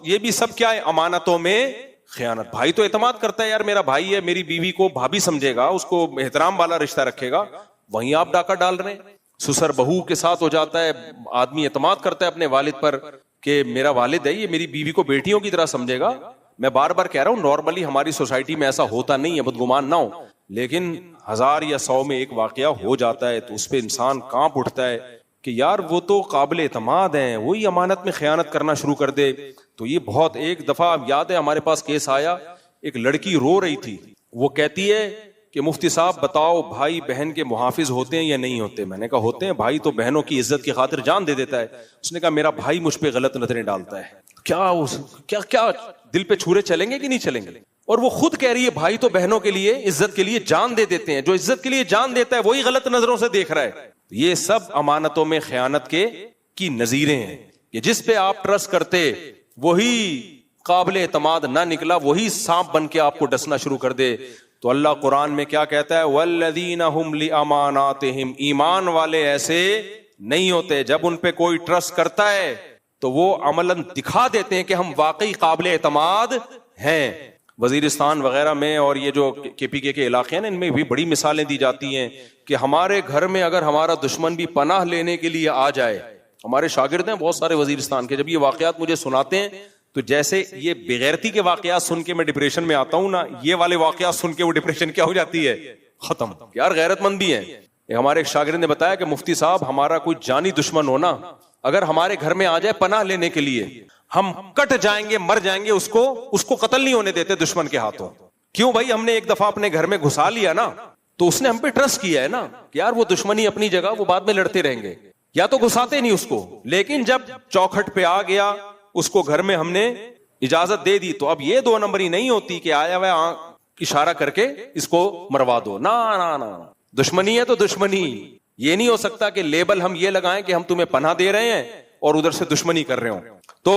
یہ بھی سب کیا ہے؟ امانتوں میں خیانت. بھائی تو اعتماد کرتا ہے یار میرا بھائی ہے، میری بیوی کو بھابھی سمجھے گا، اس کو احترام والا رشتہ رکھے گا. وہیں آپ ڈاکہ ڈال رہے ہیں. سسر بہو کے ساتھ ہو جاتا ہے، آدمی اعتماد کرتا ہے اپنے والد پر کہ میرا والد ہے، یہ میری بیوی کو بیٹیوں کی طرح سمجھے گا. میں بار بار کہہ رہا ہوں نارملی ہماری سوسائٹی میں ایسا ہوتا نہیں ہے، بدگمان نہ ہو، لیکن 1000 یا 100 میں ایک واقعہ ہو جاتا ہے تو اس پہ انسان کانپ اٹھتا ہے کہ یار وہ تو قابل اعتماد ہیں، وہی امانت میں خیانت کرنا شروع کر دے. تو یہ بہت، ایک دفعہ یاد ہے ہمارے پاس کیس آیا، ایک لڑکی رو رہی تھی، وہ کہتی ہے کہ مفتی صاحب بتاؤ بھائی بہن کے محافظ ہوتے ہیں یا نہیں ہوتے؟ میں نے کہا ہوتے ہیں، بھائی تو بہنوں کی عزت کی خاطر جان دے دیتا ہے. اس نے کہا میرا بھائی مجھ پہ غلط نظریں ڈالتا ہے. کیا دل پہ چھرے چلیں گے کہ نہیں چلیں گے؟ اور وہ خود کہہ رہی ہے بھائی تو بہنوں کے لیے عزت کے لیے جان دے دیتے ہیں، جو عزت کے لیے جان دیتا ہے وہی غلط نظروں سے دیکھ رہا ہے. یہ سب امانتوں میں خیانت کی نظیریں ہیں کہ جس پہ آپ ٹرسٹ کرتے وہی قابل اعتماد نہ نکلا، وہی سانپ بن کے آپ کو ڈسنا شروع کر دے. تو اللہ قرآن میں کیا کہتا ہے؟ والذین ہم لاماناتہم، ایمان والے ایسے نہیں ہوتے جب ان پہ کوئی ٹرسٹ کرتا ہے تو وہ عملاً دکھا دیتے ہیں کہ ہم واقعی قابل اعتماد ہیں. وزیرستان وغیرہ میں اور یہ جو کے پی کے علاقے ہیں نا، ان میں بھی بڑی مثالیں دی جاتی ہیں کہ ہمارے گھر میں اگر ہمارا دشمن بھی پناہ لینے کے لیے آ جائے، ہمارے شاگرد ہیں بہت سارے وزیرستان کے، جب یہ واقعات مجھے سناتے ہیں تو جیسے یہ بغیرتی کے واقعات سن کے میں ڈپریشن میں آتا ہوں نا، یہ والے واقعات سن کے وہ ڈپریشن کیا ہو جاتی ہے؟ ختم. یار غیرت مند بھی ہیں. ہمارے ایک شاگرد نے بتایا کہ مفتی صاحب ہمارا کوئی جانی دشمن ہونا اگر ہمارے گھر میں آ جائے پناہ لینے کے لیے، ہم کٹ جائیں گے، مر جائیں گے، اس کو قتل نہیں ہونے دیتے دشمن کے ہاتھوں. کیوں بھائی؟ ہم نے ایک دفعہ اپنے گھر میں گھسا لیا نا، تو اس نے ہم پہ ٹرسٹ کیا ہے نا کہ یار وہ دشمنی اپنی جگہ، وہ بعد میں لڑتے رہیں گے. یا تو گھساتے نہیں اس کو، لیکن جب چوکھٹ پہ آ گیا اس کو گھر میں ہم نے اجازت دے دی، تو اب یہ 2 نمبری نہیں ہوتی کہ آیا ہوا اشارہ کر کے اس کو مروا دو. نا نا نا، دشمنی ہے تو دشمنی. یہ نہیں ہو سکتا کہ لیبل ہم یہ لگائیں کہ ہم تمہیں پناہ دے رہے ہیں اور ادھر سے دشمنی کر رہے ہوں. تو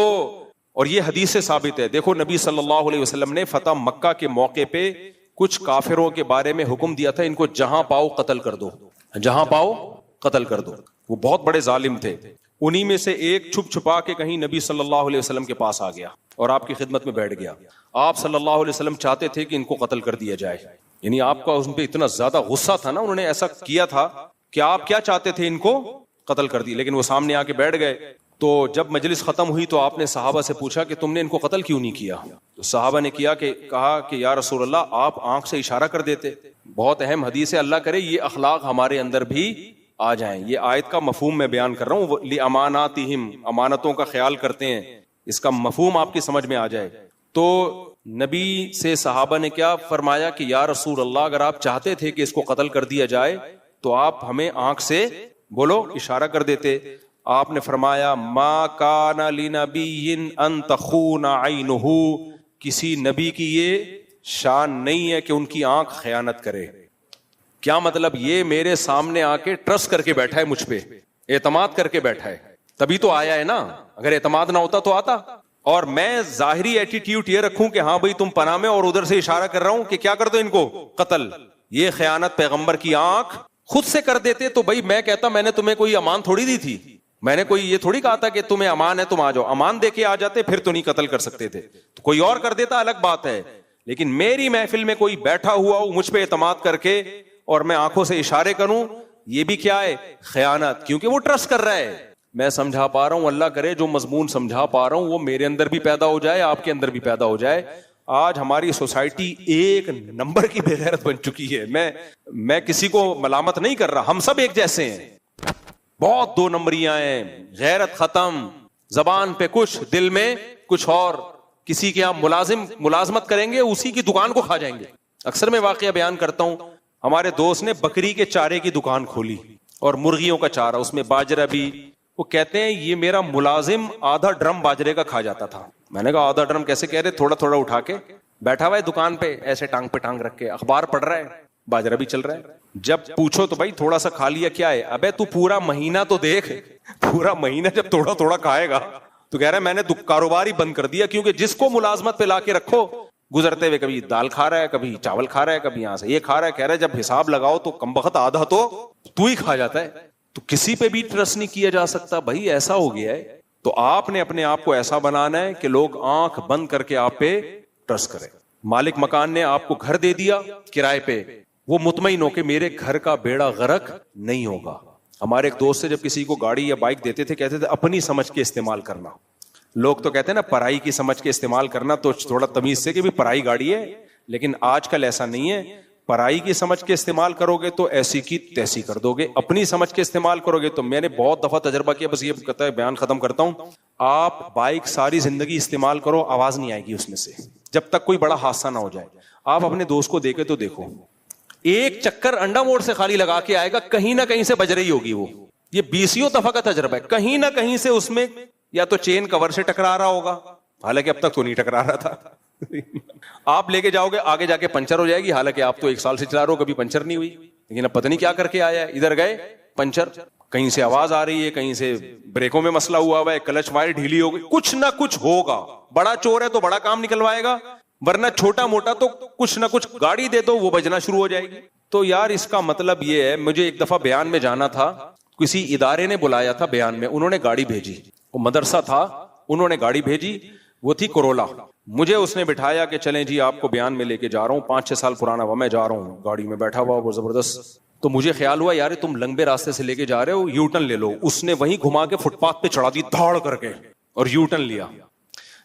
اور یہ حدیث سے ثابت ہے. دیکھو نبی صلی اللہ علیہ وسلم نے فتح مکہ کے موقع پہ کچھ کافروں کے بارے میں حکم دیا تھا, ان کو جہاں پاؤ قتل کر دو, جہاں پاؤ قتل کر دو. وہ بہت بڑے ظالم تھے. انہی میں سے ایک چھپ چھپا کے کہیں نبی صلی اللہ علیہ وسلم کے پاس آ گیا اور آپ کی خدمت میں بیٹھ گیا. آپ صلی اللہ علیہ وسلم چاہتے تھے کہ ان کو قتل کر دیا جائے, یعنی آپ کا ان پہ اتنا زیادہ غصہ تھا نا, انہوں نے ایسا کیا تھا کہ آپ کیا چاہتے تھے, ان کو قتل کر دی. لیکن وہ سامنے آ کے بیٹھ گئے. تو جب مجلس ختم ہوئی تو آپ نے صحابہ سے پوچھا کہ تم نے ان کو قتل کیوں نہیں کیا؟ تو صحابہ نے کہا کہ یا رسول اللہ آپ آنکھ سے اشارہ کر دیتے. بہت اہم حدیث ہے, اللہ کرے یہ اخلاق ہمارے اندر بھی آ جائیں. یہ آیت کا مفہوم میں بیان کر رہا ہوں, لِأَمَانَاتِهِمْ, امانتوں کا خیال کرتے ہیں, اس کا مفہوم آپ کی سمجھ میں آ جائے. تو نبی سے صحابہ نے کیا فرمایا کہ یا رسول اللہ اگر آپ چاہتے تھے کہ اس کو قتل کر دیا جائے تو آپ ہمیں آنکھ سے بولو اشارہ کر دیتے. آپ نے فرمایا ما کان لنبی ان تخون عینہ, کسی نبی کی یہ شان نہیں ہے کہ ان کی آنکھ خیانت کرے. کیا مطلب؟ یہ میرے سامنے آ کے ٹرسٹ کر کے بیٹھا ہے, مجھ پہ اعتماد کر کے بیٹھا ہے, تبھی تو آیا ہے نا. اگر اعتماد نہ ہوتا تو آتا. اور میں ظاہری ایٹیٹیوڈ یہ رکھوں کہ ہاں بھائی تم پناہ میں, اور ادھر سے اشارہ کر رہا ہوں کہ کیا کر دو ان کو قتل. یہ خیانت پیغمبر کی آنکھ خود سے کر دیتے تو بھائی میں کہتا میں نے تمہیں کوئی امان تھوڑی دی تھی, میں نے کوئی یہ تھوڑی کہا تھا کہ تمہیں امان ہے تم آ جاؤ. امان دے کے آ جاتے پھر تو نہیں قتل کر سکتے تھے, تو کوئی اور کر دیتا الگ بات ہے. لیکن میری محفل میں کوئی بیٹھا ہوا ہو مجھ پہ اعتماد کر کے اور میں آنکھوں سے اشارے کروں, یہ بھی کیا ہے؟ خیانت. کیونکہ وہ ٹرسٹ کر رہا ہے. میں سمجھا پا رہا ہوں, اللہ کرے جو مضمون سمجھا پا رہا ہوں وہ میرے اندر بھی پیدا ہو جائے, آپ کے اندر بھی پیدا ہو جائے. آج ہماری سوسائٹی ایک نمبر کی بے غیرت بن چکی ہے. میں کسی کو ملامت نہیں کر رہا, ہم سب ایک جیسے ہیں. بہت دو نمبریاں ہیں, غیرت ختم, زبان پہ کچھ دل میں کچھ اور. کسی کے یہاں ملازمت کریں گے اسی کی دکان کو کھا جائیں گے. اکثر میں واقعہ بیان کرتا ہوں, ہمارے دوست نے بکری کے چارے کی دکان کھولی اور مرغیوں کا چارہ, اس میں باجرہ بھی. وہ کہتے ہیں یہ میرا ملازم آدھا ڈرم باجرے کا کھا جاتا تھا. میں نے کہا آدھا ڈرم کیسے؟ کہہ رہے تھوڑا تھوڑا اٹھا کے بیٹھا ہوا ہے دکان پہ, ایسے ٹانگ پہ ٹانگ رکھ کے اخبار پڑھ رہا ہے, باجرہ بھی چل رہا ہے. جب پوچھو تو بھائی تھوڑا سا کھا لیا کیا ہے؟ ابے تو پورا مہینہ تو دیکھ, پورا مہینہ جب تھوڑا تھوڑا کھائے گا. تو کہہ رہا ہے میں نے کاروبار ہی بند کر دیا, کیونکہ جس کو ملازمت پہ لا کے رکھو گزرتے ہوئے کبھی دال کھا رہا ہے, کبھی چاول کھا رہا ہے, کبھی یہاں سے یہ کھا رہا ہے. کہہ رہا ہے جب حساب لگاؤ تو کم بخت آدھا تو ہی کھا جاتا ہے. تو کسی پہ بھی ٹرسٹ نہیں کیا جا سکتا. بھائی ایسا ہو گیا ہے. تو آپ نے اپنے آپ کو ایسا بنانا ہے کہ لوگ آنکھ بند کر کے آپ پہ ٹرسٹ کریں. مالک مکان نے آپ کو گھر دے دیا کرائے پہ, وہ مطمئن ہو کہ میرے گھر کا بیڑا غرق نہیں ہوگا. ہمارے ایک دوست سے جب کسی کو گاڑی یا بائک دیتے تھے کہتے تھے اپنی سمجھ کے استعمال کرنا. لوگ تو کہتے ہیں نا پرائی کی سمجھ کے استعمال کرنا, تو تھوڑا تمیز سے کہ بھی پرائی گاڑی ہے. لیکن آج کل ایسا نہیں ہے. پرائی کی سمجھ کے استعمال کرو گے تو ایسی کی تیسی کر دو گے, اپنی سمجھ کے استعمال کرو گے تو. میں نے بہت دفعہ تجربہ کیا, بس یہ کہتا ہے بیان ختم کرتا ہوں. آپ بائک ساری زندگی استعمال کرو, آواز نہیں آئے گی اس میں سے جب تک کوئی بڑا حادثہ نہ ہو جائے. آپ اپنے دوست کو دیکھے تو دیکھو, ایک چکر انڈا موڑ سے خالی لگا کے آئے گا, کہیں نہ کہیں سے بج رہی ہوگی وہ. یہ 20 دفعہ کا تجربہ ہے. کہیں نہ کہیں سے اس میں یا تو چین کور سے ٹکرا رہا ہوگا, حالانکہ اب تک تو نہیں ٹکرا رہا تھا. آپ لے کے جاؤ گے آگے جا کے پنچر ہو جائے گی, حالانکہ آپ تو 1 سال سے چلا رہے ہو کبھی پنچر نہیں ہوئی. لیکن اب پتہ نہیں کیا کر کے آیا ہے, ادھر گئے پنچر, کہیں سے آواز آ رہی ہے, کہیں سے بریکوں میں مسئلہ ہوا ہوا ہے, کلچ وائر ڈھیلی ہو گئی, کچھ نہ کچھ ہوگا. بڑا چور ہے تو بڑا کام نکلوائے گا, ورنہ چھوٹا موٹا تو کچھ نہ کچھ گاڑی دے دو وہ بجنا شروع ہو جائے گی. تو یار اس کا مطلب یہ ہے, مجھے ایک دفعہ بیان میں جانا تھا, کسی ادارے نے بلایا تھا بیان میں, انہوں نے گاڑی بھیجی, وہ مدرسہ تھا, انہوں نے گاڑی بھیجی, وہ تھی کرولا. مجھے اس نے بٹھایا کہ چلیں جی آپ کو بیان میں لے کے جا رہا ہوں, 5-6 سال پرانا ہوا, میں جا رہا ہوں گاڑی میں بیٹھا ہوا وہ زبردست. تو مجھے خیال ہوا یار تم لمبے راستے سے لے کے جا رہے ہو, یو ٹرن لے لو. اس نے وہیں گھما کے فٹ پاتھ پہ چڑھا دی دھاڑ کر کے اور یو ٹرن لیا.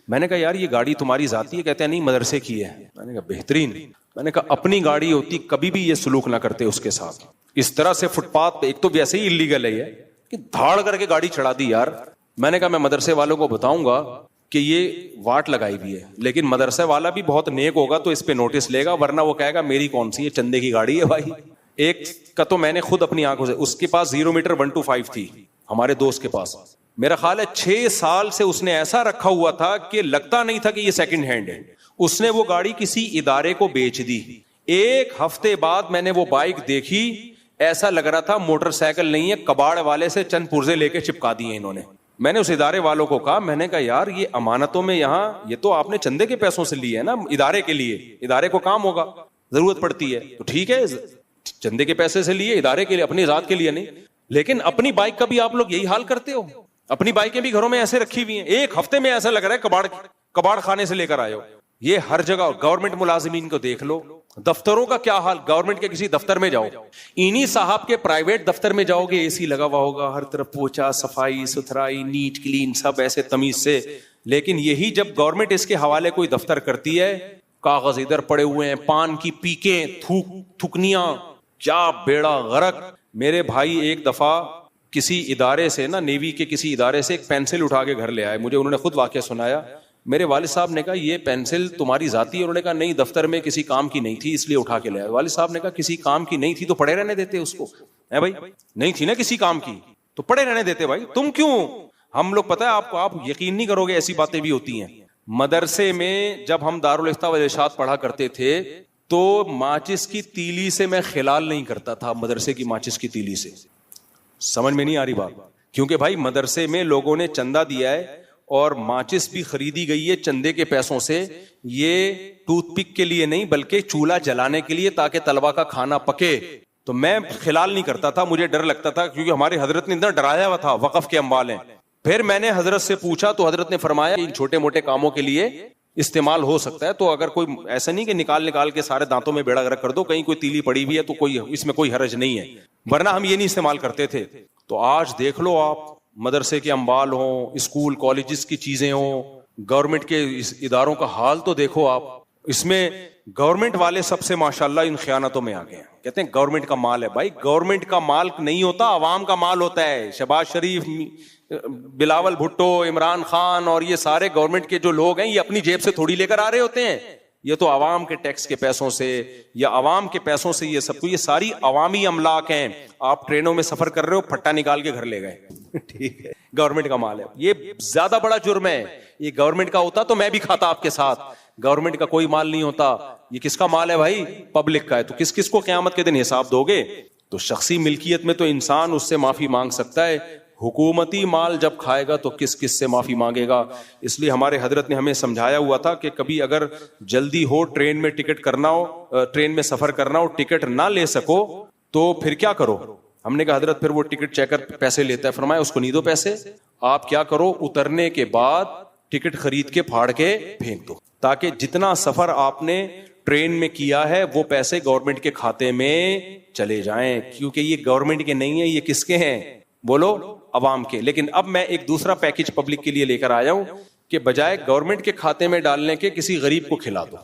میں نے کہا یار یہ گاڑی تمہاری ذاتی ہے؟ کہتے ہیں نہیں مدرسے کی ہے. میں نے کہا بہترین. میں نے کہا اپنی گاڑی ہوتی کبھی بھی یہ سلوک نہ کرتے اس کے ساتھ, اس طرح سے فٹ پاتھ پہ. ایک تو ویسے ہی اللیگل ہے کہ دھاڑ کر کے گاڑی چڑھا دی یار. میں نے کہا میں مدرسے والوں کو بتاؤں گا کہ یہ واٹ لگائی بھی ہے, لیکن مدرسے والا بھی بہت نیک ہوگا تو اس پہ نوٹس لے گا, ورنہ وہ کہے گا میری کون سی ہے, چندے کی گاڑی ہے بھائی. ایک کا تو میں نے خود اپنی آنکھوں سے, اس کے پاس 0 میٹر 125 تھی, ہمارے دوست کے پاس. میرا خیال ہے 6 سال سے اس نے ایسا رکھا ہوا تھا کہ لگتا نہیں تھا کہ یہ سیکنڈ ہینڈ ہے. اس نے وہ گاڑی کسی ادارے کو بیچ دی. 1 ہفتے بعد میں نے وہ بائک دیکھی, ایسا لگ رہا تھا موٹر سائیکل نہیں ہے، کباڑ والے سے چند پرزے لے کے چپکا دیے انہوں نے. میں نے اس ادارے والوں کو کہا، میں نے کہا یار یہ امانتوں میں یہاں یہ تو آپ نے چندے کے پیسوں سے لیے ہے نا، ادارے کے لیے، ادارے کو کام ہوگا، ضرورت پڑتی ہے تو ٹھیک ہے، چندے کے پیسے سے لیے، ادارے کے لیے، اپنی ذات کے لیے نہیں. لیکن اپنی بائک کا بھی آپ لوگ یہی حال کرتے ہو. اپنی بائکیں بھی گھروں میں ایسے رکھی ہوئی ہیں، ایک ہفتے میں ایسا لگ رہا ہے کباڑ خانے سے لے کر آئے ہو. یہ ہر جگہ. گورنمنٹ ملازمین کو دیکھ لو، دفتروں کا کیا حال. گورنمنٹ کے کسی دفتر میں جاؤ، انہی صاحب کے پرائیویٹ دفتر میں جاؤ گے، اے سی لگا ہوا ہوگا، ہر طرف پوچھا، صفائی ستھرائی، نیٹ کلین، سب ایسے تمیز سے. لیکن یہی جب گورنمنٹ اس کے حوالے کوئی دفتر کرتی ہے، کاغذ ادھر پڑے ہوئے ہیں، پان کی پیکیں، تھکنیاں، کیا بیڑا غرق. میرے بھائی ایک دفعہ کسی ادارے سے نا، نیوی کے کسی ادارے سے ایک پینسل اٹھا کے گھر لے آئے. مجھے انہوں نے خود واقعہ سنایا. میرے والد صاحب نے کہا یہ پینسل تمہاری ذاتی ہے؟ انہوں نے کہا نہیں، دفتر میں کسی کام کی نہیں تھی اس لیے اٹھا کے لے آئے. والد صاحب نے کہا کسی کام کی نہیں تھی تو پڑے رہنے دیتے اس کو. ہے بھائی، نہیں تھی نا کسی کام کی تو پڑے رہنے دیتے. بھائی تم کیوں؟ ہم لوگ پتہ ہے آپ کو، آپ یقین نہیں کرو گے، ایسی باتیں بھی ہوتی ہیں. مدرسے میں جب ہم دارالافتاء والارشاد پڑھا کرتے تھے تو ماچس کی تیلی سے میں خلال نہیں کرتا تھا. مدرسے کی ماچس کی تیلی سے. سمجھ میں نہیں آ رہی بات؟ کیونکہ بھائی مدرسے میں لوگوں نے چندہ دیا ہے اور ماچس بھی خریدی گئی ہے چندے کے پیسوں سے. یہ ٹوتھ پک کے لیے نہیں بلکہ چولہا جلانے کے لیے، تاکہ طلبہ کا کھانا پکے. تو میں خلال نہیں کرتا تھا، مجھے ڈر لگتا تھا کیونکہ ہمارے حضرت نے اتنا ڈرایا ہوا تھا، وقف کے اموال ہیں. پھر میں نے حضرت سے پوچھا تو حضرت نے فرمایا ان چھوٹے موٹے کاموں کے لیے استعمال ہو سکتا ہے. تو اگر کوئی ایسا نہیں کہ نکال کے سارے دانتوں میں بیڑا غرق کر دو، کہیں کوئی تیلی پڑی ہوئی ہے تو کوئی اس میں کوئی حرج نہیں ہے، ورنہ ہم یہ نہیں استعمال کرتے تھے. تو آج دیکھ لو آپ، مدرسے کے اموال ہوں، اسکول کالجز کی چیزیں ہوں، گورنمنٹ کے اداروں کا حال تو دیکھو آپ. اس میں گورنمنٹ والے سب سے ماشاءاللہ ان خیانتوں میں آ گئے ہیں. کہتے ہیں گورنمنٹ کا مال ہے. بھائی گورنمنٹ کا مال نہیں ہوتا، عوام کا مال ہوتا ہے. شہباز شریف، بلاول بھٹو، عمران خان اور یہ سارے گورنمنٹ کے جو لوگ ہیں، یہ اپنی جیب سے تھوڑی لے کر آ رہے ہوتے ہیں. یہ تو عوام کے ٹیکس کے پیسوں سے یا عوام کے پیسوں سے یہ سب کو، یہ ساری عوامی املاک ہیں. آپ ٹرینوں میں سفر کر رہے ہو، پھٹا نکال کے گھر لے گئے، ٹھیک ہے، گورنمنٹ کا مال ہے. یہ زیادہ بڑا جرم ہے. یہ گورنمنٹ کا ہوتا تو میں بھی کھاتا آپ کے ساتھ. گورنمنٹ کا کوئی مال نہیں ہوتا. یہ کس کا مال ہے بھائی؟ پبلک کا ہے. تو کس کس کو قیامت کے دن حساب دو گے؟ تو شخصی ملکیت میں تو انسان اس سے معافی مانگ سکتا ہے، حکومتی مال جب کھائے گا تو کس کس سے معافی مانگے گا؟ اس لیے ہمارے حضرت نے ہمیں سمجھایا ہوا تھا کہ کبھی اگر جلدی ہو، ٹرین میں ٹکٹ کرنا ہو، ٹرین میں سفر کرنا ہو، ٹکٹ نہ لے سکو تو پھر کیا کرو؟ ہم نے کہا حضرت پھر وہ ٹکٹ چیکر پیسے لیتا ہے. فرمایا اس کو نہیں دو پیسے، آپ کیا کرو، اترنے کے بعد ٹکٹ خرید کے پھاڑ کے پھینک دو، تاکہ جتنا سفر آپ نے ٹرین میں کیا ہے وہ پیسے گورنمنٹ کے کھاتے میں چلے جائیں. کیونکہ یہ گورنمنٹ کے نہیں ہیں، یہ کس کے ہیں؟ بولو، عوام کے. لیکن اب میں ایک دوسرا پیکج پبلک کے لیے لے کر آیا ہوں کہ بجائے گورنمنٹ کے کھاتے میں ڈالنے کے کسی غریب کو کھلا دو.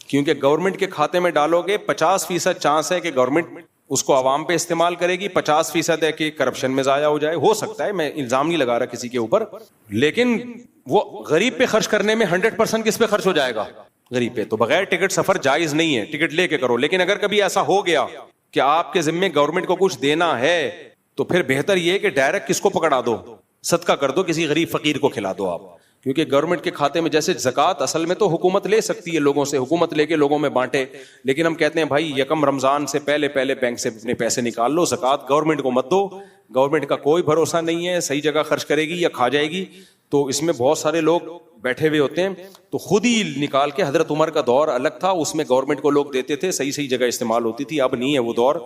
کیونکہ گورنمنٹ کے کھاتے میں ڈالو گے 50% چانس ہے کہ گورنمنٹ اس کو عوام پہ استعمال کرے گی، 50% ہے کہ کرپشن میں ضائع ہو جائے. ہو سکتا ہے، میں الزام نہیں لگا رہا کسی کے اوپر، لیکن وہ غریب پہ خرچ کرنے میں 100% کس پہ خرچ ہو جائے گا؟ غریب پہ. تو بغیر ٹکٹ سفر جائز نہیں ہے، ٹکٹ لے کے کرو. لیکن اگر کبھی ایسا ہو گیا کہ آپ کے ذمے گورنمنٹ کو کچھ دینا ہے تو پھر بہتر یہ ہے کہ ڈائریکٹ کس کو پکڑا دو، صدقہ کر دو، کسی غریب فقیر کو کھلا دو آپ. کیونکہ گورنمنٹ کے کھاتے میں جیسے زکوٰۃ اصل میں تو حکومت لے سکتی ہے لوگوں سے، حکومت لے کے لوگوں میں بانٹے، لیکن ہم کہتے ہیں بھائی یکم رمضان سے پہلے بینک سے اپنے پیسے نکال لو، زکوٰۃ گورنمنٹ کو مت دو. گورنمنٹ کا کوئی بھروسہ نہیں ہے، صحیح جگہ خرچ کرے گی یا کھا جائے گی. تو اس میں بہت سارے لوگ بیٹھے ہوئے ہوتے ہیں، تو خود ہی نکال کے. حضرت عمر کا دور الگ تھا، اس میں گورنمنٹ کو لوگ دیتے تھے، صحیح جگہ استعمال ہوتی تھی. اب نہیں ہے وہ دور.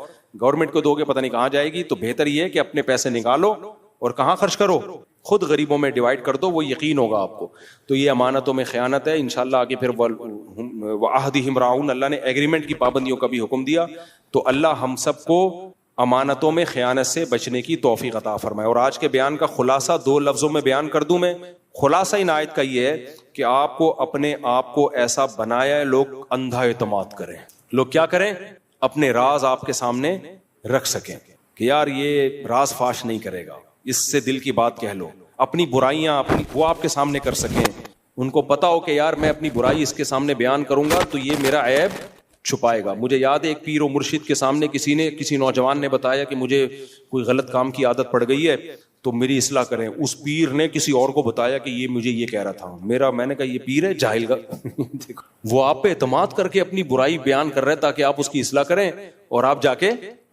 گورنمنٹ کو دو گے پتہ نہیں کہاں جائے گی. تو بہتر یہ ہے کہ اپنے پیسے نکالو اور کہاں خرچ کرو؟ خود غریبوں میں ڈیوائڈ کر دو، وہ یقین ہوگا آپ کو. تو یہ امانتوں میں خیانت ہے. انشاءاللہ آگے پھر وعہدہم راعون، اللہ نے ایگریمنٹ کی پابندیوں کا بھی حکم دیا. تو اللہ ہم سب کو امانتوں میں خیانت سے بچنے کی توفیق عطا فرمائے. اور آج کے بیان کا خلاصہ 2 لفظوں میں بیان کر دوں میں. خلاصہ ان آیت کا یہ ہے کہ آپ کو اپنے آپ کو ایسا بنایا ہے لوگ اندھا اعتماد کریں. لوگ کیا کریں؟ اپنے راز آپ کے سامنے رکھ سکیں کہ یار یہ راز فاش نہیں کرے گا، اس سے دل کی بات کہہ لو. اپنی برائیاں وہ آپ کے سامنے کر سکیں. ان کو پتا ہو کہ یار میں اپنی برائی اس کے سامنے بیان کروں گا تو یہ میرا عیب چھپائے گا. مجھے یاد ہے ایک پیر و مرشد کے سامنے کسی نوجوان نے بتایا کہ مجھے کوئی غلط کام کی عادت پڑ گئی ہے تو میری اصلاح کریں. اس پیر نے کسی اور کو بتایا کہ یہ مجھے یہ کہہ رہا تھا. میں نے کہا یہ پیر ہے جاہل کا. وہ آپ پہ اعتماد کر کے اپنی برائی بیان کر رہے ہیں تاکہ آپ اس کی اصلاح کریں، اور آپ جا کے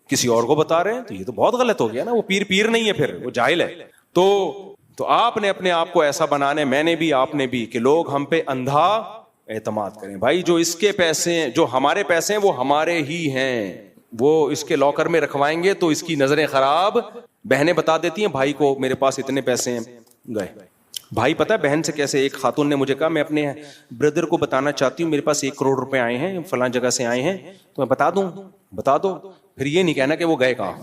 کسی اور کو بتا رہے ہیں تو یہ تو بہت غلط ہو گیا نا. وہ پیر نہیں ہے, پھر وہ جاہل ہے. تو آپ نے اپنے آپ کو ایسا بنانے, میں نے بھی آپ نے بھی, کہ لوگ ہم پہ اندھا اعتماد کریں. بھائی جو اس کے پیسے ہیں, جو ہمارے پیسے ہیں وہ ہمارے ہی ہیں, وہ اس کے لاکر میں رکھوائیں گے تو اس کی نظریں خراب. بہنیں بتا دیتی ہیں بھائی کو میرے پاس اتنے پیسے ہیں, گئے. بھائی پتہ ہے بہن سے کیسے, ایک خاتون نے مجھے کہا میں اپنے بردر کو بتانا چاہتی ہوں میرے پاس 1 کروڑ روپے آئے ہیں, فلاں جگہ سے آئے ہیں, تو میں بتا دوں. بتا دو. پھر یہ نہیں کہنا کہ وہ گئے کہاں.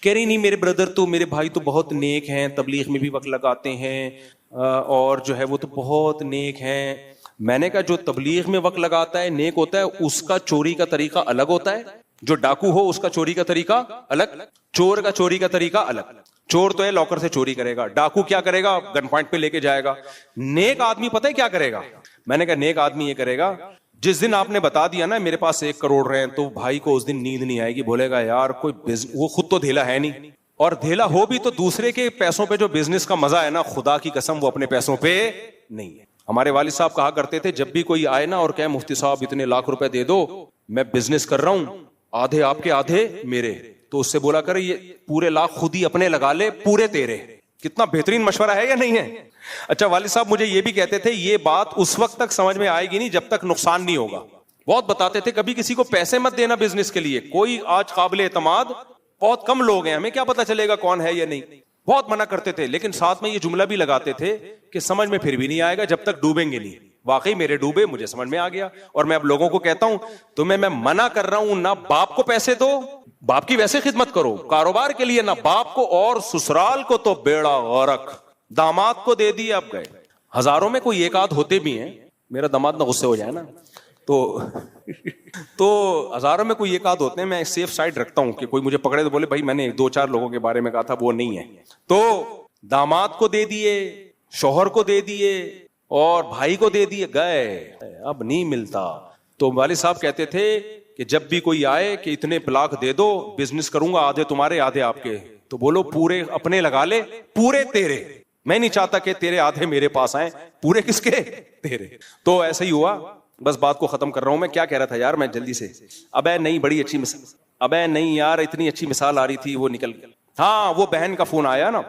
کہہ رہی نہیں میرے بردر تو, میرے بھائی تو بہت نیک ہیں, تبلیغ میں بھی وقت لگاتے ہیں, اور جو ہے وہ تو بہت نیک ہیں. میں نے کہا جو تبلیغ میں وقت لگاتا ہے نیک ہوتا ہے, اس کا چوری کا طریقہ الگ ہوتا ہے. جو ڈاکو ہو اس کا چوری کا طریقہ الگ, چور کا چوری کا طریقہ الگ. چور تو ہے لاکر سے چوری کرے گا, ڈاکو کیا کرے گا, گن پوائنٹ پہ لے کے جائے گا. نیک آدمی پتہ ہے کیا کرے گا. میں نے کہا نیک آدمی یہ کرے گا, جس دن آپ نے بتا دیا نا میرے پاس 1 کروڑ رہے ہیں, تو بھائی کو اس دن نیند نہیں آئے گی, بولے گا یار کوئی وہ خود تو دھیلا ہے نہیں, اور دھیلا ہو بھی تو دوسرے کے پیسوں پہ جو بزنس کا مزہ ہے نا, خدا کی قسم وہ اپنے پیسوں پہ نہیں ہے. ہمارے والد صاحب کہا کرتے تھے جب بھی کوئی آئے نا اور کہے مفتی صاحب اتنے لاکھ روپے دے دو, میں بزنس کر رہا ہوں, آدھے آپ کے آدھے میرے, تو اس سے بولا کرے یہ پورے لاکھ خود ہی اپنے لگا لے, پورے تیرے. کتنا بہترین مشورہ ہے یا نہیں ہے. اچھا والد صاحب مجھے یہ بھی کہتے تھے یہ بات اس وقت تک سمجھ میں آئے گی نہیں جب تک نقصان نہیں ہوگا. بہت بتاتے تھے کبھی کسی کو پیسے مت دینا بزنس کے لیے. کوئی آج قابل اعتماد بہت کم لوگ ہیں, ہمیں کیا پتا چلے گا کون ہے یا نہیں. بہت منع کرتے تھے, لیکن ساتھ میں یہ جملہ بھی لگاتے تھے کہ سمجھ میں پھر بھی نہیں آئے گا جب تک ڈوبیں گے نہیں. واقعی میرے ڈوبے, مجھے سمجھ میں آ گیا. اور میں اب لوگوں کو کہتا ہوں تمہیں میں منع کر رہا ہوں, نہ باپ کو پیسے دو, باپ کی ویسے خدمت کرو کاروبار کے لیے, نہ باپ کو, اور سسرال کو تو بیڑا غرق. داماد کو دے دی, اب گئے. ہزاروں میں کوئی ایک آدھ ہوتے بھی ہیں, میرا داماد نہ غصے ہو جائے نا, تو ہزاروں میں کوئی ایک آدھ ہوتے ہیں. میں سیف سائڈ رکھتا ہوں کہ کوئی مجھے پکڑے تو بولے بھائی میں نے 2-4 لوگوں کے بارے میں کہا تھا, وہ نہیں ہے. تو داماد کو دے دیے, شوہر کو دے دیے, اور بھائی کو دے دیے, گئے. اب نہیں ملتا. تو والد صاحب کہتے تھے کہ جب بھی کوئی آئے کہ اتنے لاکھ دے دو, بزنس کروں گا, آدھے تمہارے آدھے آپ کے, تو بولو پورے اپنے لگا لے, پورے تیرے. میں نہیں چاہتا کہ تیرے آدھے میرے پاس آئیں, پورے کس کے, تیرے. تو ایسا ہی ہوا. بس بات کو ختم کر رہا ہوں. میں کیا کہہ رہا تھا یار, میں جلدی سے, ابے نہیں بڑی اچھی مثال, ابے نہیں یار اتنی اچھی مثال آ رہی تھی وہ نکل گئی. ہاں وہ بہن کا فون آیا نا,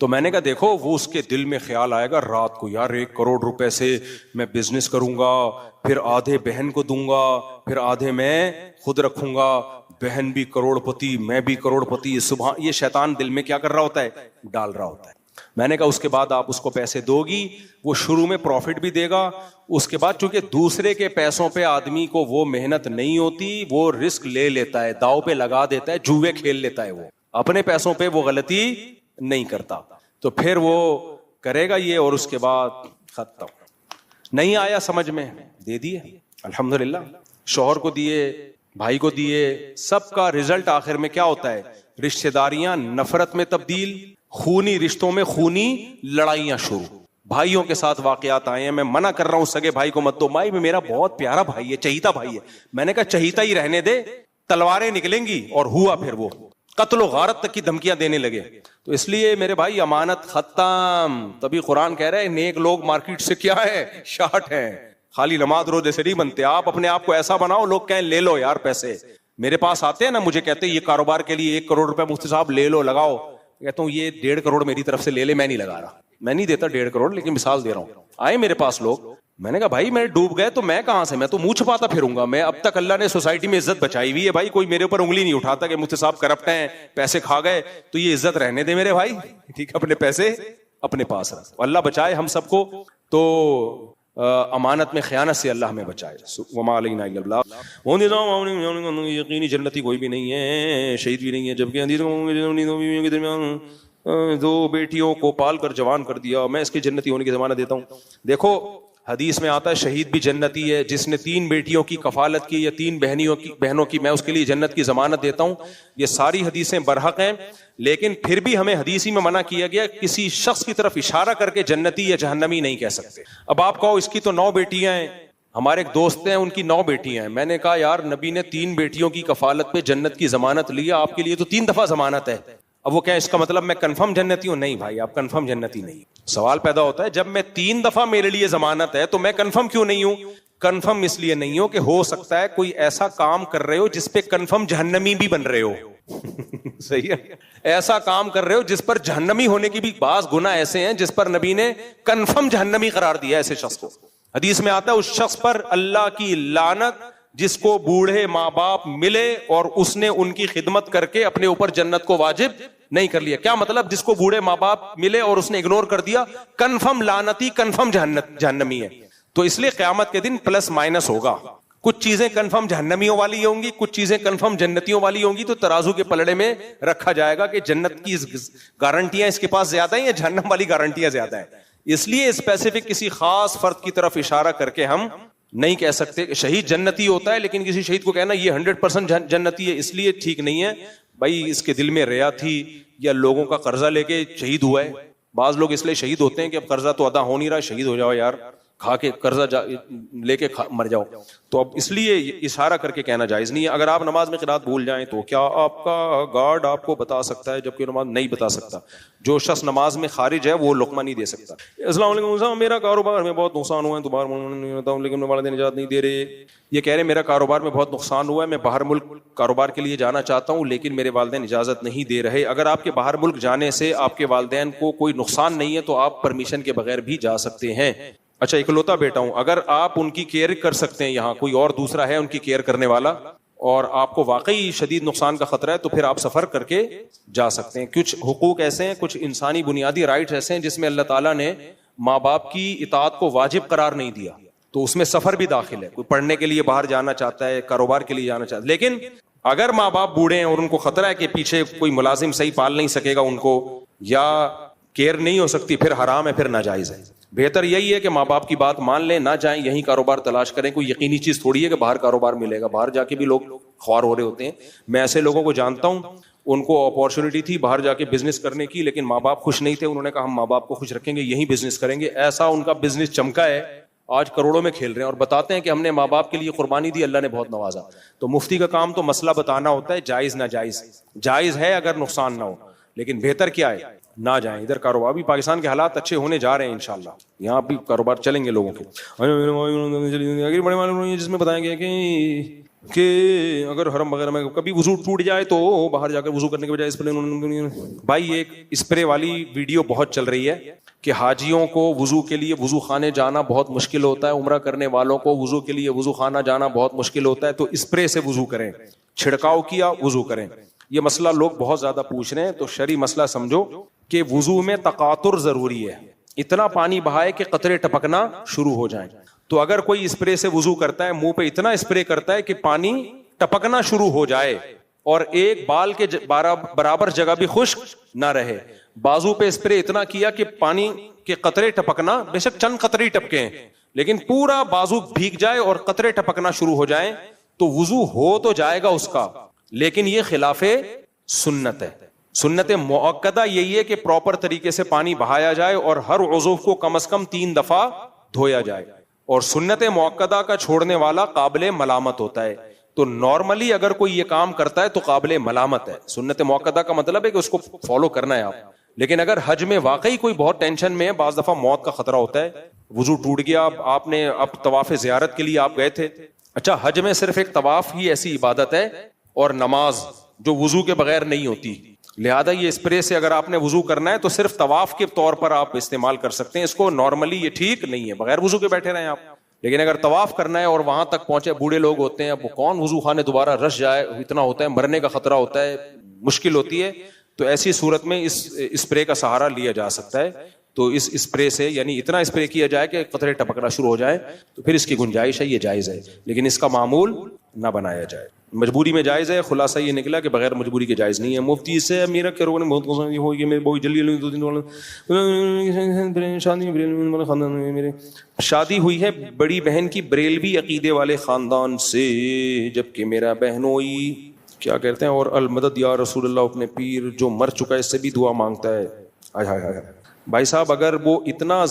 تو میں نے کہا دیکھو وہ اس کے دل میں خیال آئے گا رات کو, یار 1 کروڑ روپے سے میں بزنس کروں گا, پھر آدھے بہن کو دوں گا, پھر آدھے میں خود رکھوں گا, بہن بھی کروڑ پتی, میں بھی کروڑ پتی. صبح یہ شیطان دل میں کیا کر رہا ہوتا ہے, ڈال رہا ہوتا ہے. میں نے کہا اس کے بعد آپ اس کو پیسے دو گی, وہ شروع میں پروفٹ بھی دے گا, اس کے بعد چونکہ دوسرے کے پیسوں پہ آدمی کو وہ محنت نہیں ہوتی, وہ رسک لے لیتا ہے, داؤ پہ لگا دیتا ہے, جوئے کھیل لیتا ہے, وہ اپنے پیسوں پہ وہ غلطی نہیں کرتا. تو پھر وہ کرے گا یہ, اور اس کے بعد ختم. نہیں آیا سمجھ میں, دے دیے الحمدللہ, شوہر کو دیے, بھائی کو دیے, سب کا رزلٹ آخر میں کیا ہوتا ہے, رشتہ داریاں نفرت میں تبدیل, خونی رشتوں میں خونی لڑائیاں شروع. بھائیوں کے ساتھ واقعات آئے ہیں. میں منع کر رہا ہوں سگے بھائی کو مت دو, بھائی میرا بہت پیارا بھائی ہے, چہیتا بھائی ہے. میں نے کہا چہیتا ہی رہنے دے, تلواریں نکلیں گی. اور ہوا پھر وہ قتل و غارت تک کی دھمکیاں دینے لگے. تو اس لیے میرے بھائی امانت ختم. تبھی قرآن کہہ رہے ہیں نیک لوگ مارکیٹ سے کیا ہے, شارٹ ہیں. خالی نماز روزے سے نہیں بنتے. آپ اپنے آپ کو ایسا بناؤ لوگ کہیں لے لو یار پیسے. میرے پاس آتے ہیں نا, مجھے کہتے ہیں یہ کاروبار کے لیے 1 کروڑ روپے مفتی صاحب لے لو, لگاؤ. کہتا ہوں یہ 1.5 کروڑ میری طرف سے لے لے, میں نہیں لگا رہا, میں نہیں دیتا 1.5 کروڑ, لیکن مثال دے رہا ہوں. آئے میرے پاس لوگ, میں نے کہا بھائی میں ڈوب گئے تو میں کہاں سے, میں تو منہ چھپاتا پھروں گا. میں اب تک اللہ نے سوسائٹی میں عزت بچائی ہوئی ہے بھائی, کوئی میرے اوپر انگلی نہیں اٹھاتا کہ مفتی صاحب کرپٹ ہیں, پیسے کھا گئے. تو یہ عزت رہنے دے میرے بھائی, ٹھیک ہے, اپنے پیسے اپنے پاس رکھ. اللہ بچائے ہم سب کو. تو امانت میں خیانت سے اللہ ہمیں بچائے. وما علینا الا البلاغ. یقینی جنتی کوئی بھی نہیں ہے, شہید بھی نہیں ہے. جبکہ حدیث کے درمیان 2 بیٹیوں کو پال کر جوان کر دیا, میں اس کے جنتی ہونے کی ضمانت دیتا ہوں. دیکھو حدیث میں آتا ہے شہید بھی جنتی ہے, جس نے 3 بیٹیوں کی کفالت کی یا 3 بہنوں کی, میں اس کے لیے جنت کی ضمانت دیتا ہوں. یہ ساری حدیثیں برحق ہیں, لیکن پھر بھی ہمیں حدیث ہی میں منع کیا گیا, کسی شخص کی طرف اشارہ کر کے جنتی یا جہنمی نہیں کہہ سکتے. اب آپ کہو اس کی تو 9 بیٹیاں ہیں, ہمارے ایک دوست ہیں ان کی 9 بیٹیاں ہیں. میں نے کہا یار نبی نے 3 بیٹیوں کی کفالت پہ جنت کی ضمانت لیا, آپ کے لیے تو 3 دفعہ ضمانت ہے. اب وہ کہیں اس کا مطلب میں کنفرم جنتی ہوں. نہیں بھائی آپ کنفرم جنتی نہیں. سوال پیدا ہوتا ہے جب میں 3 دفعہ میرے لیے ضمانت ہے تو میں کنفرم کیوں نہیں ہوں. کنفرم اس لیے نہیں ہو کہ ہو سکتا ہے کوئی ایسا کام کر رہے ہو جس پہ کنفرم جہنمی بھی بن رہے ہو. صحیح ہے, ایسا کام کر رہے ہو جس پر جہنمی ہونے کی بھی بعض گناہ ایسے ہیں جس پر نبی نے کنفرم جہنمی قرار دیا ایسے شخص کو. حدیث میں آتا ہے اس شخص پر اللہ کی لعنت جس کو بوڑھے ماں باپ ملے اور اس نے ان کی خدمت کر کے اپنے اوپر جنت کو واجب نہیں کر لیا. کیا مطلب؟ جس کو بوڑھے ماں باپ ملے اور اس نے اگنور کر دیا, کنفرم لعنتی, کنفرم جہنمی ہے. تو اس لیے قیامت کے دن پلس مائنس ہوگا, کچھ چیزیں کنفرم جہنمیوں والی ہوں گی, کچھ چیزیں کنفرم جنتیوں والی ہوں گی. تو ترازو کے پلڑے میں رکھا جائے گا کہ جنت کی گارنٹیاں اس کے پاس زیادہ ہیں یا جہنم والی گارنٹیاں زیادہ ہیں. اس لیے اسپیسیفک کسی خاص فرد کی طرف اشارہ کر کے ہم نہیں کہہ سکتے کہ شہید جنتی ہوتا ہے, لیکن کسی شہید کو کہنا یہ 100% جنتی ہے اس لیے ٹھیک نہیں ہے. بھائی اس کے دل میں ریا تھی یا لوگوں کا قرضہ لے کے شہید ہوا ہے. بعض لوگ اس لیے شہید ہوتے ہیں کہ اب قرضہ تو ادا ہو نہیں رہا, شہید ہو جاؤ یار, کھا کے قرضہ لے کے مر جاؤ. تو اب اس لیے اشارہ کر کے کہنا جائز نہیں ہے. اگر آپ نماز میں قرات بھول جائیں تو کیا آپ کا گارڈ آپ کو بتا سکتا ہے جبکہ نماز نہیں بتا سکتا؟ جو شخص نماز میں خارج ہے وہ لقمہ نہیں دے سکتا. السلام علیکم صاحب, میرا کاروبار میں بہت نقصان ہوا ہے, دوبارہ لیکن والدین اجازت نہیں دے رہے. یہ کہہ رہے میرا کاروبار میں بہت نقصان ہوا ہے, میں باہر ملک کاروبار کے لیے جانا چاہتا ہوں لیکن میرے والدین اجازت نہیں دے رہے. اگر آپ کے باہر ملک جانے سے آپ کے والدین کو کوئی نقصان نہیں ہے تو آپ پرمیشن کے بغیر بھی جا سکتے ہیں. اچھا اکلوتا بیٹا ہوں, اگر آپ ان کی کیئر کر سکتے ہیں, یہاں کوئی اور دوسرا ہے ان کی کیئر کرنے والا, اور آپ کو واقعی شدید نقصان کا خطرہ ہے تو پھر آپ سفر کر کے جا سکتے ہیں. کچھ حقوق ایسے ہیں, کچھ انسانی بنیادی رائٹس ایسے ہیں جس میں اللہ تعالیٰ نے ماں باپ کی اطاعت کو واجب قرار نہیں دیا, تو اس میں سفر بھی داخل ہے. کوئی پڑھنے کے لیے باہر جانا چاہتا ہے, کاروبار کے لیے جانا چاہتا ہے, لیکن اگر ماں باپ بوڑھے ہیں اور ان کو خطرہ ہے کہ پیچھے کوئی ملازم صحیح پال نہیں سکے گا ان کو, یا کیئر نہیں ہو سکتی, پھر حرام ہے, پھر ناجائز ہے. بہتر یہی ہے کہ ماں باپ کی بات مان لیں, نہ جائیں, یہیں کاروبار تلاش کریں. کوئی یقینی چیز تھوڑی ہے کہ باہر کاروبار ملے گا, باہر جا کے بھی لوگ خوار ہو رہے ہوتے ہیں. میں ایسے لوگوں کو جانتا ہوں, ان کو اپورچونٹی تھی باہر جا کے بزنس کرنے کی, لیکن ماں باپ خوش نہیں تھے. انہوں نے کہا ہم ماں باپ کو خوش رکھیں گے, یہیں بزنس کریں گے. ایسا ان کا بزنس چمکا ہے, آج کروڑوں میں کھیل رہے ہیں, اور بتاتے ہیں کہ ہم نے ماں باپ کے لیے قربانی دی, اللہ نے بہت نوازا. تو مفتی کا کام تو مسئلہ بتانا ہوتا ہے, جائز ناجائز. جائز ہے اگر نقصان نہ ہو, لیکن بہتر کیا ہے نہ جائیں. ادھر کاروبار بھی پاکستان کے حالات اچھے ہونے جا رہے ہیں انشاءاللہ, یہاں بھی کاروبار چلیں گے لوگوں کے. بڑے معلوم جس میں بتائیں گے کہ اگر حرم وغیرہ میں کبھی وضو ٹوٹ جائے تو باہر جا کر وضو کرنے کے بجائے اسپرے. بھائی ایک اسپرے والی ویڈیو بہت چل رہی ہے کہ حاجیوں کو وضو کے لیے وضو خانے جانا بہت مشکل ہوتا ہے, عمرہ کرنے والوں کو وضو کے لیے وضو خانہ جانا بہت مشکل ہوتا ہے, تو اسپرے سے وضو کریں, چھڑکاؤ کیا وضو کریں. یہ مسئلہ لوگ بہت زیادہ پوچھ رہے ہیں, تو شرعی مسئلہ سمجھو کہ وضو میں تقاطر ضروری ہے, اتنا پانی بہائے کہ قطرے ٹپکنا شروع ہو جائیں. تو اگر کوئی اسپرے سے وضو کرتا ہے, منہ پہ اتنا اسپرے کرتا ہے کہ پانی ٹپکنا شروع ہو جائے اور ایک بال کے برابر جگہ بھی خشک نہ رہے, بازو پہ اسپرے اتنا کیا کہ پانی کے قطرے ٹپکنا, بے شک چند قطرے ٹپکے ہیں, لیکن پورا بازو بھیگ جائے اور قطرے ٹپکنا شروع ہو جائیں, تو وضو ہو تو جائے گا اس کا, لیکن یہ خلاف سنت ہے. سنت مؤکدہ یہی ہے کہ پراپر طریقے سے پانی بہایا جائے اور ہر عضو کو کم از کم 3 دفعہ دھویا جائے, اور سنت مؤکدہ کا چھوڑنے والا قابل ملامت ہوتا ہے. تو نارملی اگر کوئی یہ کام کرتا ہے تو قابل ملامت ہے. سنت مؤکدہ کا مطلب ہے کہ اس کو فالو کرنا ہے آپ. لیکن اگر حج میں واقعی کوئی بہت ٹینشن میں ہے, بعض دفعہ موت کا خطرہ ہوتا ہے, وضو ٹوٹ گیا, آپ نے اب طواف زیارت کے لیے آپ گئے تھے. اچھا حج میں صرف ایک طواف ہی ایسی عبادت ہے اور نماز جو وضو کے بغیر نہیں ہوتی, لہذا یہ اسپرے سے اگر آپ نے وضو کرنا ہے تو صرف طواف کے طور پر آپ استعمال کر سکتے ہیں اس کو. نارملی یہ ٹھیک نہیں ہے, بغیر وضو کے بیٹھے رہیں آپ. لیکن اگر طواف کرنا ہے اور وہاں تک پہنچے, بوڑھے لوگ ہوتے ہیں, اب کون وضو خانے دوبارہ رش جائے, اتنا ہوتا ہے, مرنے کا خطرہ ہوتا ہے, مشکل ہوتی ہے, تو ایسی صورت میں اس اسپرے کا سہارا لیا جا سکتا ہے. تو اس اسپرے سے یعنی اتنا اسپرے کیا جائے کہ قطرے ٹپکنا شروع ہو جائے, تو پھر اس کی گنجائش ہے, یہ جائز ہے, لیکن اس کا معمول نہ بنایا جائے. مجبوری میں جائز ہے, خلاصہ یہ نکلا کہ بغیر مجبوری کے جائز نہیں ہے. مفتی سے میرا کرو نے بہت پسند ہو کہ میرے بہت جلدی 2 دن شادی ہوئی ہے بڑی بہن کی بریلوی عقیدے والے خاندان سے, جبکہ میرا بہنوئی کیا کہتے ہیں اور المدد یا رسول اللہ اپنے پیر جو مر چکا ہے اس سے بھی دعا مانگتا ہے. بھائی صاحب اگر وہ اتنا,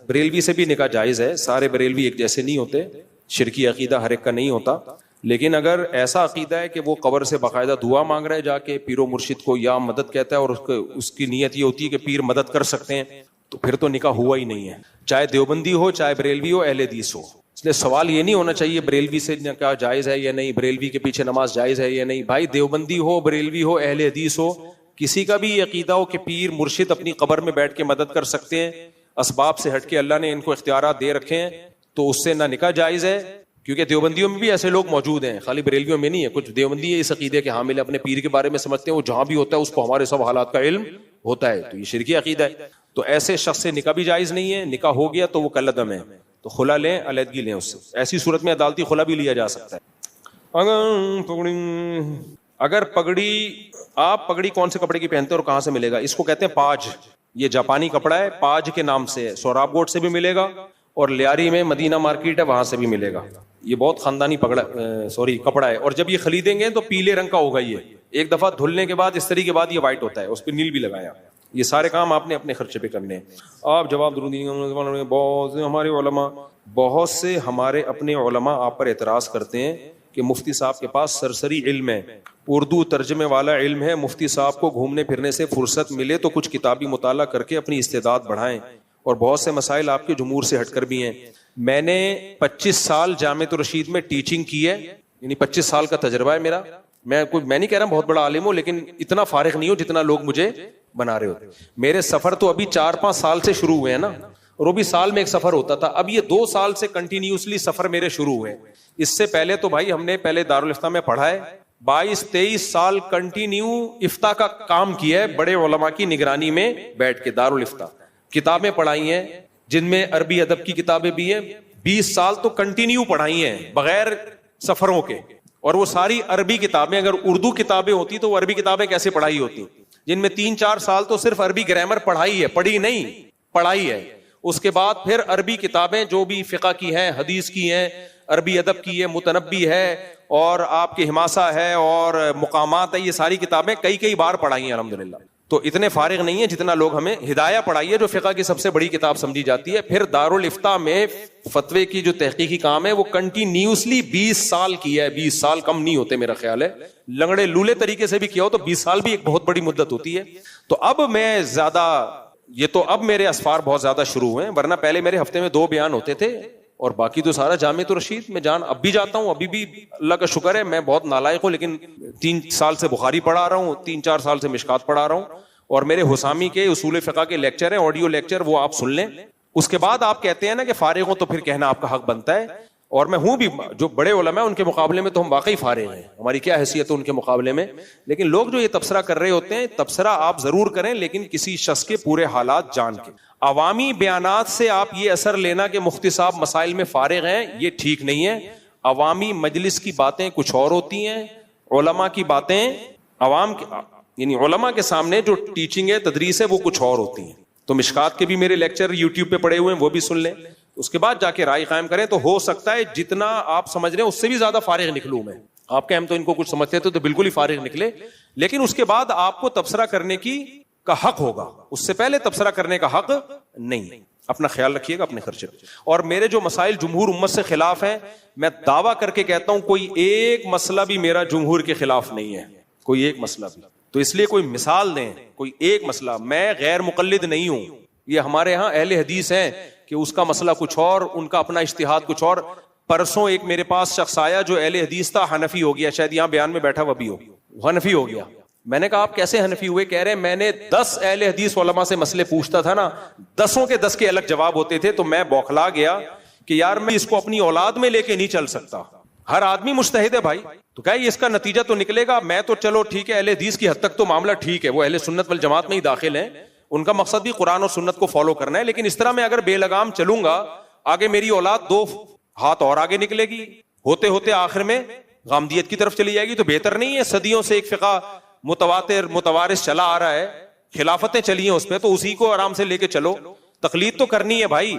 بریلوی سے بھی نکاح جائز ہے, سارے بریلوی ایک جیسے نہیں ہوتے, شرکی عقیدہ ہر ایک کا نہیں ہوتا, لیکن اگر ایسا عقیدہ ہے کہ وہ قبر سے باقاعدہ دعا مانگ رہا ہے جا کے پیر و مرشد کو, یا مدد کہتا ہے اور اس کی نیت یہ ہوتی ہے کہ پیر مدد کر سکتے ہیں, تو پھر تو نکاح ہوا ہی نہیں ہے. چاہے دیوبندی ہو, چاہے بریلوی ہو, اہل حدیث ہو, اس لیے سوال یہ نہیں ہونا چاہیے بریلوی سے کیا جائز ہے یا نہیں، بریلوی کے پیچھے نماز جائز ہے یا نہیں. بھائی دیوبندی ہو، بریلوی ہو، اہل حدیث ہو، کسی کا بھی یہ عقیدہ ہو کہ پیر مرشد اپنی قبر میں بیٹھ کے مدد کر سکتے ہیں، اسباب سے ہٹ کے اللہ نے ان کو اختیارات دے رکھے ہیں، تو اس سے نہ نکاح جائز ہے. کیونکہ دیوبندیوں میں بھی ایسے لوگ موجود ہیں، خالی بریلویوں میں نہیں ہے. کچھ دیوبندی اس عقیدے کے حامل اپنے پیر کے بارے میں سمجھتے ہیں وہ جہاں بھی ہوتا ہے اس کو ہمارے سب حالات کا علم ہوتا ہے، تو یہ شرکی عقیدہ ہے. تو ایسے شخص سے نکاح بھی جائز نہیں ہے. نکاح ہو گیا تو وہ کالعدم ہے، تو خلا لیں، علیحدگی لیں اس سے. ایسی صورت میں عدالتی خلا بھی لیا جا سکتا ہے. اگر پگڑی، آپ پگڑی کون سے کپڑے کی پہنتے ہیں اور کہاں سے ملے گا؟ اس کو کہتے ہیں پاج. یہ جاپانی کپڑا ہے، پاج کے نام سے ہے. سوراب گوٹ سے بھی ملے گا اور لیاری میں مدینہ مارکیٹ ہے وہاں سے بھی ملے گا. یہ بہت خاندانی کپڑا ہے، اور جب یہ خریدیں گے تو پیلے رنگ کا ہوگا. یہ ایک دفعہ دھلنے کے بعد استری کے بعد یہ وائٹ ہوتا ہے، اس پہ نیل بھی لگایا. یہ سارے کام آپ نے اپنے خرچے پہ کرنے ہیں. آپ جواب بہت سے ہمارے اپنے علماء آپ پر اعتراض کرتے ہیں کہ مفتی صاحب کے پاس سرسری علم ہے، اردو ترجمے والا علم ہے. مفتی صاحب کو گھومنے پھرنے سے فرصت ملے تو کچھ کتابی مطالعہ کر کے اپنی استعداد بڑھائیں، اور بہت سے مسائل آپ کے جمہور سے ہٹ کر بھی ہیں. میں نے 25 سال جامعۃ الرشید میں ٹیچنگ کی ہے، یعنی 25 سال کا تجربہ ہے میرا. میں نہیں کہہ رہا بہت بڑا عالم ہوں، لیکن اتنا فارغ نہیں ہوں جتنا لوگ مجھے بنا رہے ہوتے. میرے سفر تو ابھی 4-5 سال سے شروع ہوئے ہیں نا، اور وہ بھی سال میں ایک سفر ہوتا تھا. اب یہ 2 سال سے کنٹینیوسلی سفر میرے شروع ہوئے. اس سے پہلے تو بھائی ہم نے پہلے دارالفتہ میں پڑھا ہے، 22-23 سال کنٹینیو افتاء کا کام کیا ہے، بڑے علماء کی نگرانی میں بیٹھ کے دارالفتہ. کتابیں پڑھائی ہیں جن میں عربی ادب کی کتابیں بھی ہیں. 20 سال تو کنٹینیو پڑھائی ہیں بغیر سفروں کے، اور وہ ساری عربی کتابیں. اگر اردو کتابیں ہوتی تو وہ عربی کتابیں کیسے پڑھائی ہوتی، جن میں 3-4 سال تو صرف عربی گرامر پڑھائی ہے، پڑھی نہیں پڑھائی ہے. اس کے بعد پھر عربی کتابیں جو بھی فقہ کی ہیں، حدیث کی ہیں، عربی ادب کی ہے، متنبی ہے، اور آپ کی حماسہ ہے، اور مقامات ہے، یہ ساری کتابیں کئی بار پڑھائی ہیں الحمدللہ. تو اتنے فارغ نہیں ہے جتنا لوگ ہمیں. ہدایہ پڑھائی ہے جو فقہ کی سب سے بڑی کتاب سمجھی جاتی ہے. پھر دارالفتہ میں فتوے کی جو تحقیقی کام ہے وہ کنٹینیوسلی 20 سال کیا ہے. 20 سال کم نہیں ہوتے میرا خیال ہے. لنگڑے لولے طریقے سے بھی کیا ہو تو 20 سال بھی ایک بہت بڑی مدت ہوتی ہے. تو اب میں زیادہ اب میرے اسفار بہت زیادہ شروع ہوئے ہیں، ورنہ پہلے میرے ہفتے میں 2 بیان ہوتے تھے، اور باقی تو سارا جامعۃ الرشید میں اب بھی جاتا ہوں. ابھی بھی اللہ کا شکر ہے، میں بہت نالائق ہوں، لیکن 3 سال سے بخاری پڑھا رہا ہوں، 3-4 سال سے مشکات پڑھا رہا ہوں، اور میرے حسامی کے اصول فقہ کے لیکچر ہیں، آڈیو لیکچر، وہ آپ سن لیں. اس کے بعد آپ کہتے ہیں نا کہ فارغ ہوں، تو پھر کہنا آپ کا حق بنتا ہے. اور میں ہوں بھی، جو بڑے علماء ہیں ان کے مقابلے میں تو ہم واقعی فارغ ہیں، ہماری کیا حیثیت ہے ان کے مقابلے میں. لیکن لوگ جو یہ تبصرہ کر رہے ہوتے ہیں، تبصرہ آپ ضرور کریں لیکن کسی شخص کے پورے حالات جان کے. عوامی بیانات سے آپ یہ اثر لینا کہ مفتی صاحب مسائل میں فارغ ہیں، یہ ٹھیک نہیں ہے. عوامی مجلس کی باتیں کچھ اور ہوتی ہیں، علماء کی باتیں یعنی علماء کے سامنے جو ٹیچنگ ہے، تدریس ہے، وہ کچھ اور ہوتی ہیں. تو مشکات کے بھی میرے لیکچر یوٹیوب پہ پڑے ہوئے ہیں، وہ بھی سن لیں. اس کے بعد جا کے رائے قائم کریں. تو ہو سکتا ہے جتنا آپ سمجھ رہے ہیں اس سے بھی زیادہ فارغ نکلوں میں. آپ کے ہم تو ان کو کچھ سمجھتے تھے تو بالکل ہی فارغ نکلے. لیکن اس کے بعد آپ کو تبصرہ کرنے کا حق ہوگا، اس سے پہلے تبصرہ کرنے کا حق نہیں. اپنا خیال رکھیے گا اپنے خرچے. اور میرے جو مسائل جمہور امت سے خلاف ہیں، میں دعویٰ کر کے کہتا ہوں کوئی ایک مسئلہ بھی میرا جمہور کے خلاف نہیں ہے، کوئی ایک مسئلہ بھی. تو اس لیے کوئی مثال دیں، کوئی ایک مسئلہ. میں غیر مقلد نہیں ہوں. یہ ہمارے ہاں اہل حدیث ہیں کہ اس کا مسئلہ کچھ اور، ان کا اپنا اجتہاد کچھ اور. پرسوں ایک میرے پاس شخص آیا جو اہل حدیث تھا، حنفی ہو گیا. شاید یہاں بیان میں بیٹھا ہوا بھی ہو، حنفی ہو گیا. میں نے کہا آپ کیسے حنفی ہوئے؟ کہہ رہے میں نے 10 اہل حدیث علماء سے مسئلے پوچھتا تھا نا، 10 کے 10 کے الگ جواب ہوتے تھے. تو میں بوکھلا گیا کہ یار میں اس کو اپنی اولاد میں لے کے نہیں چل سکتا. ہر آدمی مجتہد ہے بھائی. تو کہا اس کا نتیجہ تو نکلے گا. میں تو چلو ٹھیک ہے، اہل حدیث کی حد تک تو معاملہ ٹھیک ہے، وہ اہل سنت والجماعت میں ہی داخل ہیں، ان کا مقصد بھی قرآن اور سنت کو فالو کرنا ہے. لیکن اس طرح میں اگر بے لگام چلوں گا، آگے میری اولاد 2 ہاتھ اور آگے نکلے گی، ہوتے ہوتے آخر میں غامدیت کی طرف چلی جائے گی. تو بہتر نہیں ہے؟ صدیوں سے ایک فقہ متواتر متوارث چلا آ رہا ہے، خلافتیں چلی ہیں اس پہ، تو اسی کو آرام سے لے کے چلو. تقلید تو کرنی ہے بھائی.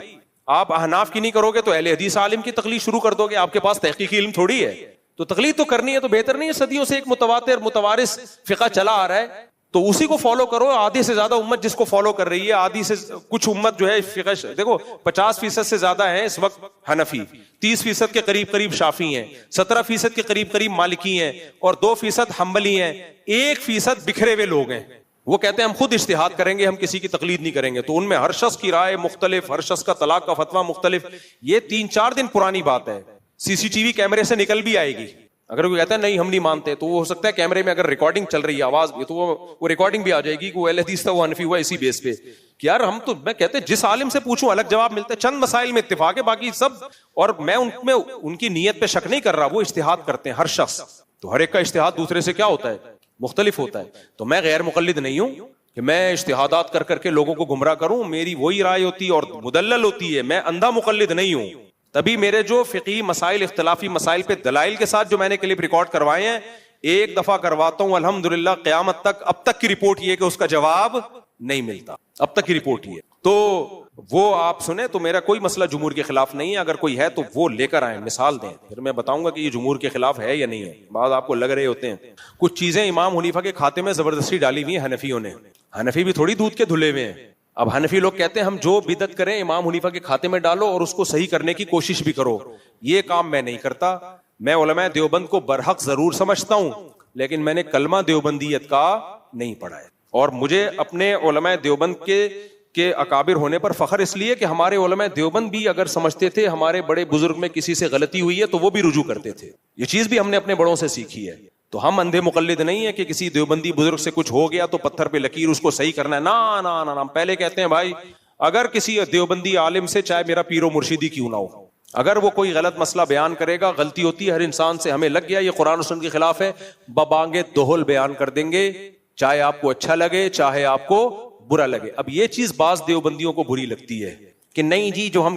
آپ احناف کی نہیں کرو گے تو اہل حدیث عالم کی تقلید شروع کر دو گے. آپ کے پاس تحقیقی علم تھوڑی ہے، تو تقلید تو کرنی ہے. تو بہتر نہیں ہے؟ صدیوں سے ایک متواتر متوارث فقہ چلا آ رہا ہے تو اسی کو فالو کرو. آدھی سے زیادہ امت جس کو فالو کر رہی ہے، آدھی سے کچھ امت جو ہے فقہ، دیکھو 50% سے زیادہ ہیں اس وقت حنفی، 30% کے قریب شافی ہیں، 17% کے قریب مالکی ہیں، اور 2% حنبلی ہیں، 1% بکھرے ہوئے لوگ ہیں. وہ کہتے ہیں ہم خود اجتہاد کریں گے, ہم کسی کی تقلید نہیں کریں گے. تو ان میں ہر شخص کی رائے مختلف, ہر شخص کا طلاق کا فتویٰ مختلف. یہ 3-4 دن پرانی بات ہے, CCTV کیمرے سے نکل بھی آئے گی. اگر کوئی کہتا ہے نہیں ہم نہیں مانتے, تو وہ ہو سکتا ہے کیمرے میں اگر ریکارڈنگ چل رہی ہے آواز بھی, تو وہ ریکارڈنگ بھی آ جائے گی کہ وہ اہل حدیث تھا, وہ حنفی ہوا اسی بیس پہ. کہ یار ہم تو, میں کہتے جس عالم سے پوچھوں الگ جواب ملتا ہے, چند مسائل میں اتفاق ہے, باقی سب. اور میں ان کی نیت پہ شک نہیں کر رہا, وہ اجتہاد کرتے ہیں ہر شخص. تو ہر ایک کا اجتہاد دوسرے سے کیا ہوتا ہے, مختلف ہوتا ہے. تو میں غیر مقلد نہیں ہوں کہ میں اجتہادات کر کے لوگوں کو گمراہ کروں. میری وہی رائے ہوتی ہے اور مدلل ہوتی ہے. میں اندھا مقلد نہیں ہوں. تبھی میرے جو فقہی مسائل, اختلافی مسائل پہ دلائل کے ساتھ جو میں نے کلپ ریکارڈ کروائے ہیں, ایک دفعہ کرواتا ہوں, الحمدللہ قیامت تک اب تک کی رپورٹ یہ کہ اس کا جواب نہیں ملتا, اب تک کی رپورٹ یہ. تو وہ آپ سنیں, تو میرا کوئی مسئلہ جمہور کے خلاف نہیں ہے. اگر کوئی ہے تو وہ لے کر آئیں, مثال دیں, پھر میں بتاؤں گا کہ یہ جمہور کے خلاف ہے یا نہیں ہے. بعض آپ کو لگ رہے ہوتے ہیں کچھ چیزیں امام حنیفہ کے کھاتے میں زبردستی ڈالی ہوئی ہیں حنفیوں نے. حنفی بھی تھوڑی دودھ کے دھلے ہوئے ہیں. اب حنفی لوگ کہتے ہیں ہم جو بدعت کریں امام حنیفہ کے کھاتے میں ڈالو اور اس کو صحیح کرنے کی کوشش بھی کرو. یہ کام میں نہیں کرتا. میں علماء دیوبند کو برحق ضرور سمجھتا ہوں, لیکن میں نے کلمہ دیوبندیت کا نہیں پڑھا ہے. اور مجھے اپنے علماء دیوبند کے اکابر ہونے پر فخر اس لیے کہ ہمارے علماء دیوبند بھی اگر سمجھتے تھے ہمارے بڑے بزرگ میں کسی سے غلطی ہوئی ہے تو وہ بھی رجوع کرتے تھے. یہ چیز بھی ہم نے اپنے بڑوں سے سیکھی ہے. تو ہم اندھے مقلد نہیں ہیں کہ کسی دیوبندی بزرگ سے کچھ ہو گیا تو پتھر پہ لکیر اس کو صحیح کرنا ہے. نا نا نا, پہلے کہتے ہیں بھائی اگر کسی دیوبندی عالم سے, چاہے میرا پیر و مرشدی کیوں نہ ہو, اگر وہ کوئی غلط مسئلہ بیان کرے گا, غلطی ہوتی ہے ہر انسان سے, ہمیں لگ گیا یہ قرآن و سنت کے خلاف ہے, ببانگے دوہل بیان کر دیں گے, چاہے آپ کو اچھا لگے چاہے آپ کو برا لگے. اب یہ چیز بعض دیوبندیوں کو بری لگتی ہے کہ نہیں جی جو ہم